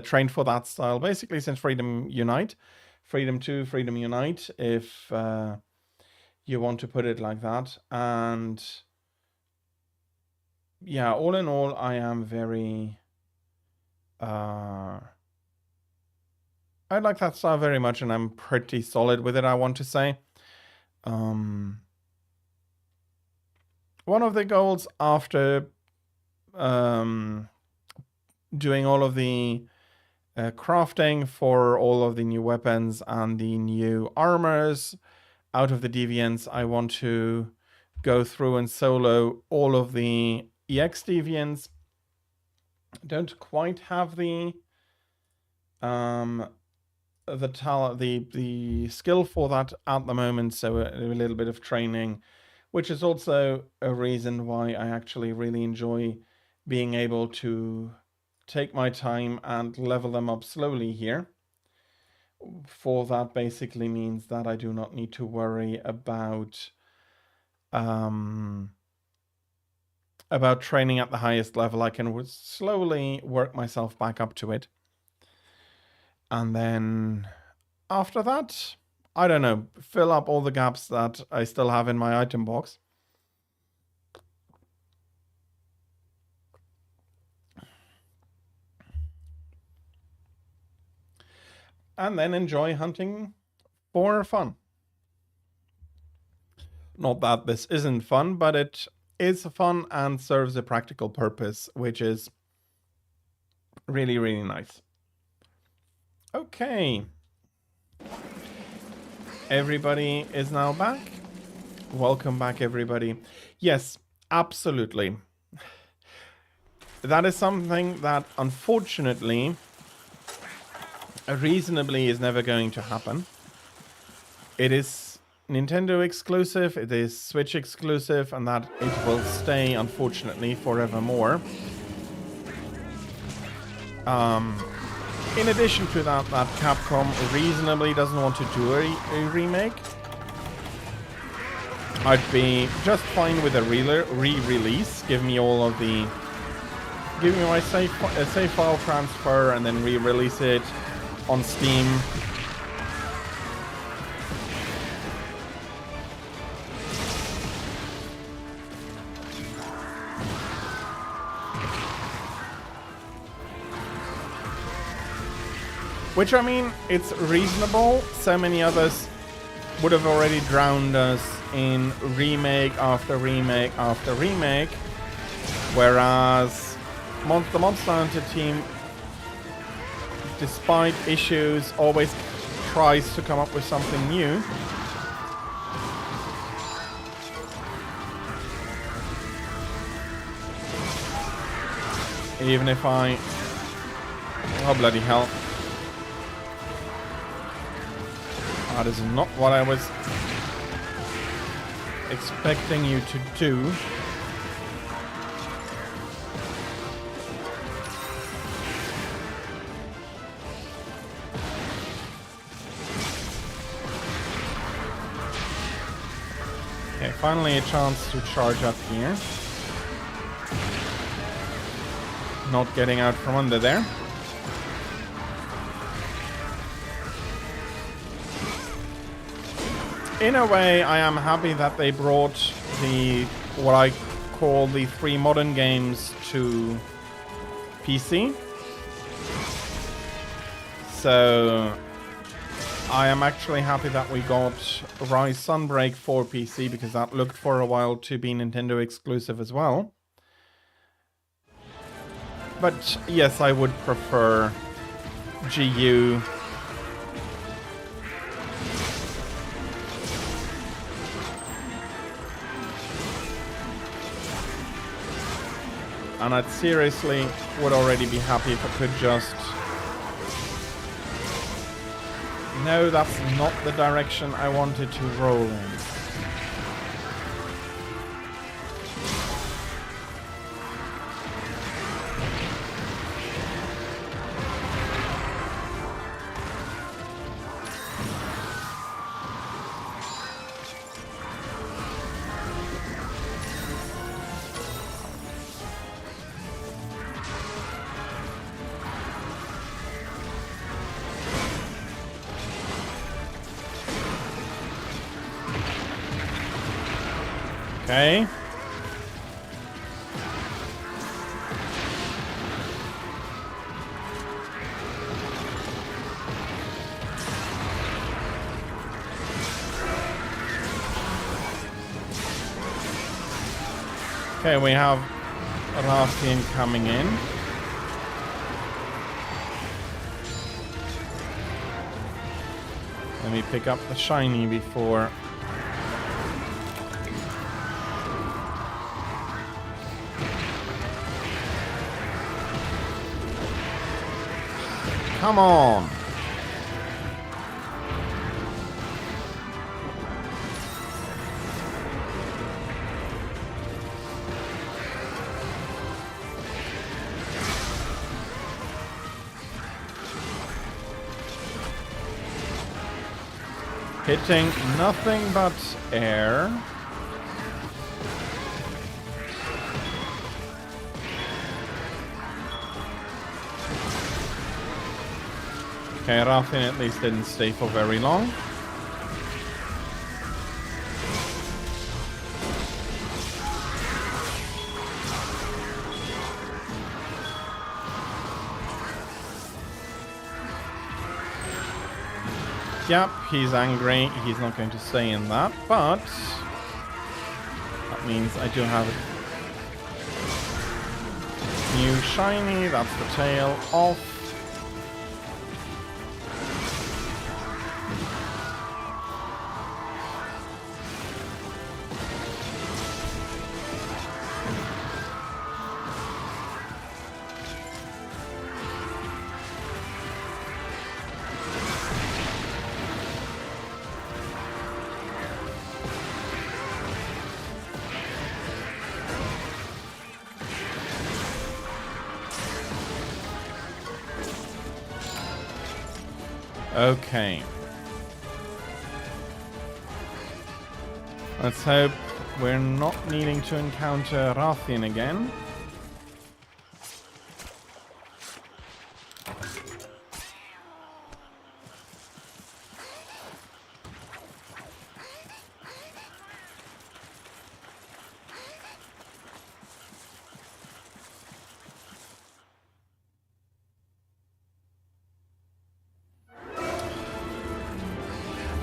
trained for that style basically since Freedom Unite. Freedom 2, Freedom Unite, if you want to put it like that. And yeah, all in all, I am very... I like that style very much, and I'm pretty solid with it, I want to say. One of the goals after doing all of the crafting for all of the new weapons and the new armors out of the deviants, I want to go through and solo all of the EX deviants. Don't quite have the skill for that at the moment, so a little bit of training, which is also a reason why I actually really enjoy being able to take my time and level them up slowly here. For that basically means that I do not need to worry about training at the highest level. I can slowly work myself back up to it. And then after that, I don't know, fill up all the gaps that I still have in my item box. And then enjoy hunting for fun. Not that this isn't fun, but it is fun and serves a practical purpose, which is really, really nice. Okay. Everybody is now back. Welcome back, everybody. Yes, absolutely. That is something that, unfortunately, reasonably is never going to happen. It is Nintendo exclusive, it is Switch exclusive, and that it will stay, unfortunately, forevermore. In addition to that, Capcom reasonably doesn't want to do a remake. I'd be just fine with a re-release. Give me my save file transfer and then re-release it on Steam. Which, I mean, it's reasonable. So many others would have already drowned us in remake after remake after remake. Whereas the Monster Hunter team, despite issues, always tries to come up with something new. Even if oh bloody hell. That is not what I was expecting you to do. Okay, finally a chance to charge up here. Not getting out from under there. In a way, I am happy that they brought what I call the 3 modern games to PC. So I am actually happy that we got Rise Sunbreak for PC, because that looked for a while to be Nintendo exclusive as well. But yes, I would prefer GU. And I'd seriously would already be happy if I could just... No, that's not the direction I wanted to roll in. Okay. Okay, we have Rathian coming in. Let me pick up the shiny before... Come on! Hitting nothing but air. Okay, Rathian at least didn't stay for very long. Yep, he's angry. He's not going to stay in that, but that means I do have a new shiny. That's the tail off. Okay. Let's hope we're not needing to encounter Rathian again.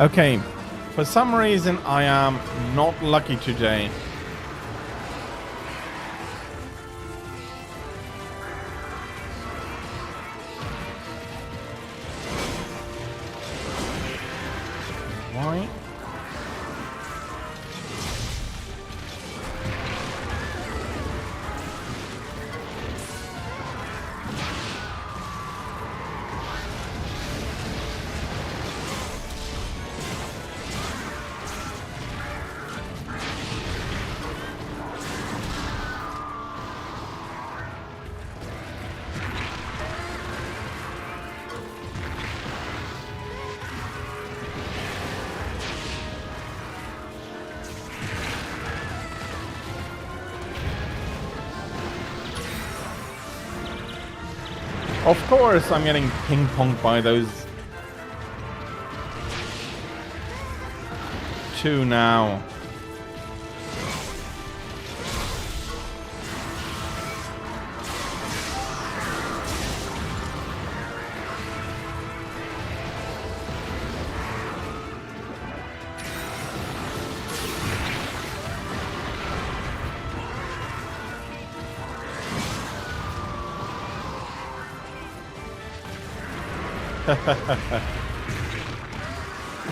Okay, for some reason I am not lucky today. Why? Of course I'm getting ping-ponged by those two now.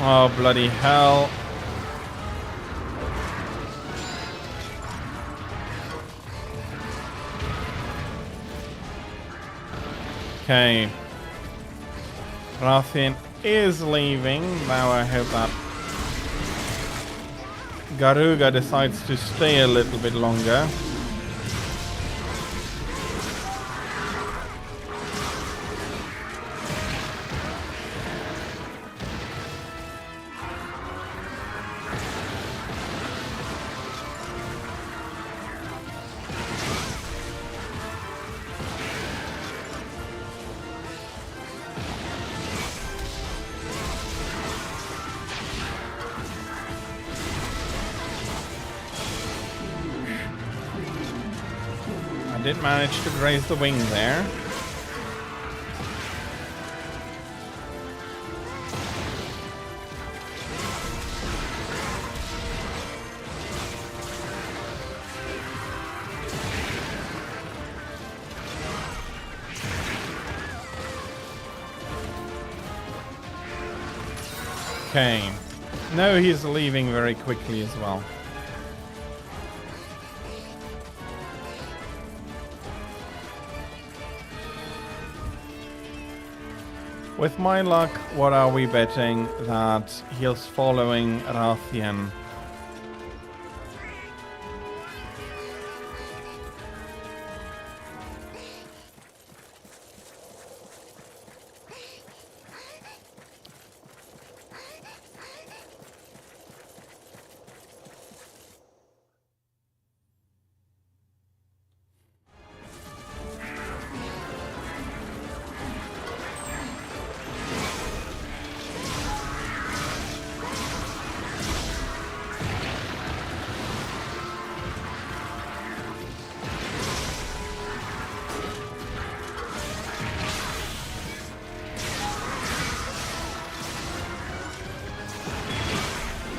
Oh, bloody hell. Okay. Rathian is leaving. Now I hope that Garuga decides to stay a little bit longer. Did manage to graze the wing there. Okay. No, he's leaving very quickly as well. With my luck, what are we betting? That he's following Rathian.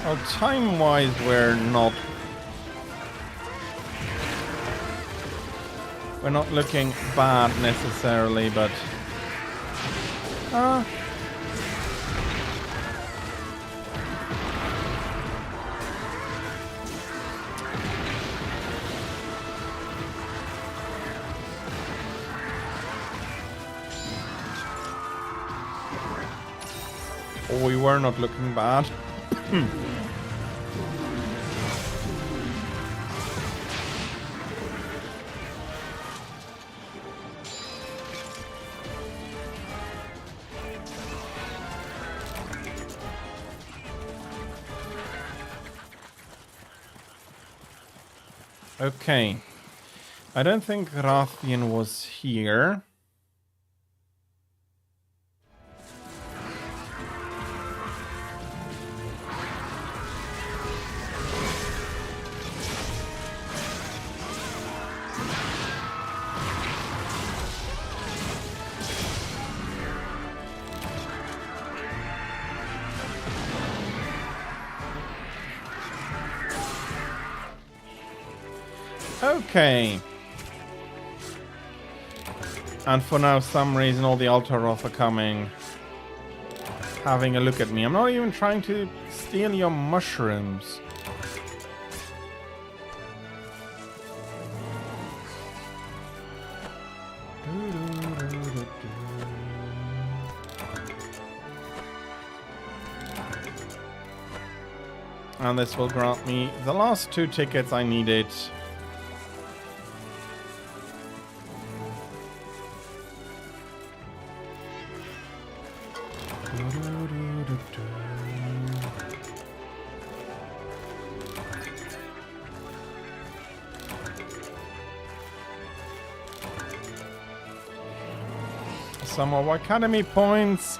Well, time-wise, we're not looking bad necessarily, but we were not looking bad. Okay. I don't think Rathian was here. Okay. And for now, some reason, all the Altaroth are coming. Having a look at me. I'm not even trying to steal your mushrooms. And this will grant me the last 2 tickets I needed. Some more Academy points.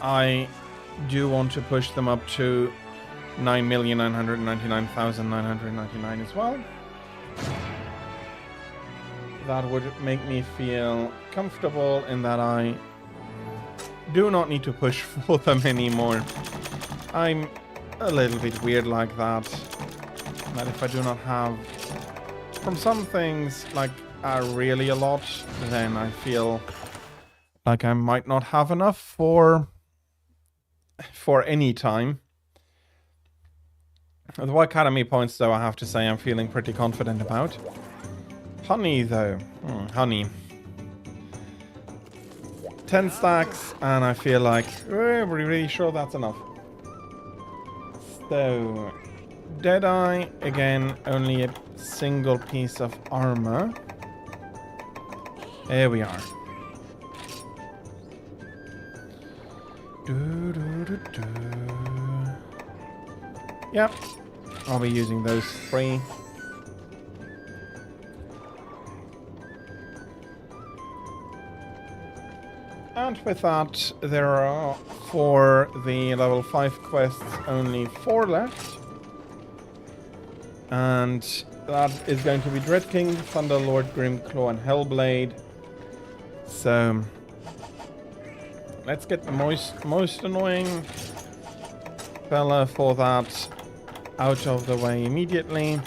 I do want to push them up to 9,999,999 as well. That would make me feel comfortable in that I do not need to push for them anymore. I'm a little bit weird like that. That if I do not have from some things like really a lot, then I feel like I might not have enough for any time. The Academy points, though, I have to say I'm feeling pretty confident about. Honey, though. Honey. 10 stacks, and I feel like we're really sure that's enough. So, Deadeye, again, only a single piece of armor. There we are. Yep, I'll be using those 3. And with that, there are, for the level 5 quests, only 4 left. And that is going to be Dread King, Thunderlord, Grimclaw, and Hellblade. So let's get the most annoying fella for that out of the way immediately.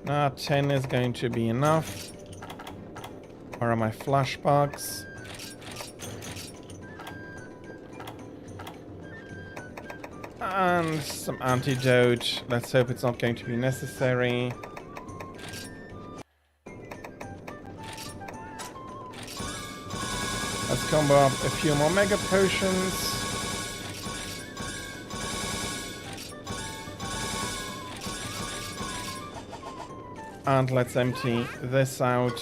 Now 10 is going to be enough. Where are my flashbacks? And some antidote. Let's hope it's not going to be necessary. Let's combo up a few more mega potions. And let's empty this out.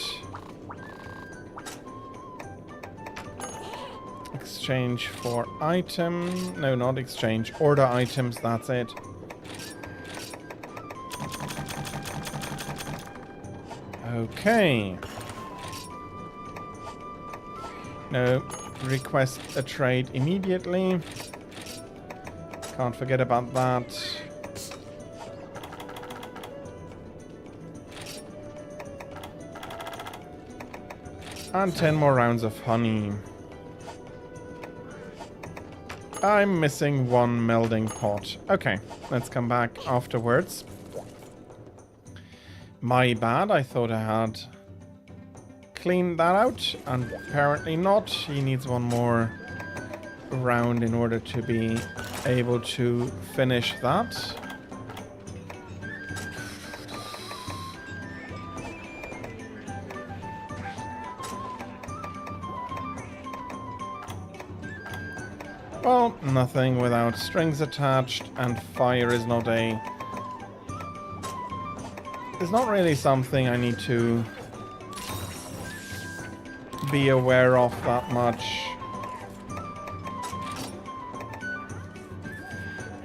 Exchange for item. No, not exchange. Order items, that's it. Okay. No, request a trade immediately. Can't forget about that. And 10 more rounds of honey. I'm missing 1 melding pot. Okay, let's come back afterwards. My bad, I thought I had cleaned that out, and apparently not. He needs 1 more round in order to be able to finish that. Well, nothing without strings attached, and fire is not a... It's not really something I need to be aware of that much.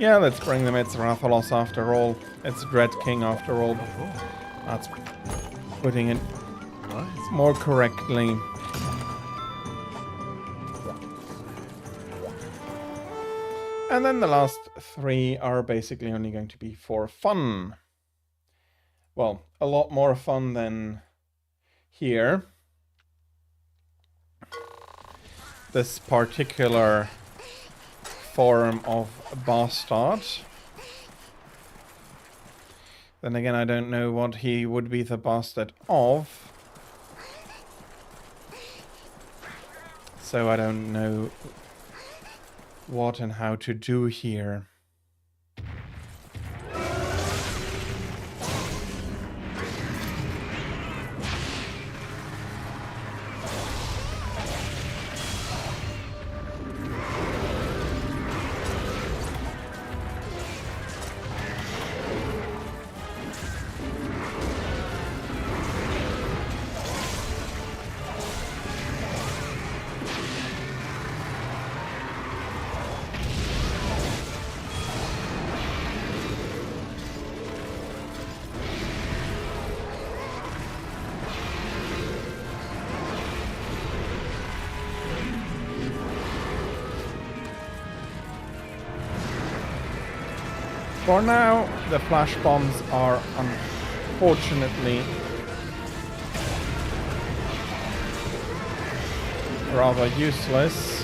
Yeah, let's bring them. It's Rathalos after all. It's Dread King after all. That's putting it more correctly. And then the last 3 are basically only going to be for fun. Well, a lot more fun than here. This particular form of bastard. Then again, I don't know what he would be the bastard of. So I don't know what and how to do here. For now, the flash bombs are unfortunately rather useless.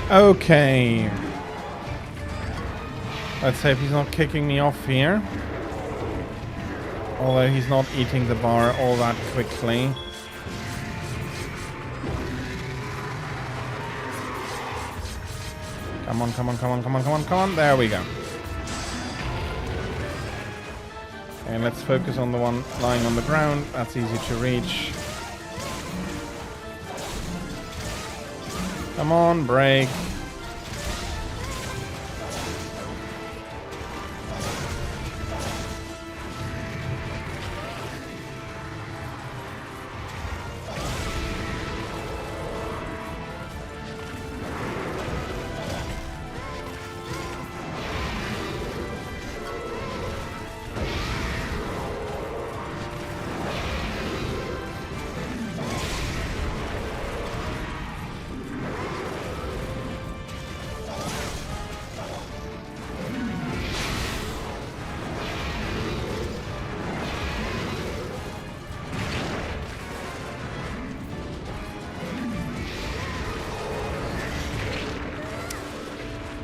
Okay. Let's hope he's not kicking me off here. Although he's not eating the bar all that quickly. Come on, come on, come on, come on, come on, come on. There we go. And let's focus on the one lying on the ground. That's easy to reach. Come on, break.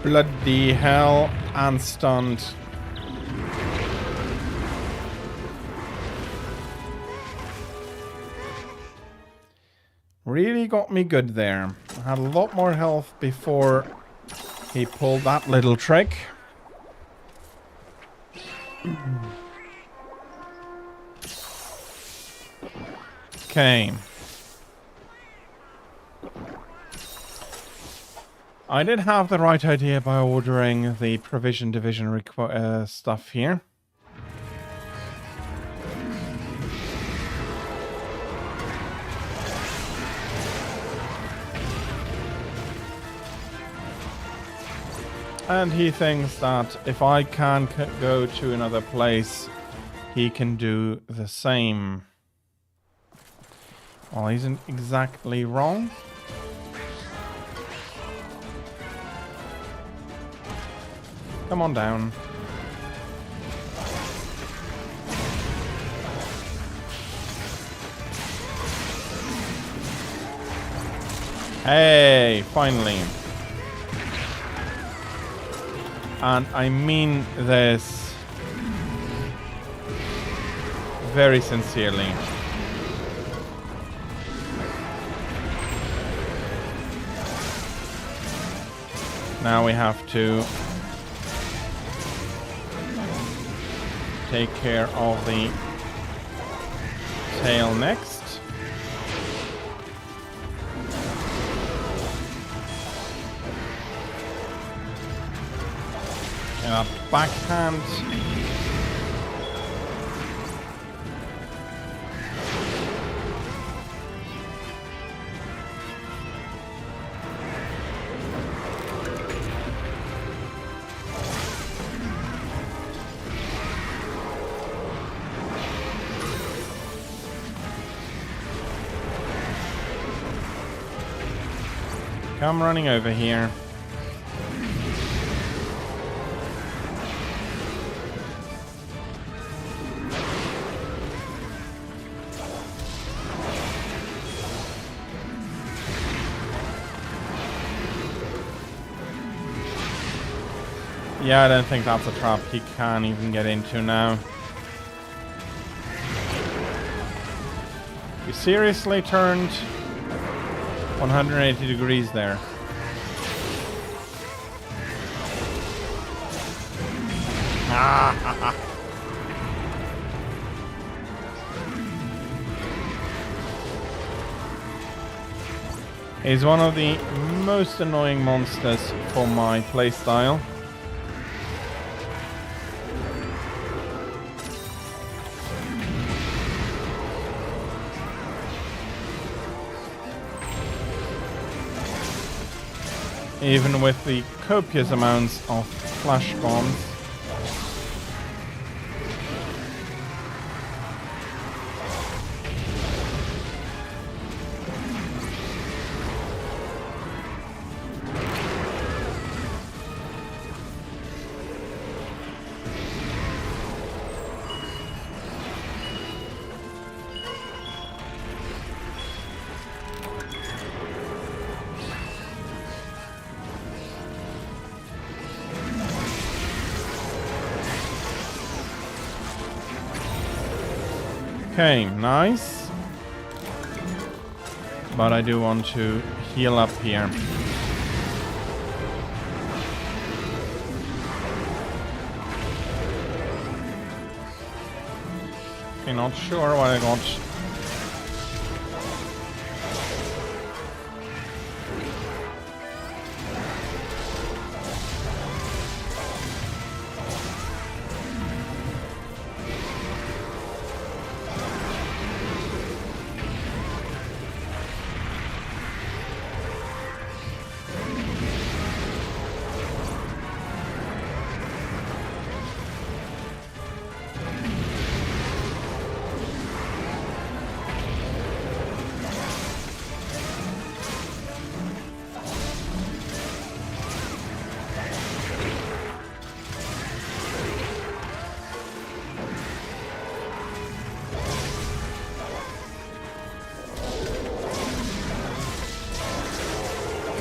Bloody hell, and stunned. Really got me good there. I had a lot more health before he pulled that little trick. Okay. I did have the right idea by ordering the provision division stuff here. And he thinks that if I can go to another place, he can do the same. Well, he isn't exactly wrong. Come on down. Hey, finally. And I mean this very sincerely. Now we have to take care of the tail next. And a backhand. Come running over here. Yeah, I don't think that's a trap he can even get into now. You seriously turned 180 degrees there. He's one of the most annoying monsters for my playstyle. Even with the copious amounts of flash bombs. Okay, nice. But I do want to heal up here. Okay, not sure what I got.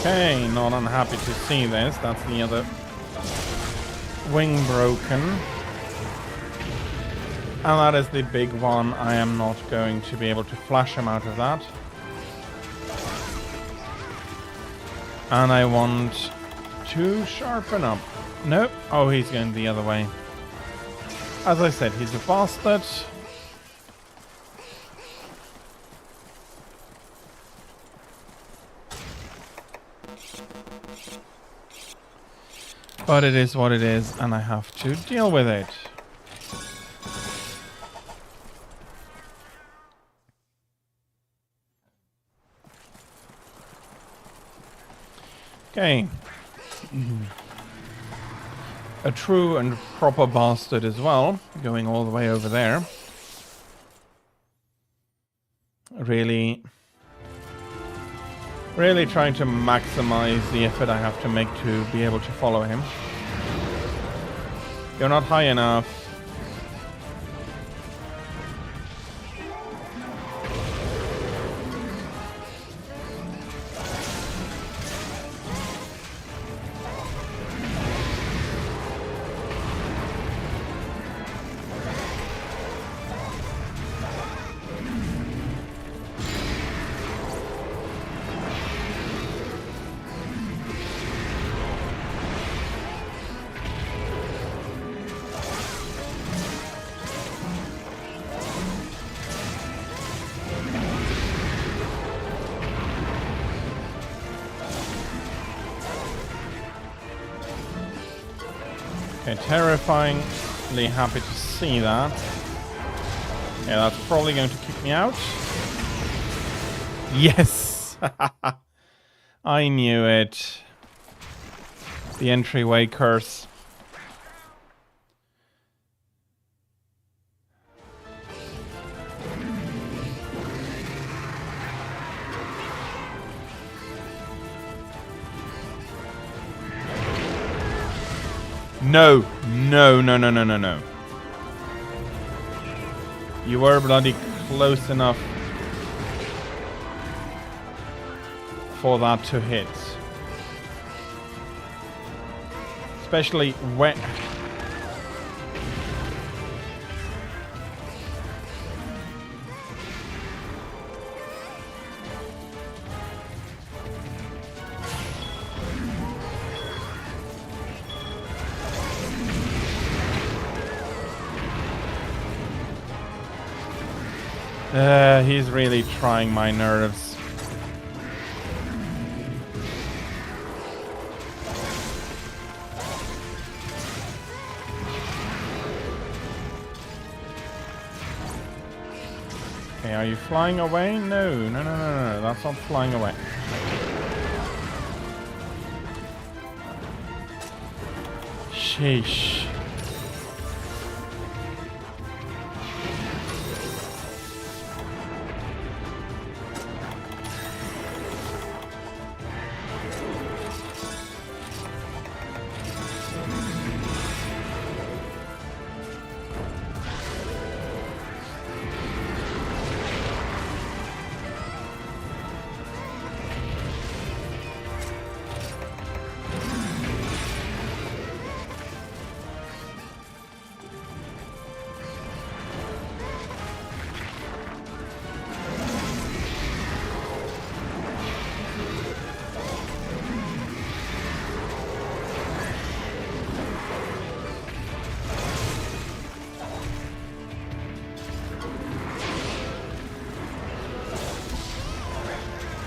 Okay, not unhappy to see this. That's the other wing broken. And that is the big one. I am not going to be able to flash him out of that. And I want to sharpen up. Nope. Oh, he's going the other way. As I said, he's a bastard. But it is what it is, and I have to deal with it. Okay. A true and proper bastard as well, going all the way over there. Really trying to maximize the effort I have to make to be able to follow him. You're not high enough. Okay, terrifyingly happy to see that. Yeah, that's probably going to kick me out. Yes! I knew it. The entryway curse. No, no, no, no, no, no, no. You were bloody close enough for that to hit. Especially when... he's really trying my nerves. Okay, are you flying away? No, no, no, no, no, that's not flying away. Sheesh.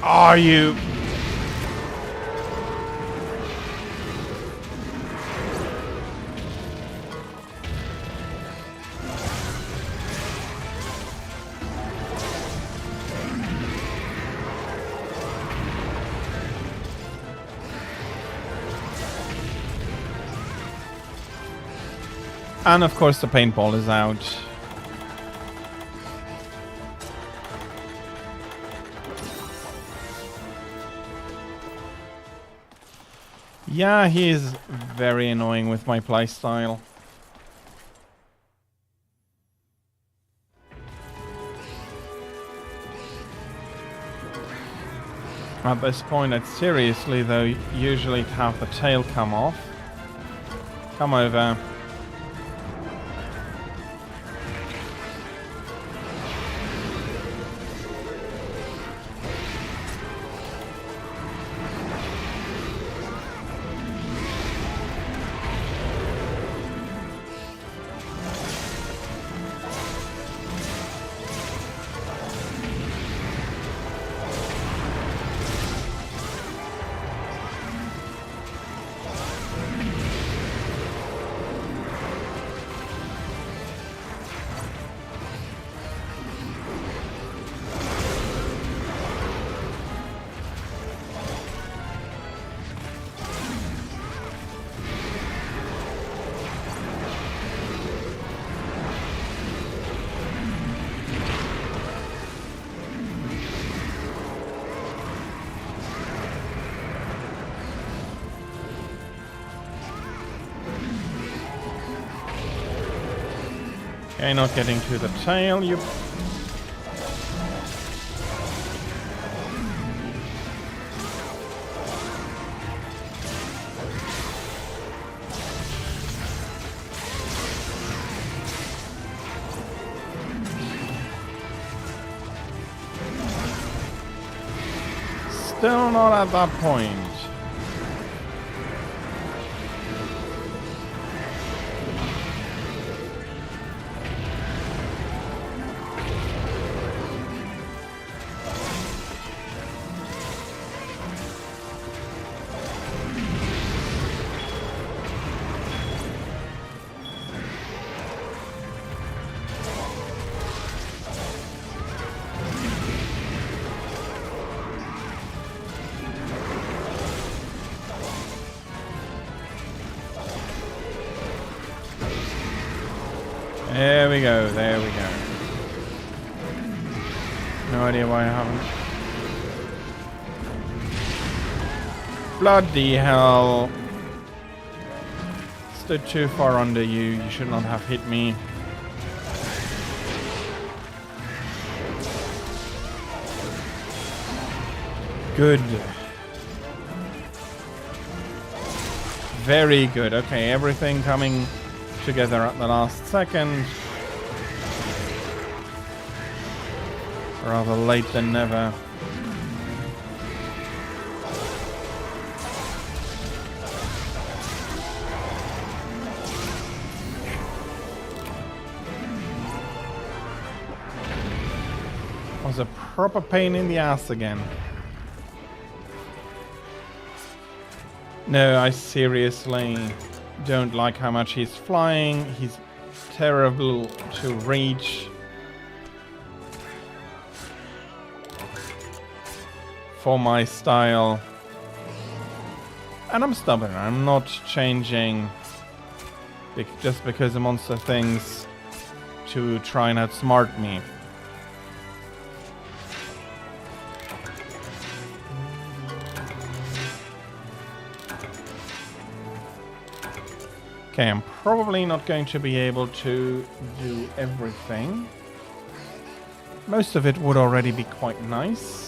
Are you? And of course the paintball is out. Yeah, he is very annoying with my playstyle. At this point, I'd seriously though usually have the tail come off. Come over. Okay, not getting to the tail, you... Still not at that point. we go, there we go. No idea why I haven't. Bloody hell. Stood too far under you. You should not have hit me. Good. Very good. Okay, everything coming together at the last second. Rather late than never. Was a proper pain in the ass again. No, I seriously don't like how much he's flying. He's terrible to reach. For my style. And I'm stubborn. I'm not changing just because the monster thinks to try and outsmart me. Okay, I'm probably not going to be able to do everything. Most of it would already be quite nice.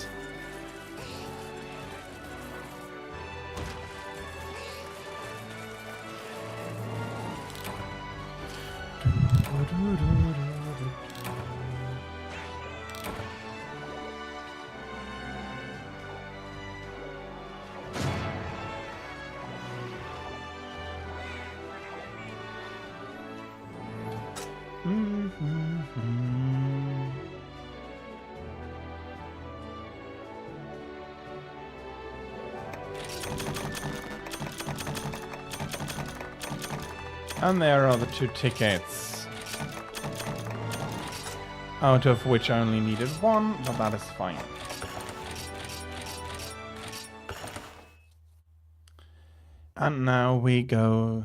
And there are the 2 tickets. Out of which I only needed 1, but that is fine. And now we go...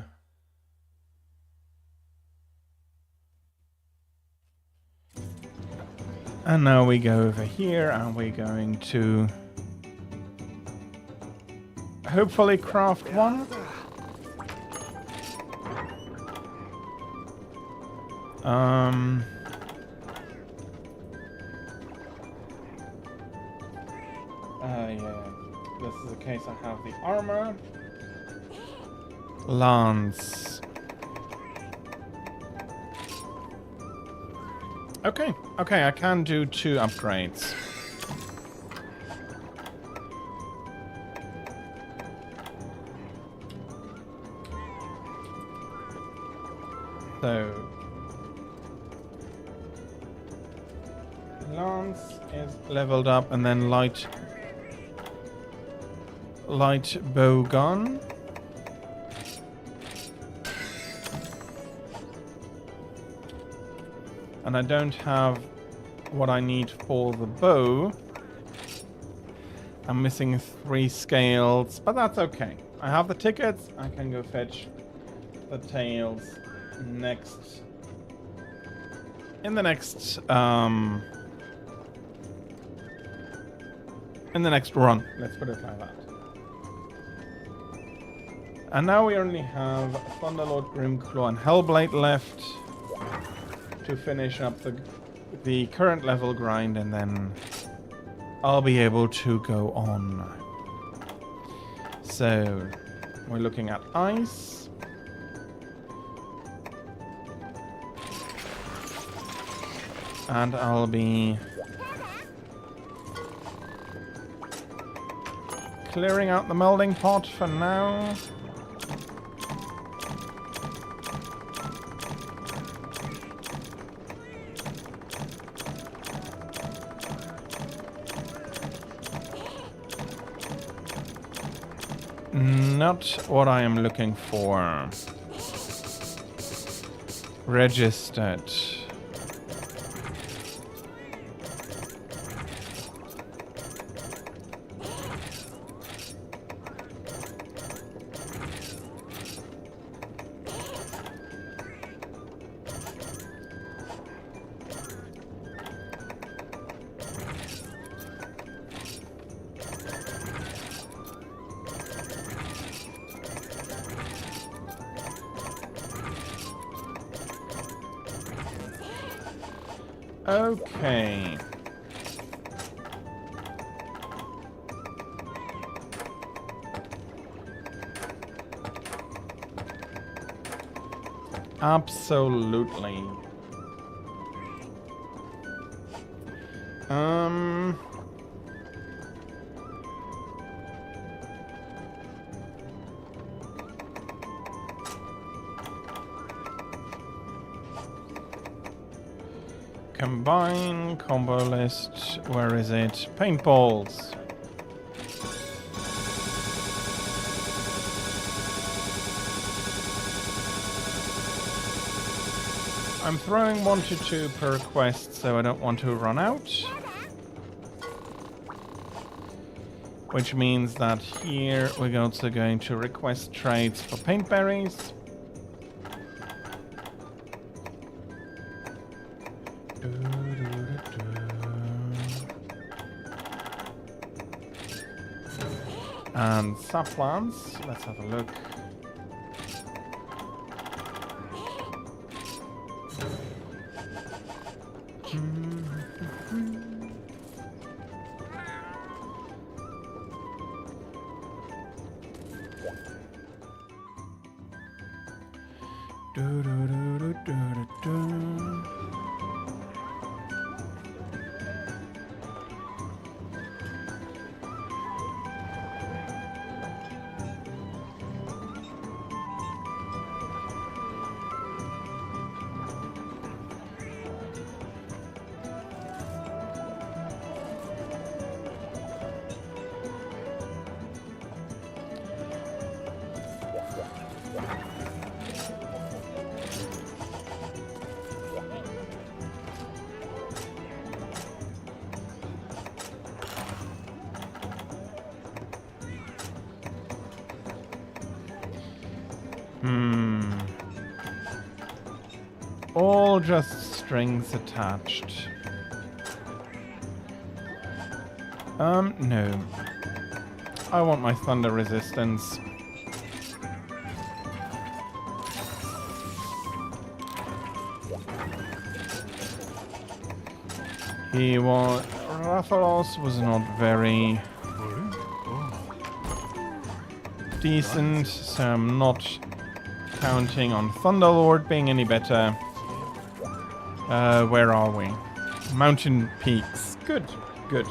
And now we go over here and we're going to... hopefully craft 1. Yeah. This is the case. I have the armor. Lance. Okay, I can do 2 upgrades. So... Lance is leveled up, and then light bow gun. And I don't have what I need for the bow. I'm missing 3 scales, but that's okay. I have the tickets. I can go fetch the tails next. In the next run, let's put it like that. And now we only have Thunderlord, Grimclaw, and Hellblade left to finish up the current level grind, and then I'll be able to go on. So we're looking at ice. And I'll be clearing out the melding pot for now. Not what I am looking for. Registered. Okay. Absolutely. Combine, combo list, where is it? Paintballs. I'm throwing 1 to 2 per quest, so I don't want to run out. Which means that here we're also going to request trades for paint berries. And saplants, let's have a look. All just strings attached. No. I want my thunder resistance. Rathalos was not very decent, so I'm not counting on Thunderlord being any better. Where are we? Mountain peaks. Good, good.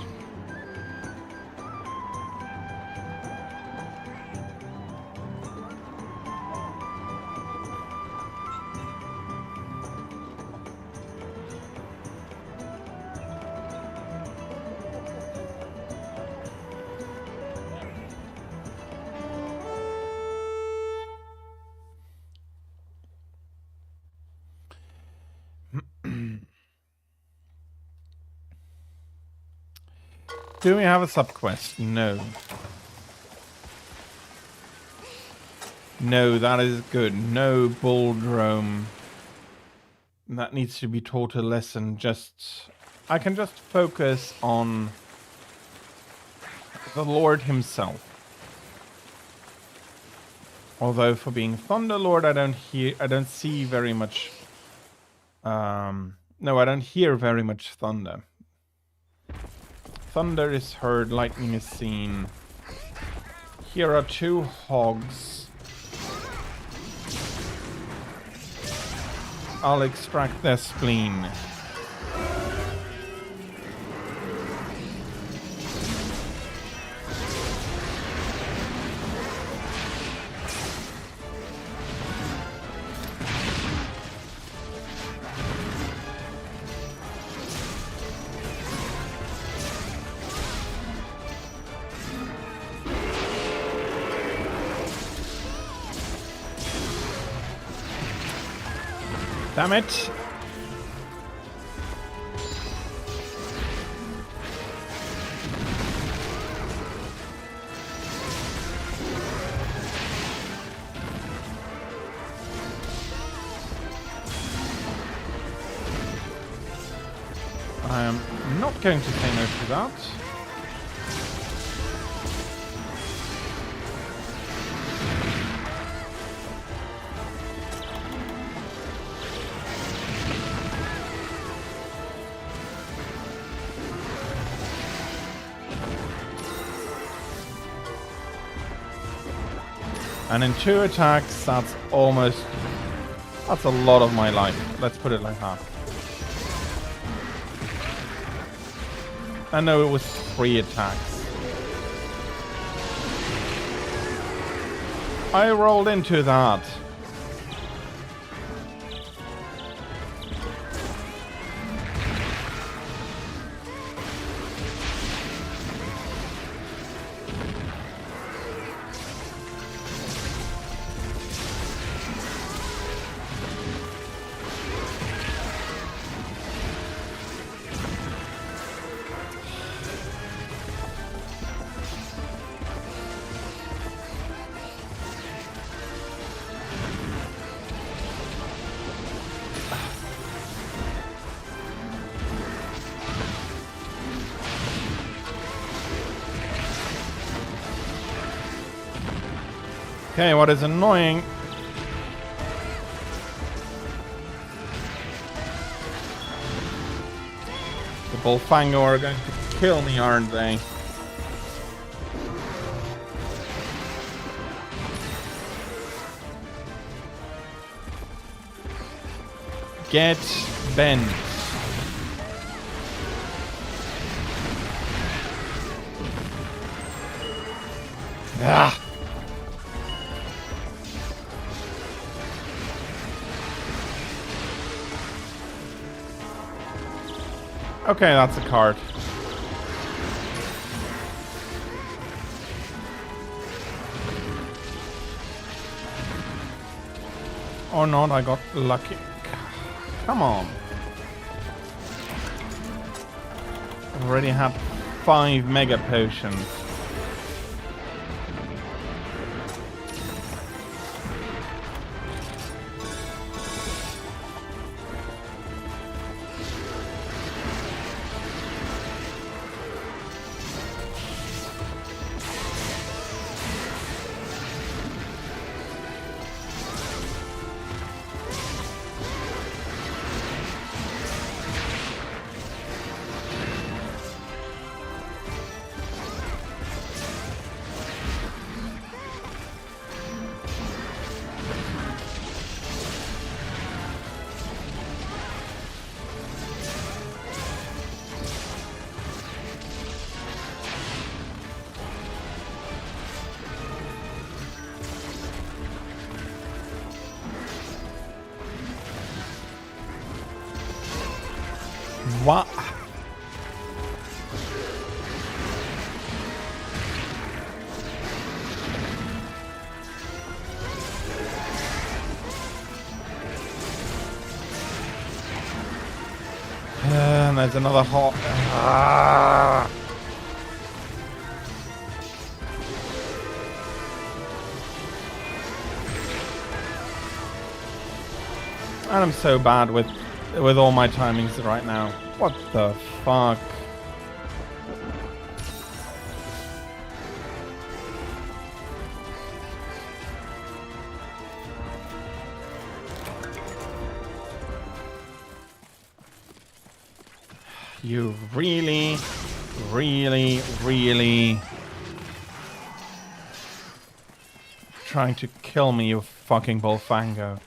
Do we have a subquest? No. No, that is good. No Bulldrome. That needs to be taught a lesson. I can just focus on the Lord himself. Although for being Thunderlord, I don't see very much. No, I don't hear very much thunder. Thunder is heard, lightning is seen. Here are 2 hogs. I'll extract their spleen. Damn it. I am not going to say no to that. And in 2 attacks, that's a lot of my life. Let's put it like that. I know it was 3 attacks. I rolled into that. Okay, what is annoying? The Bullfango are going to kill me, aren't they? Get bent. Ah! Okay, that's a card. Or not, I got lucky. Come on. I've already had 5 mega potions. What? And there's another hot. Ah. And I'm so bad with all my timings right now. What the fuck? You really trying to kill me, you fucking Bullfango.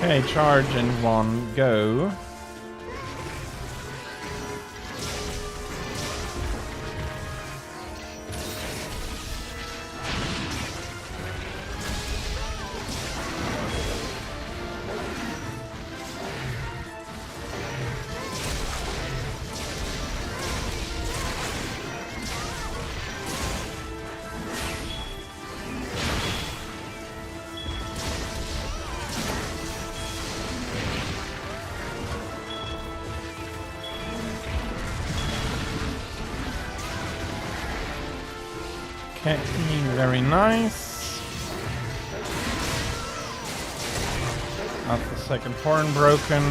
Okay, charge in 1, go. Okay, very nice. That's the second horn broken.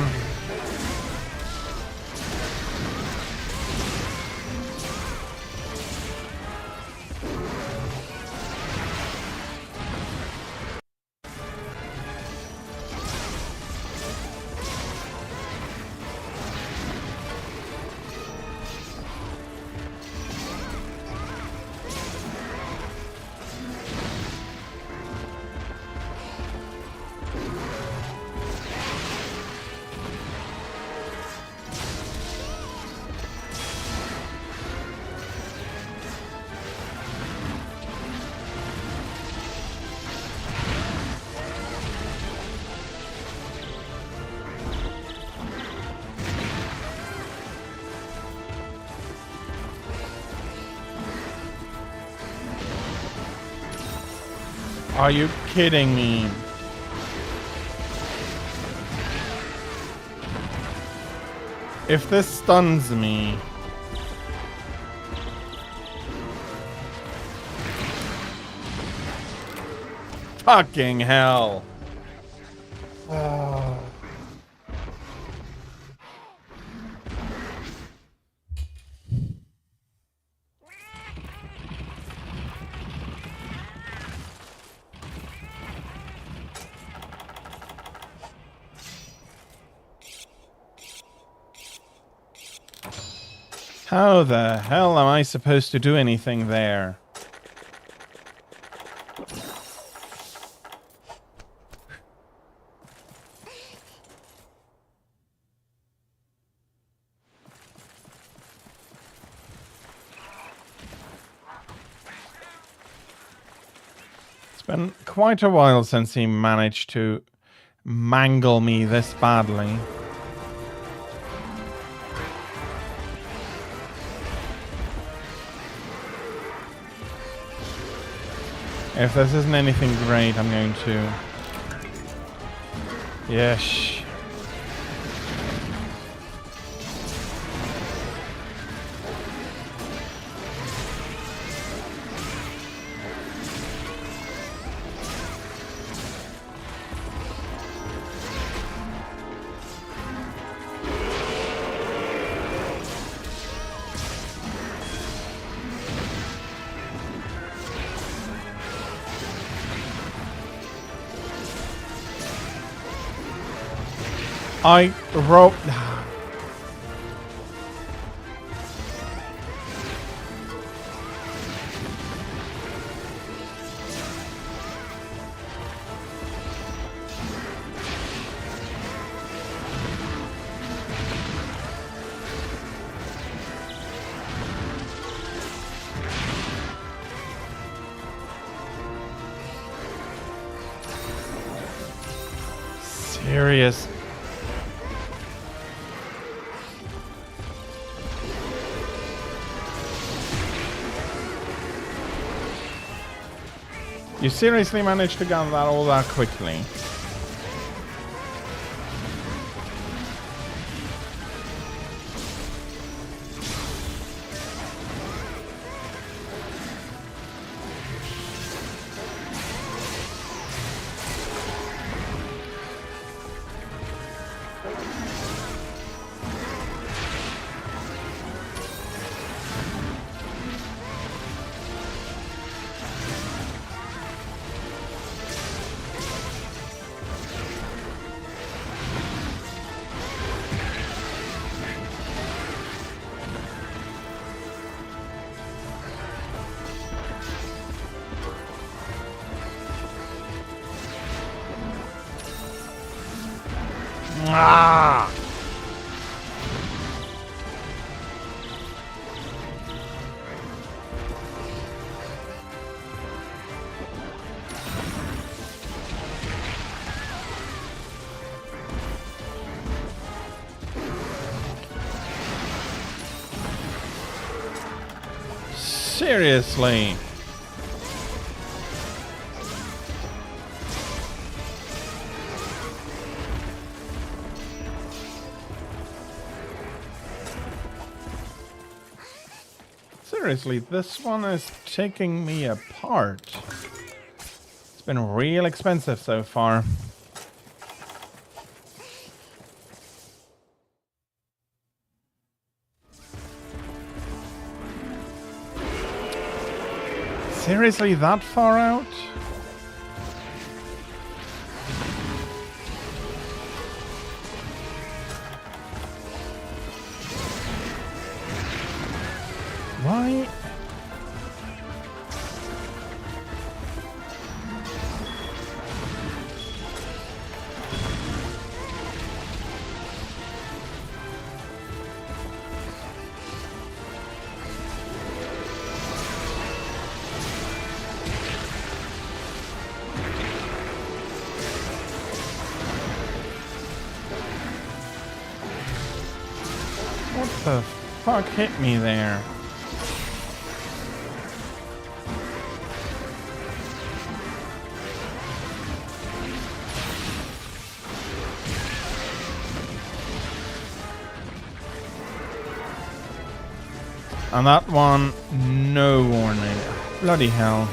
Are you kidding me? If this stuns me... Fucking hell. How the hell am I supposed to do anything there? It's been quite a while since he managed to mangle me this badly. If this isn't anything great, I'm going to... Yes. I wrote... Serious. You seriously managed to gather that all that quickly? Ah! Seriously? seriously, this one is taking me apart. It's been real expensive so far. Seriously, that far out? Why? What the fuck hit me there? And that one, no warning. Bloody hell.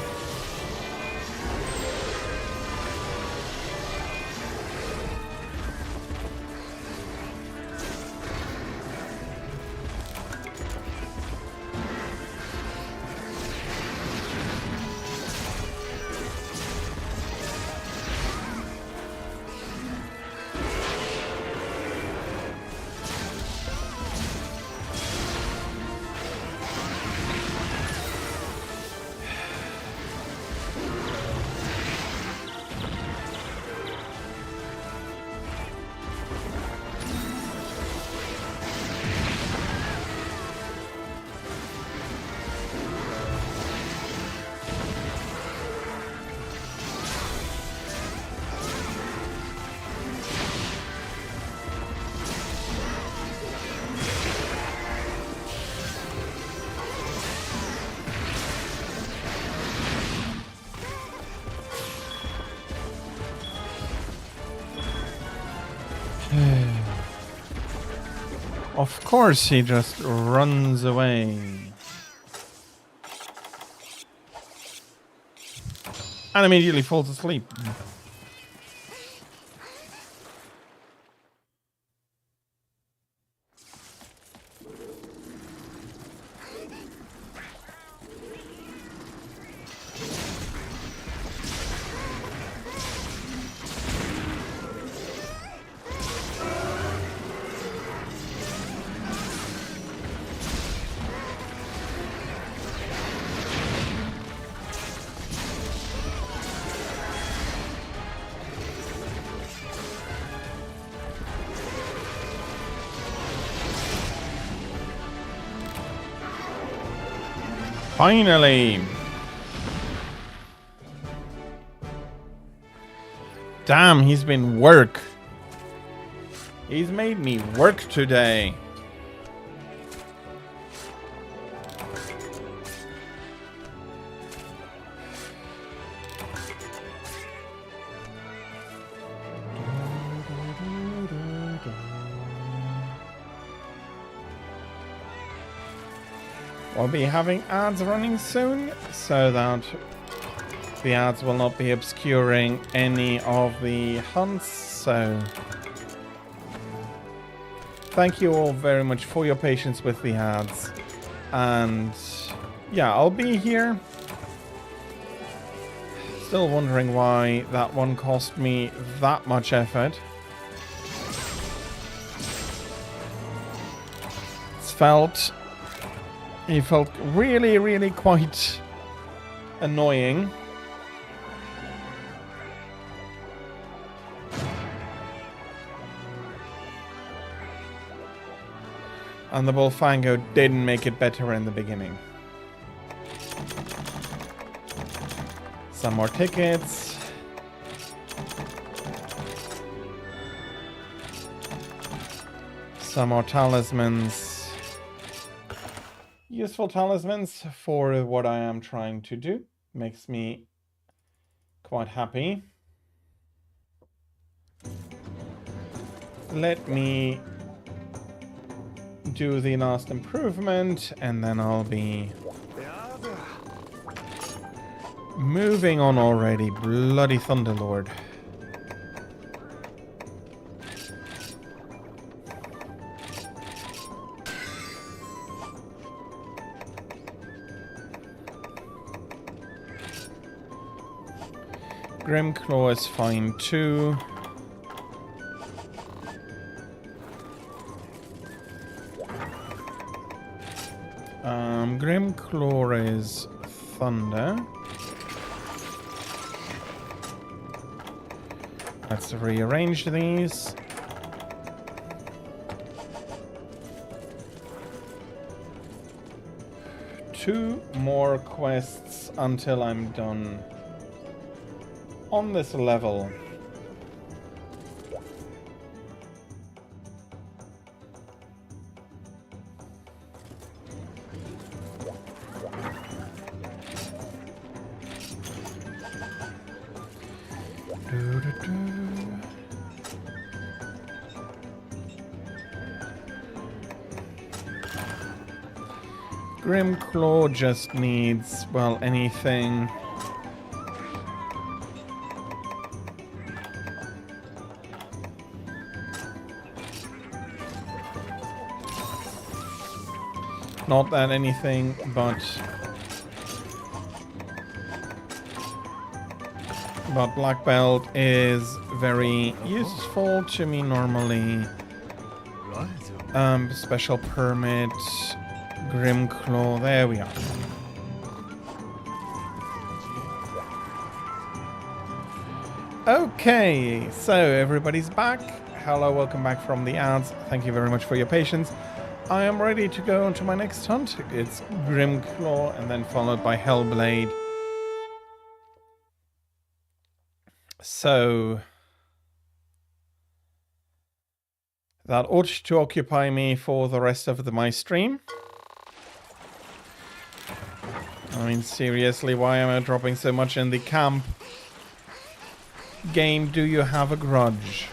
Of course he just runs away. And immediately falls asleep. Finally! Damn, he's been work. He's made me work today. We'll be having ads running soon, so that the ads will not be obscuring any of the hunts, so thank you all very much for your patience with the ads. And yeah, I'll be here. Still wondering why that one cost me that much effort. He felt really, really quite annoying. And the Bullfango didn't make it better in the beginning. Some more tickets. Some more talismans. Useful talismans for what I am trying to do. Makes me quite happy. Let me do the last improvement and then I'll be Moving on already, bloody Thunderlord. Grimclaw is fine too. Grimclaw is thunder. Let's rearrange these. Two more quests until I'm done on this level. Grimclaw just needs, well, anything. Not that anything, but Black Belt is very useful to me normally. Special permit, Grimclaw, there we are. Okay, so everybody's back. Hello, welcome back from the ads. Thank you very much for your patience. I am ready to go on to my next hunt. It's Grimclaw and then followed by Hellblade. So that ought to occupy me for the rest of my stream. I mean, seriously, why am I dropping so much in the camp? Game, do you have a grudge?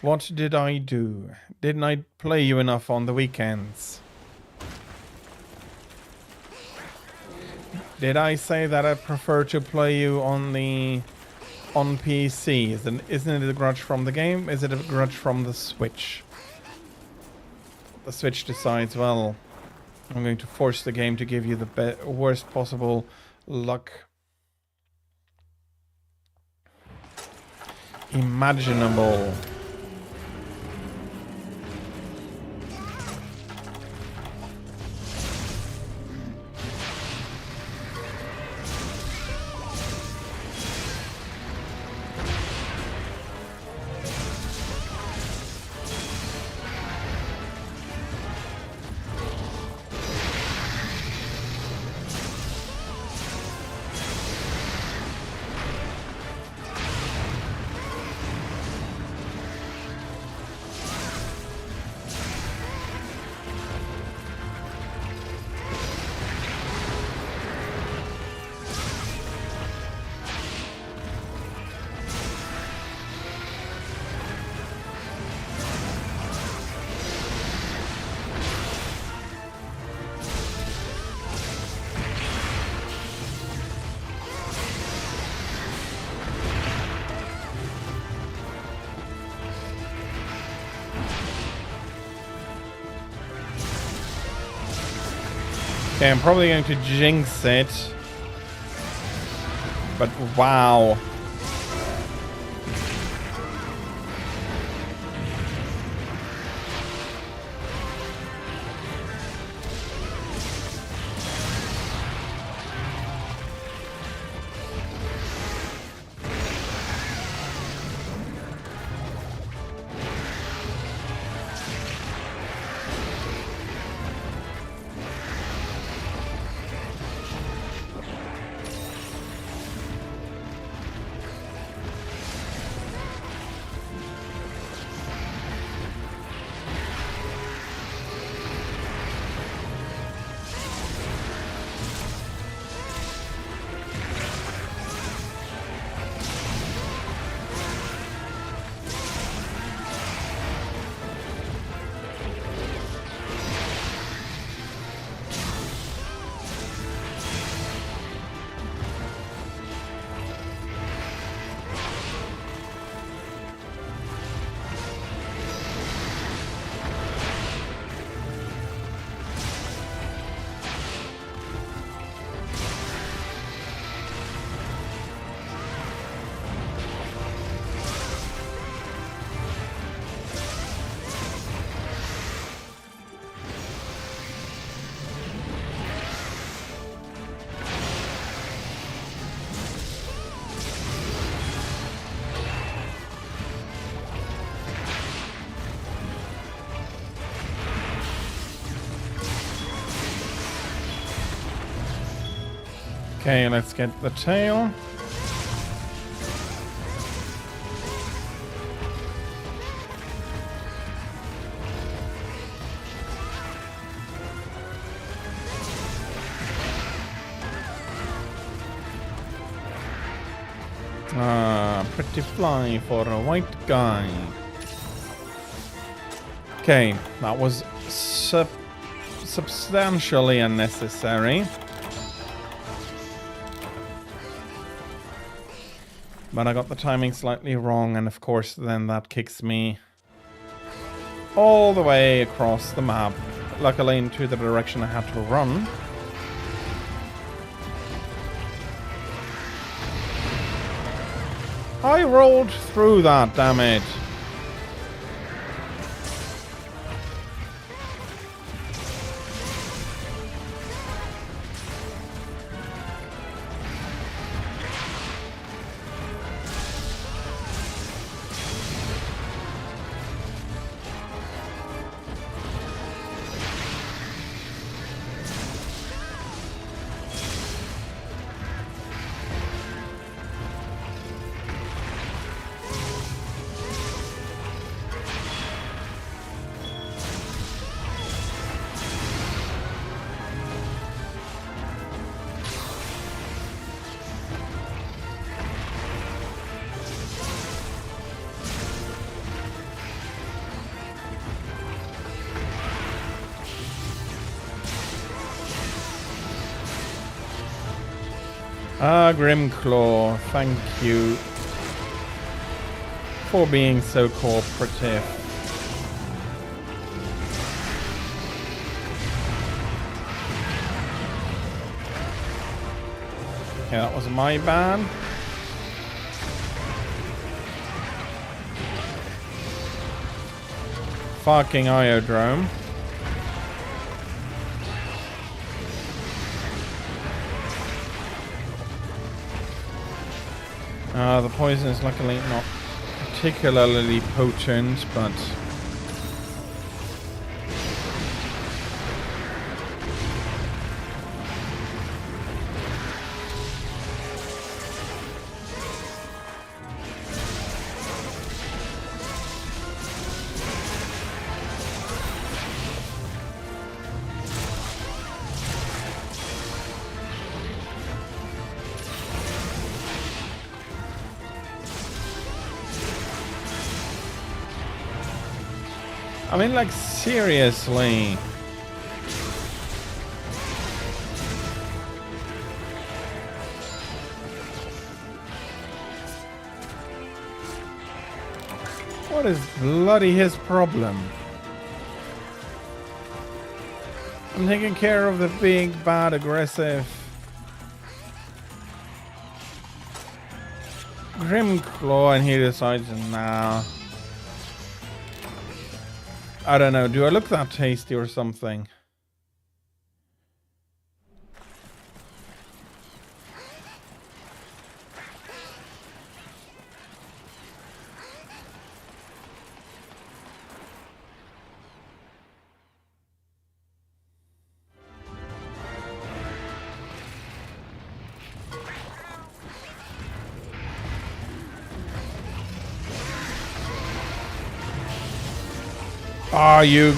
What did I do? Didn't I play you enough on the weekends? Did I say that I prefer to play you on PC? Isn't it a grudge from the game? Is it a grudge from the Switch? The Switch decides, well, I'm going to force the game to give you the worst possible luck imaginable. Okay, I'm probably going to jinx it. But wow. Okay, let's get the tail. Pretty fly for a white guy. Okay, that was substantially unnecessary. But I got the timing slightly wrong, and of course then that kicks me all the way across the map. Luckily into the direction I had to run. I rolled through that, damn it. Grimclaw, thank you for being so cooperative. Okay, that was my bad. Fucking Iodrome. The poison is luckily not particularly potent, but I mean, like, seriously. What is bloody his problem? I'm taking care of the big, bad, aggressive Grimclaw, and he decides, nah. I don't know, do I look that tasty or something? Ah, you...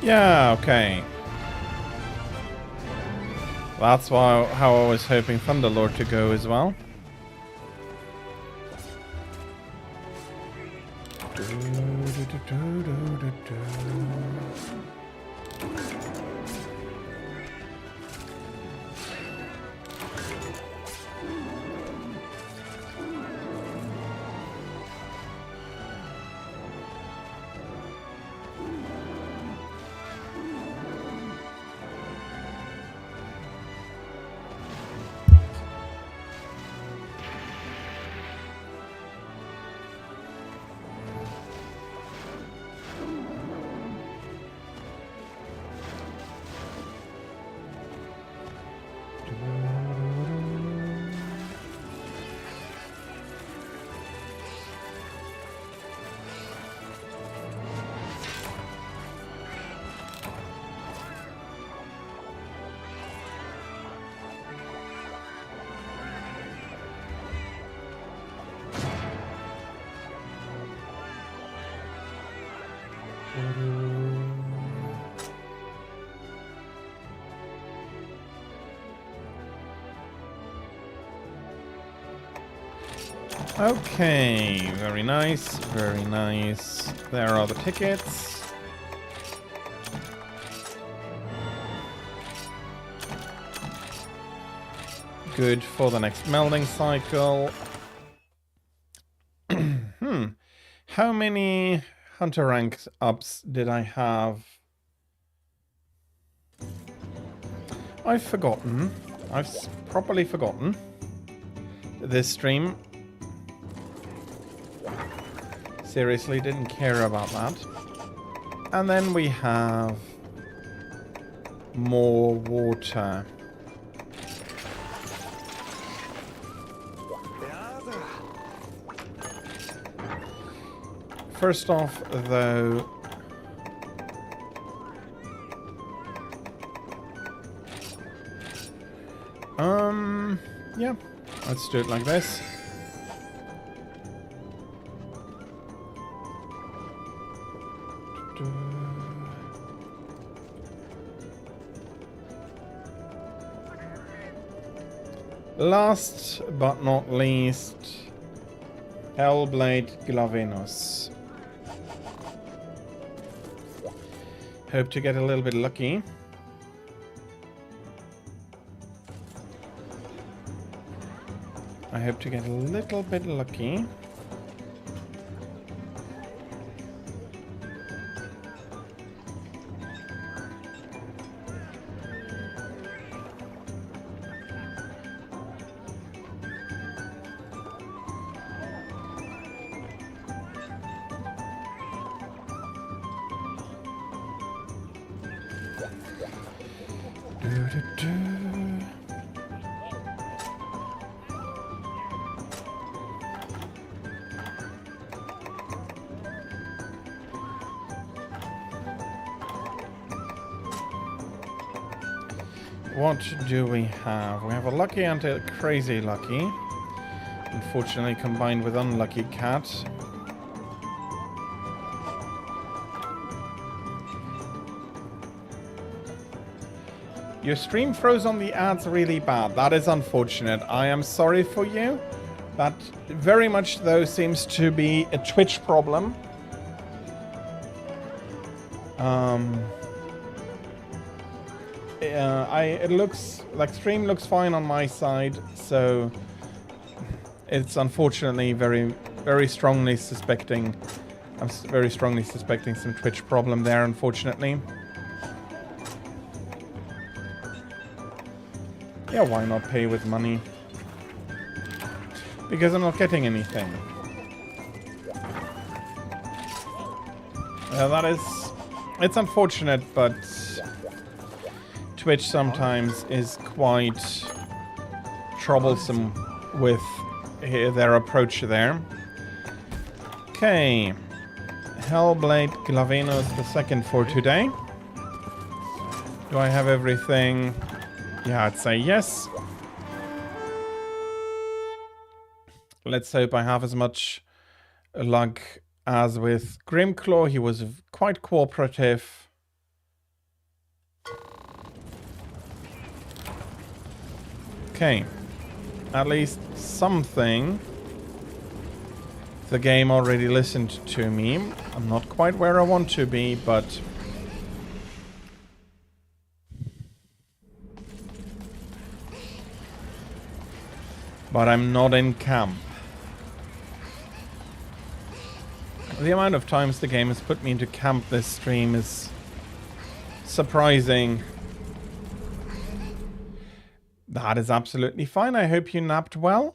Yeah, okay. That's why how I was hoping Thunderlord to go as well. Okay, very nice, very nice. There are the tickets. Good for the next melding cycle. How many Hunter rank ups did I have? I've forgotten. I've properly forgotten this stream. Seriously, didn't care about that. And then we have more water. First off, though, yeah, let's do it like this. Last but not least, Hellblade Glavenus. Hope to get a little bit lucky. I hope to get a little bit lucky. What do we have? We have a lucky and a crazy lucky. Unfortunately combined with unlucky cat. Your stream froze on the ads really bad. That is unfortunate. I am sorry for you. That very much though seems to be a Twitch problem. It looks like stream looks fine on my side, so it's unfortunately very strongly suspecting. I'm very strongly suspecting some Twitch problem there, unfortunately. Yeah, why not pay with money? Because I'm not getting anything. It's unfortunate, but Twitch sometimes is quite troublesome with their approach there. Okay. Hellblade Glavenus the second for today. Do I have everything? Yeah, I'd say yes. Let's hope I have as much luck as with Grimclaw. He was quite cooperative. Okay. At least something. The game already listened to me. I'm not quite where I want to be, but... But I'm not in camp. The amount of times the game has put me into camp this stream is surprising. That is absolutely fine. I hope you napped well.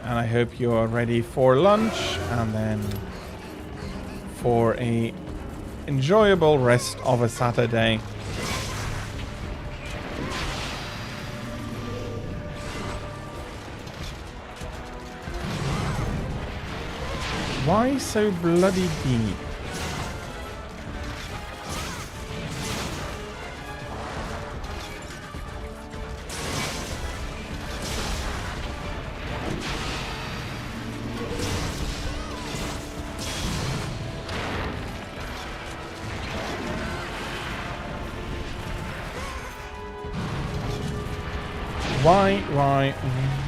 And I hope you are ready for lunch and then for a enjoyable rest of a Saturday. Why so bloody deep?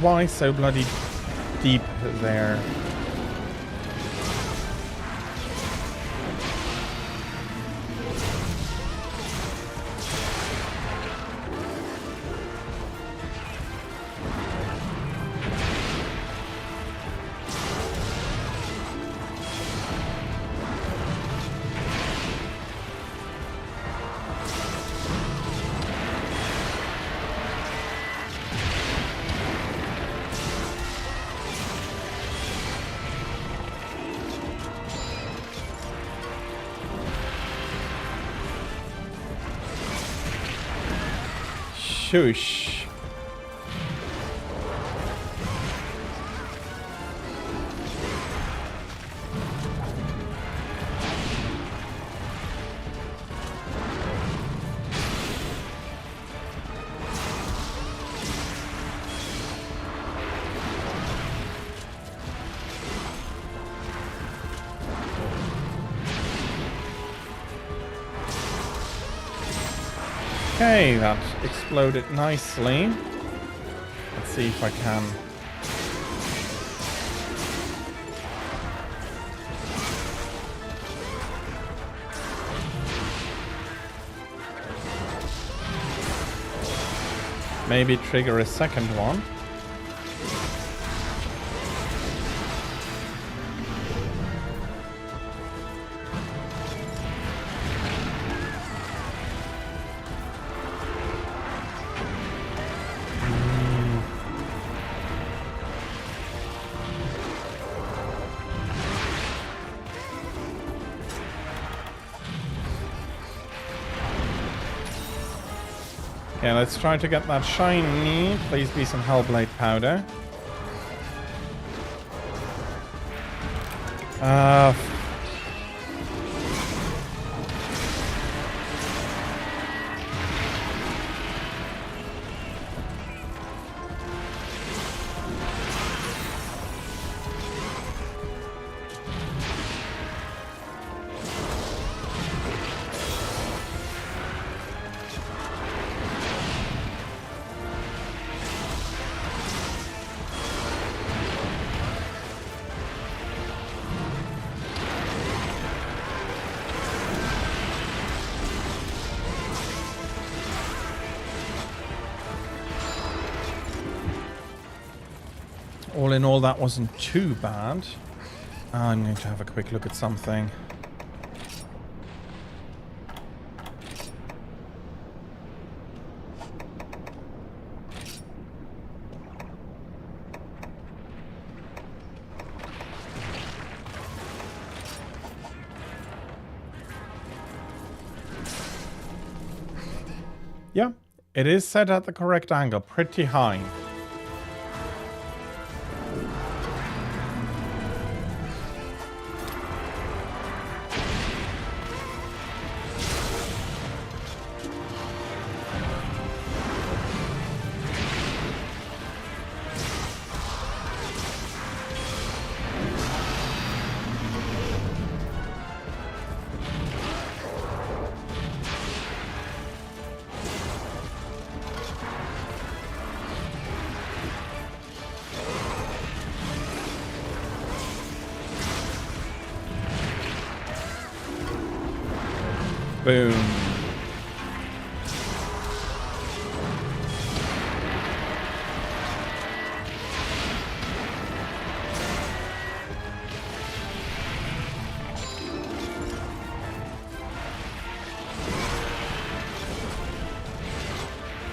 Why so bloody deep there? Shush. Okay, that exploded nicely. Let's see if I can. Maybe trigger a second one. Okay, let's try to get that shiny. Please be some Hellblade powder. All in all, that wasn't too bad. I'm going to have a quick look at something. Yeah, it is set at the correct angle, pretty high. Boom.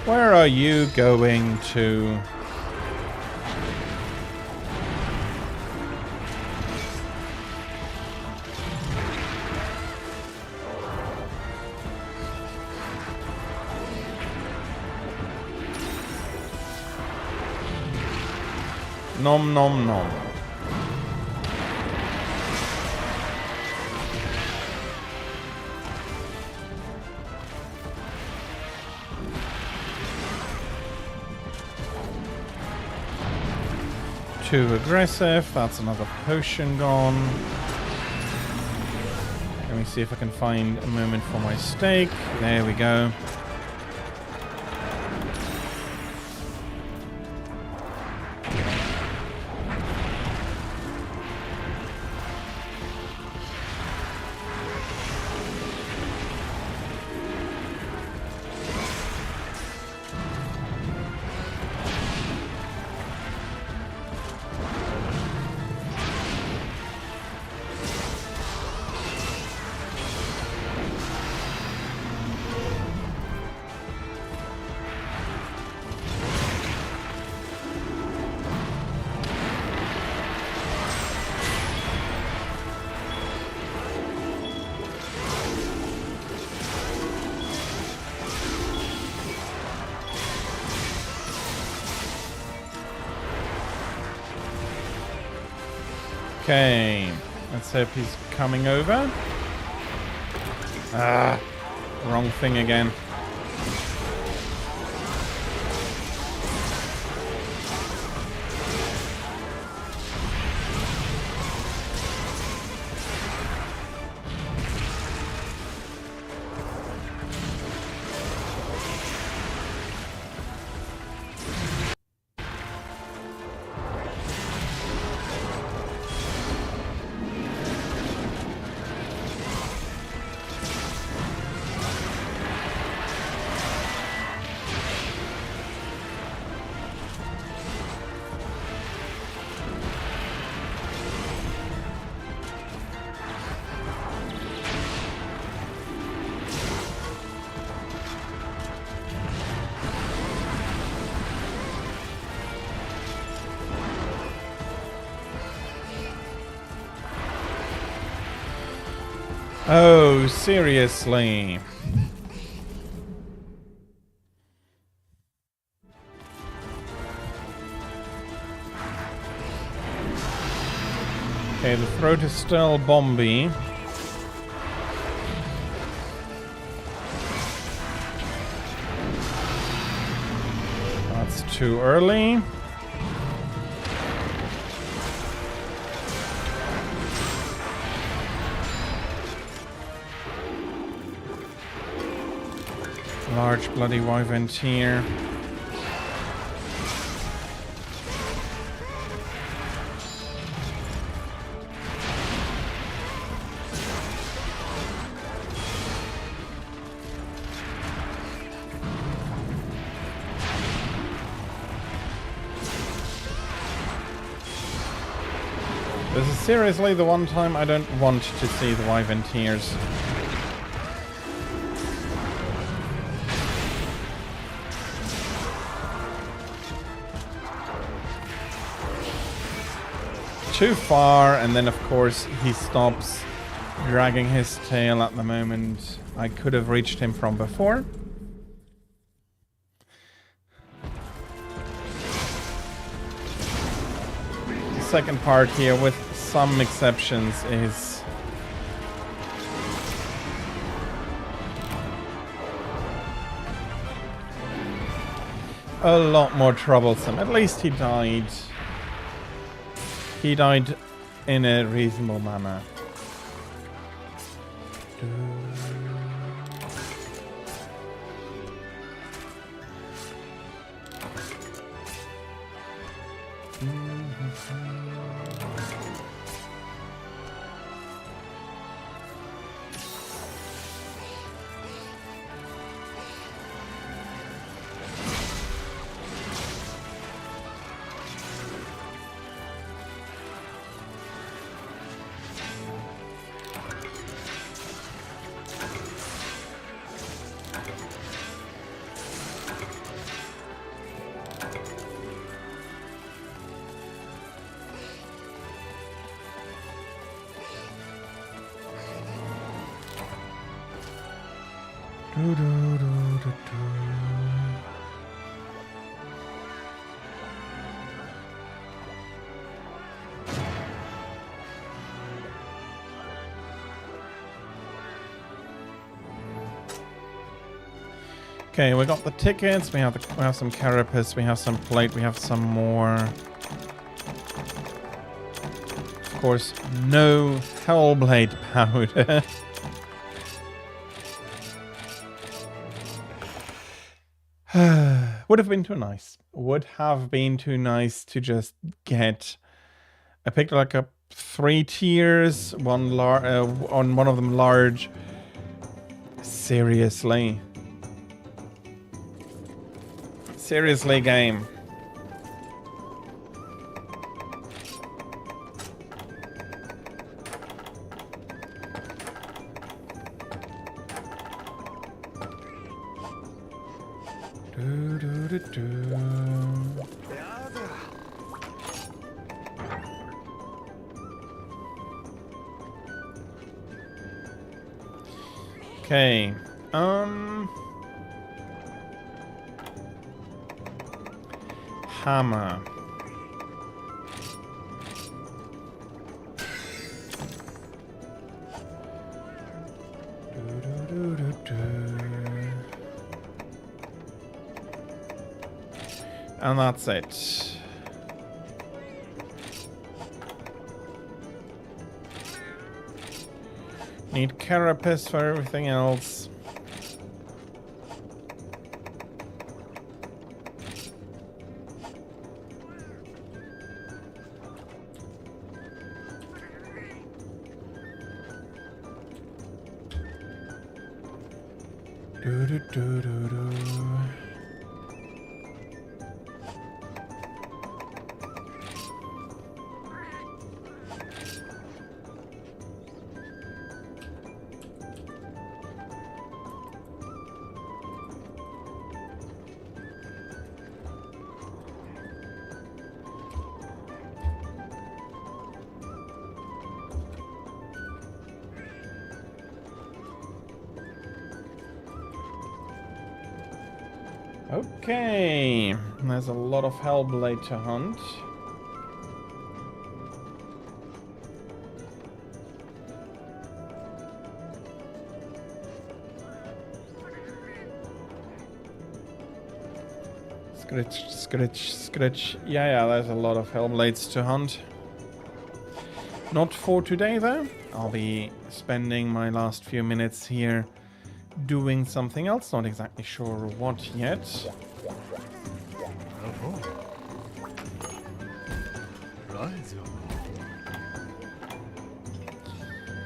Where are you going to? Nom nom nom. Too aggressive. That's another potion gone. Let me see if I can find a moment for my steak. There we go. Okay, let's hope he's coming over. Ah, wrong thing again. Oh, seriously. Okay, the throat is still bomby. That's too early. Large bloody wyvern here. This is seriously the one time I don't want to see the wyvern tears. Too far, and then of course he stops dragging his tail at the moment I could have reached him from before. The second part here, with some exceptions, is a lot more troublesome. At least he died. He died in a reasonable manner. Okay, we got the tickets, we have some carapace, we have some plate, we have some more. Of course, no Hellblade powder. Would have been too nice. Would have been too nice to just get. I picked like a 3 tiers, on one of them large. Seriously. Seriously, game. Okay. Hammer. And that's it. Need carapace for everything else. Okay, there's a lot of Hellblade to hunt. Scritch, scritch, scritch. Yeah, there's a lot of Hellblades to hunt. Not for today though. I'll be spending my last few minutes here doing something else, not exactly sure what yet.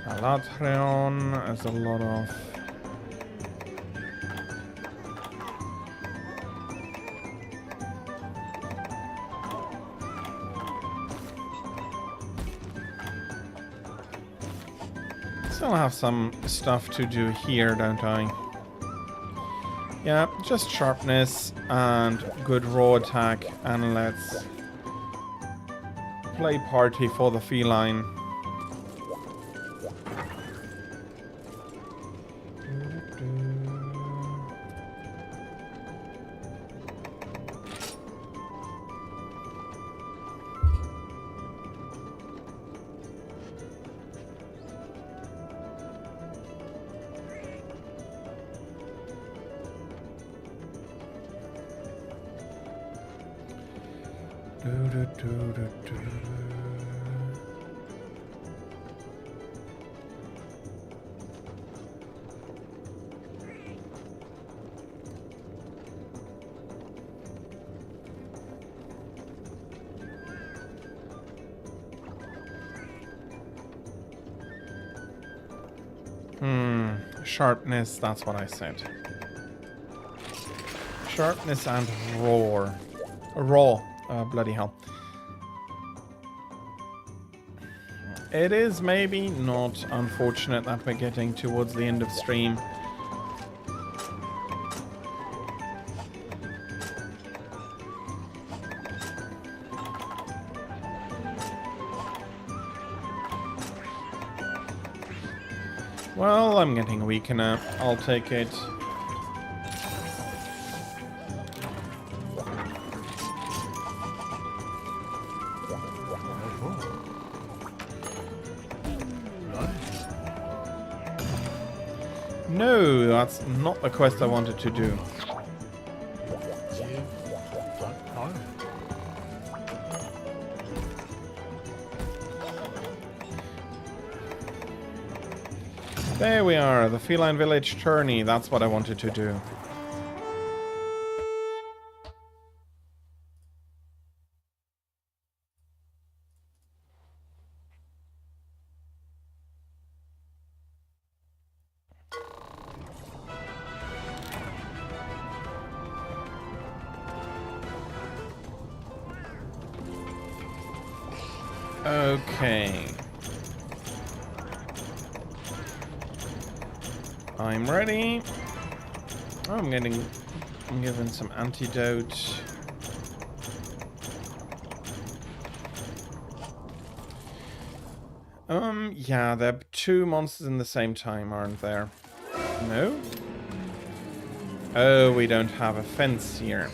Alatreon, there's a lot of... Still have some stuff to do here, don't I? Yeah, just sharpness and good raw attack, and let's play party for the feline. Sharpness, that's what I said. Sharpness and roar. Raw. Bloody hell. It is maybe not unfortunate that we're getting towards the end of stream. Well, I'm getting weaker now. I'll take it. No, that's not the quest I wanted to do. There we are, the Feline Village tourney. That's what I wanted to do. Okay. I'm ready. Oh, I'm given some antidote. Yeah, there are two monsters in the same time, aren't there? No? Oh, we don't have a fence here.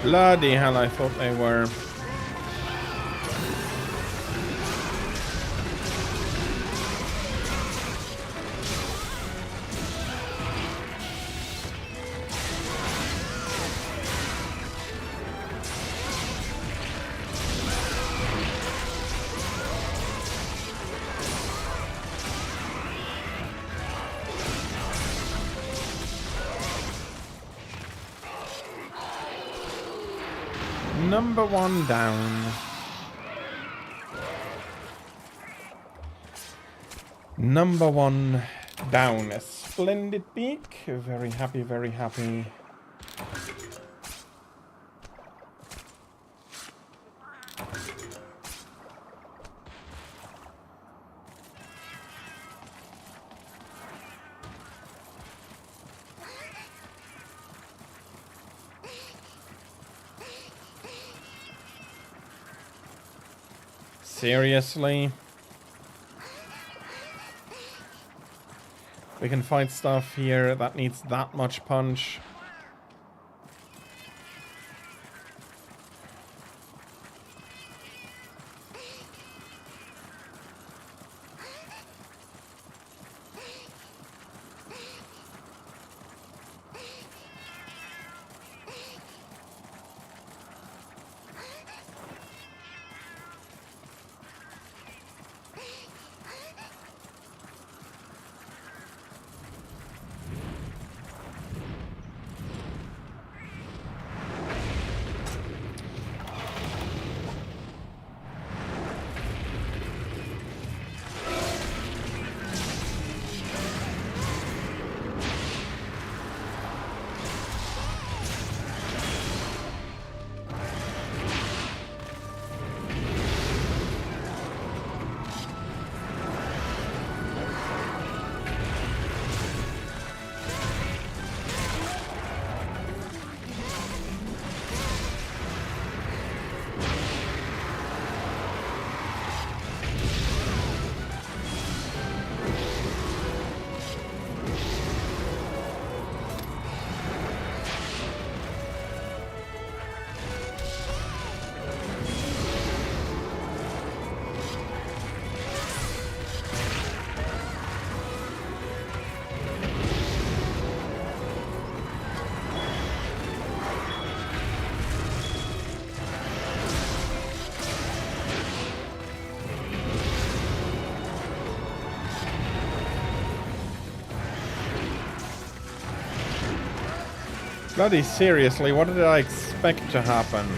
Bloody hell, I thought they were. Number one down. Number one down. A splendid beak. Very happy, very happy. Seriously? We can fight stuff here that needs that much punch. Bloody seriously, what did I expect to happen?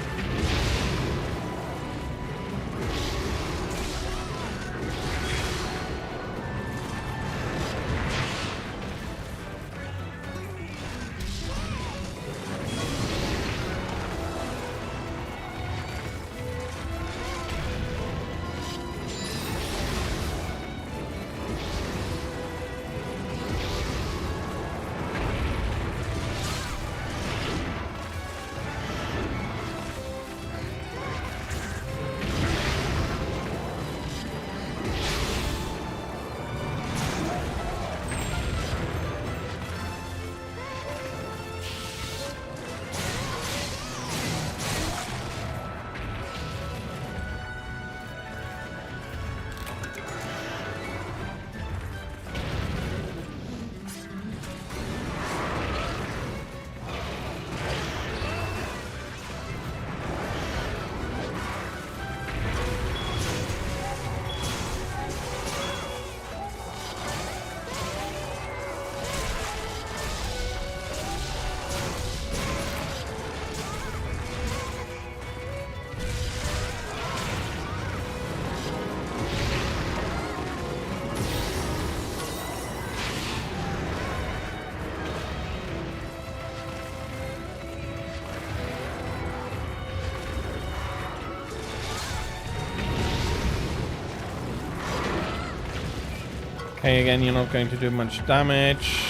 Okay, again, you're not going to do much damage.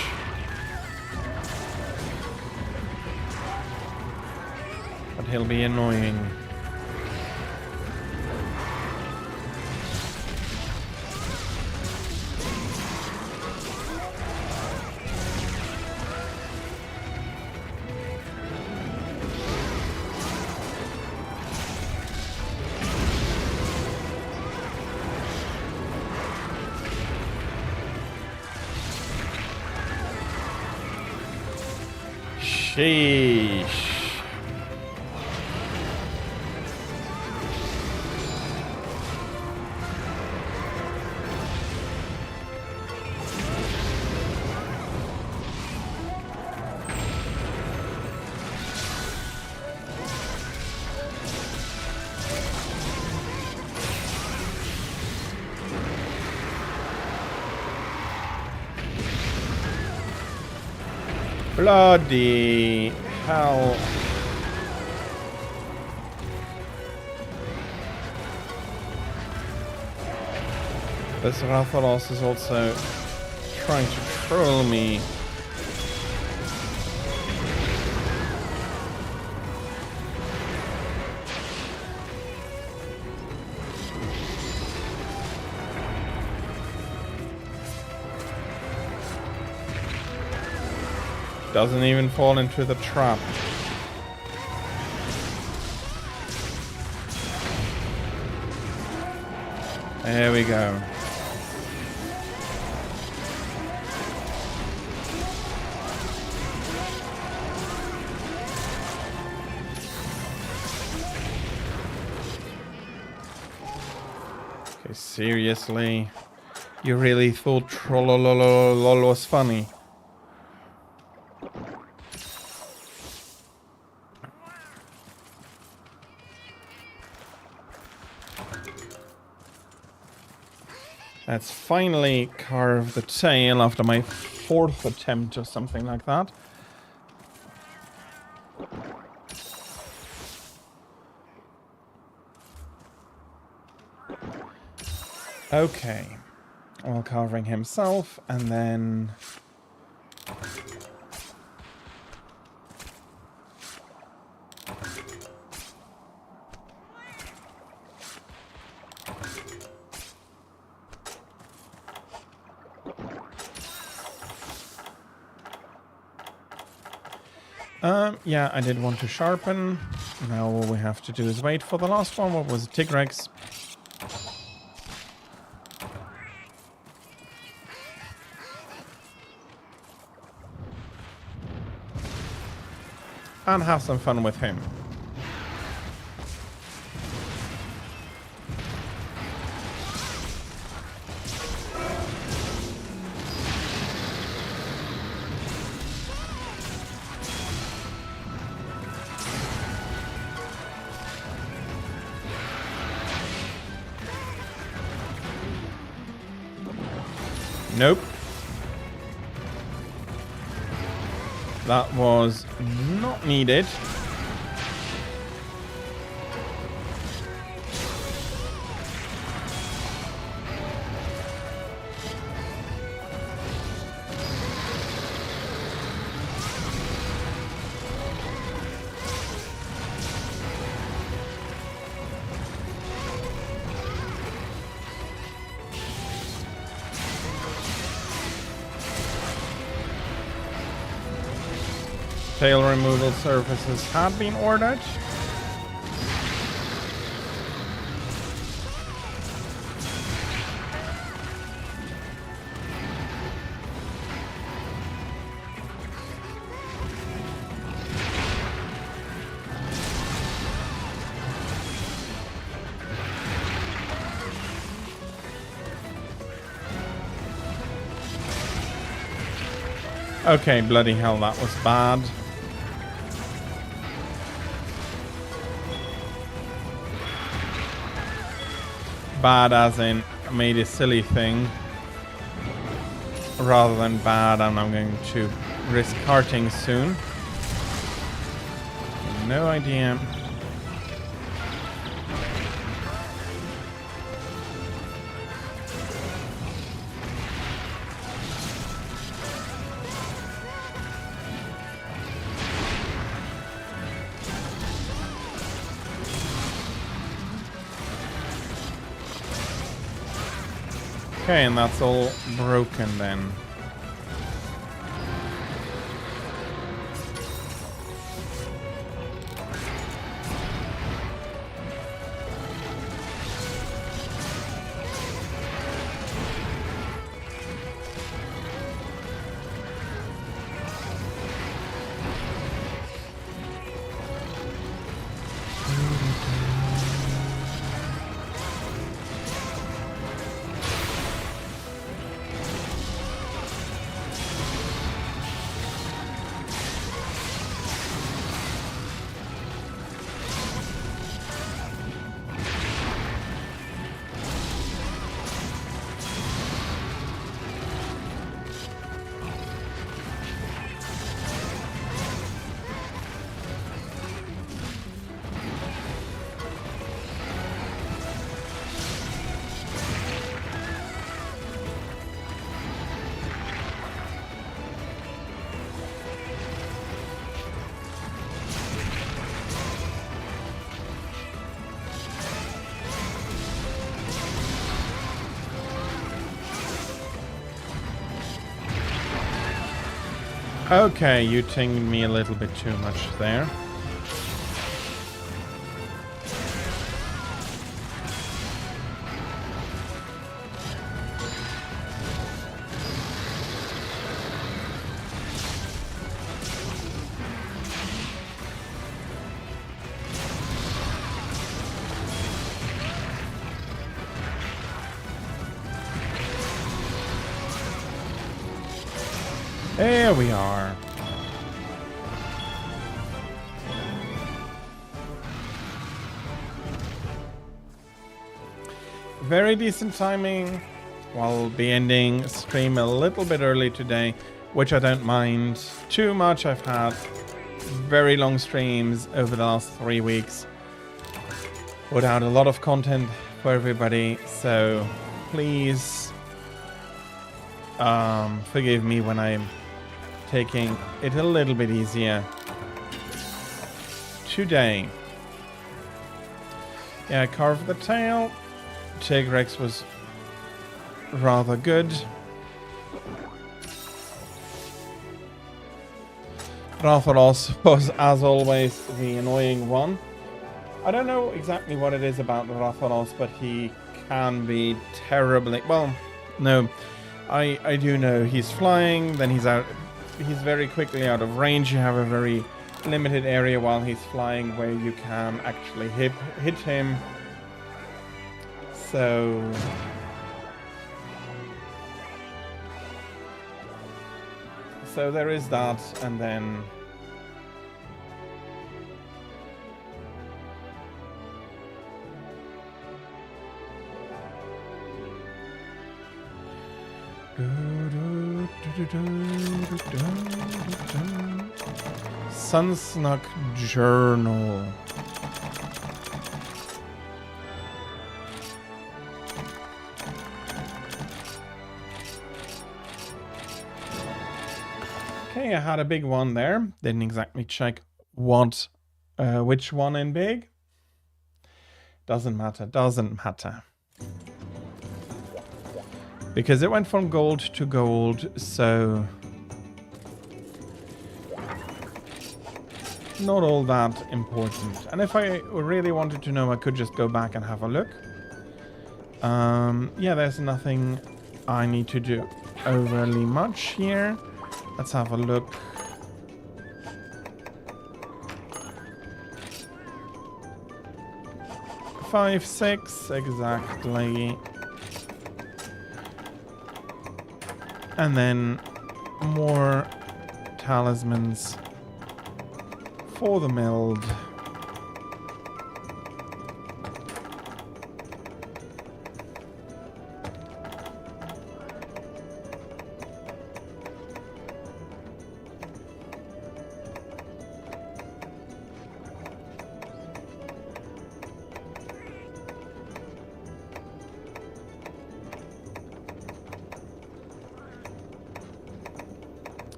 But he'll be annoying. Sheesh. Bloody hell. This Rathalos is also trying to troll me. Doesn't even fall into the trap. There we go. Okay, seriously? You really thought Trollololol was funny? Let's finally carve the tail after my 4th attempt or something like that. Okay. Well, carving himself and then... yeah, I did want to sharpen. Now all we have to do is wait for the last one. What was it? Tigrex? And have some fun with him. Nope. That was not needed. Tail removal surfaces have been ordered. Okay, bloody hell, that was bad. Bad as in made a silly thing, rather than bad and I'm going to risk hearting soon. No idea. Okay, and that's all broken then. Okay, you tinged me a little bit too much there. There we are. Very decent timing. I'll be ending stream a little bit early today, which I don't mind too much. I've had very long streams over the last 3 weeks. Put out a lot of content for everybody, so please forgive me when I'm taking it a little bit easier today. Yeah, carve the tail. Tigrex was rather good. Rathalos was, as always, the annoying one. I don't know exactly what it is about Rathalos, but he can be terribly... Well, no. I do know he's flying, then he's out... He's very quickly out of range. You have a very limited area while he's flying where you can actually hit him. So there is that, and then Sunsnuck Journal. Okay, I had a big one there. Didn't exactly check which one in big. Doesn't matter, doesn't matter. Because it went from gold to gold, so not all that important. And if I really wanted to know, I could just go back and have a look. Yeah, there's nothing I need to do overly much here. Let's have a look. Five, six, exactly. And then more talismans for the meld.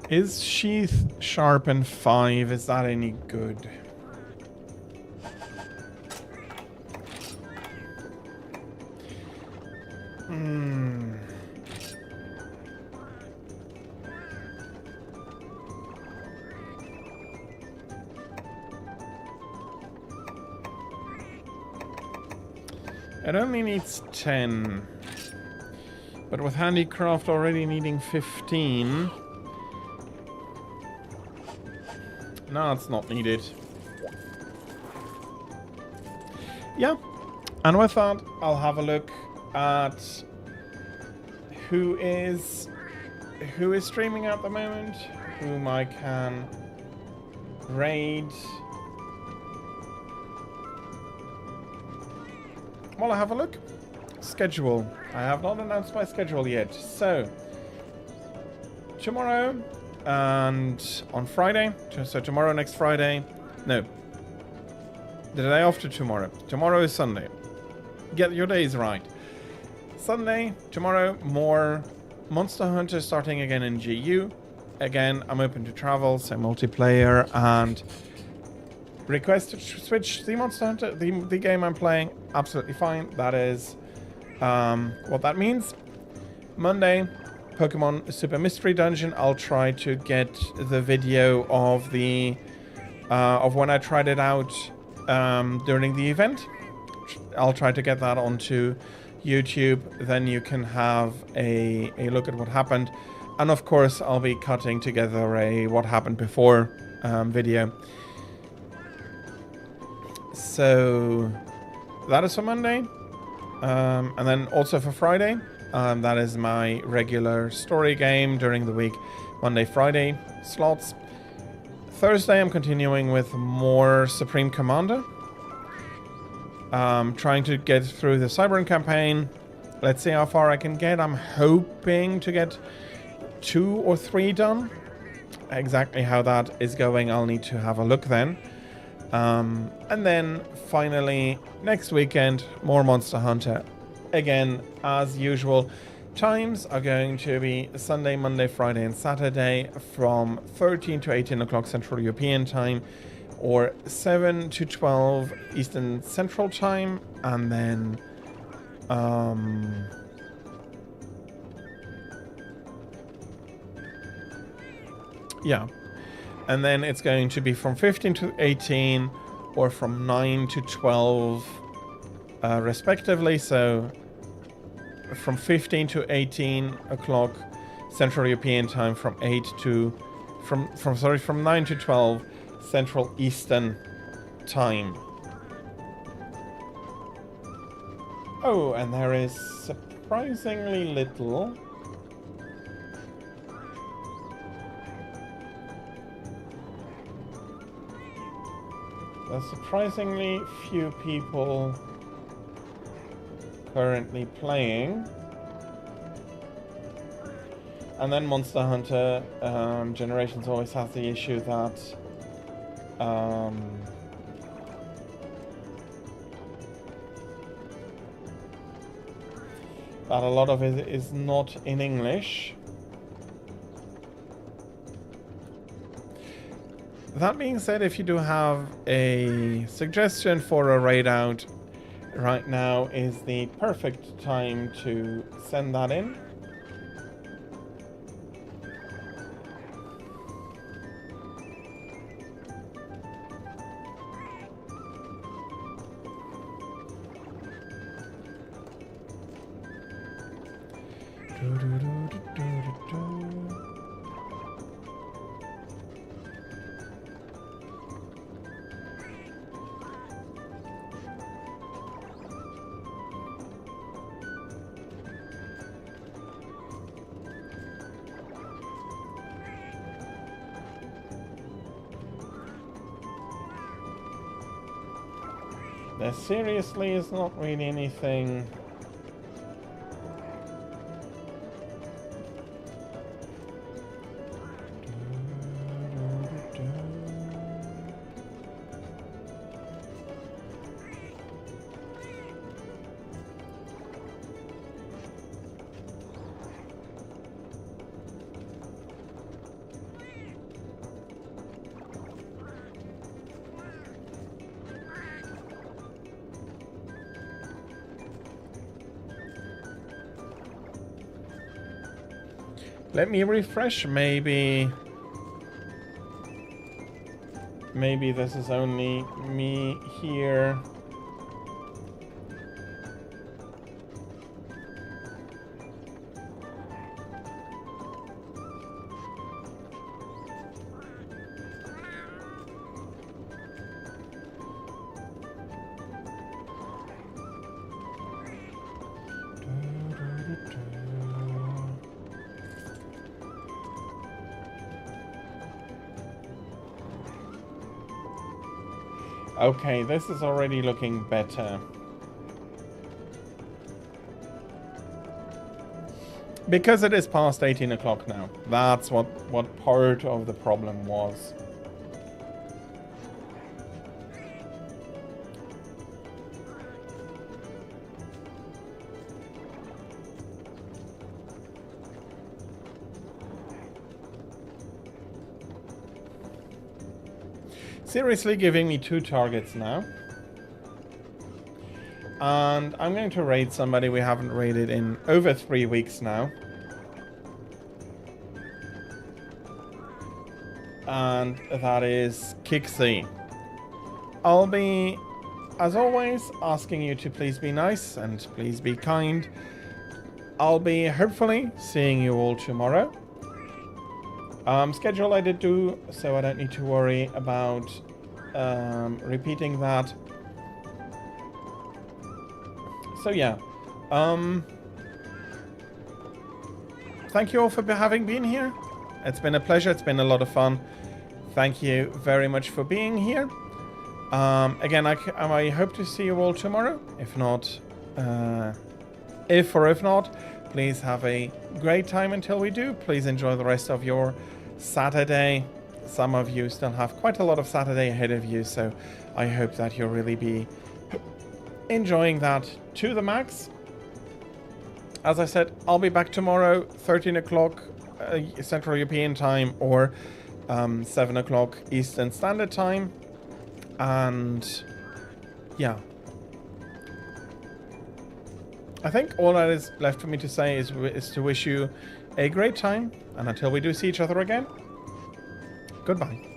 Is sheath sharpen 5? Is that any good? It only needs 10. But with handicraft already needing 15... No, it's not needed. Yeah. And with that, I'll have a look at who is streaming at the moment, whom I can raid. Well, I have a look. Schedule. I have not announced my schedule yet. So, tomorrow and on Friday. So tomorrow, next Friday. No. The day after tomorrow. Tomorrow is Sunday. Get your days right. Sunday, tomorrow, more Monster Hunter starting again in GU. Again, I'm open to travel, so multiplayer, and request to switch the Monster Hunter, the game I'm playing, absolutely fine. That is what that means. Monday, Pokemon Super Mystery Dungeon. I'll try to get the video of the of when I tried it out during the event. I'll try to get that onto YouTube. Then you can have a look at what happened, and of course I'll be cutting together a what happened before video. So that is for Monday, and then also for Friday. That is my regular story game during the week, Monday, Friday slots. Thursday, I'm continuing with more Supreme Commander. Trying to get through the Cybern campaign. Let's see how far I can get. I'm hoping to get 2 or 3 done. Exactly how that is going, I'll need to have a look then. And then finally, next weekend, more Monster Hunter. Again, as usual, times are going to be Sunday, Monday, Friday, and Saturday from 13 to 18 o'clock Central European Time, or 7 to 12 Eastern Central Time, and then yeah, and then it's going to be from 15 to 18 or from 9 to 12 respectively. So from 15 to 18 o'clock Central European Time, from 9 to 12 Central Eastern Time. Oh, and there is surprisingly little. There's surprisingly few people currently playing. And then Monster Hunter Generations always has the issue that that a lot of it is not in English. That being said, if you do have a suggestion for a raid out, right now is the perfect time to send that in. There seriously is not really anything. Let me refresh, maybe this is only me here. Okay, this is already looking better. Because it is past 18 o'clock now. That's what part of the problem was. Seriously giving me 2 targets now. And I'm going to raid somebody we haven't raided in over 3 weeks now. And that is Kixie. I'll be, as always, asking you to please be nice and please be kind. I'll be hopefully seeing you all tomorrow. Schedule I did do, so I don't need to worry about repeating that. So yeah, thank you all for having been here. It's been a pleasure. It's been a lot of fun. Thank you very much for being here. Again, I hope to see you all tomorrow. If not, if not, please have a great time until we do. Please enjoy the rest of your Saturday. Some of you still have quite a lot of Saturday ahead of you, so I hope that you'll really be enjoying that to the max. As I said, I'll be back tomorrow, 13 o'clock Central European time, or 7 o'clock Eastern Standard Time. And yeah, I think all that is left for me to say is to wish you a great time, and until we do see each other again, goodbye.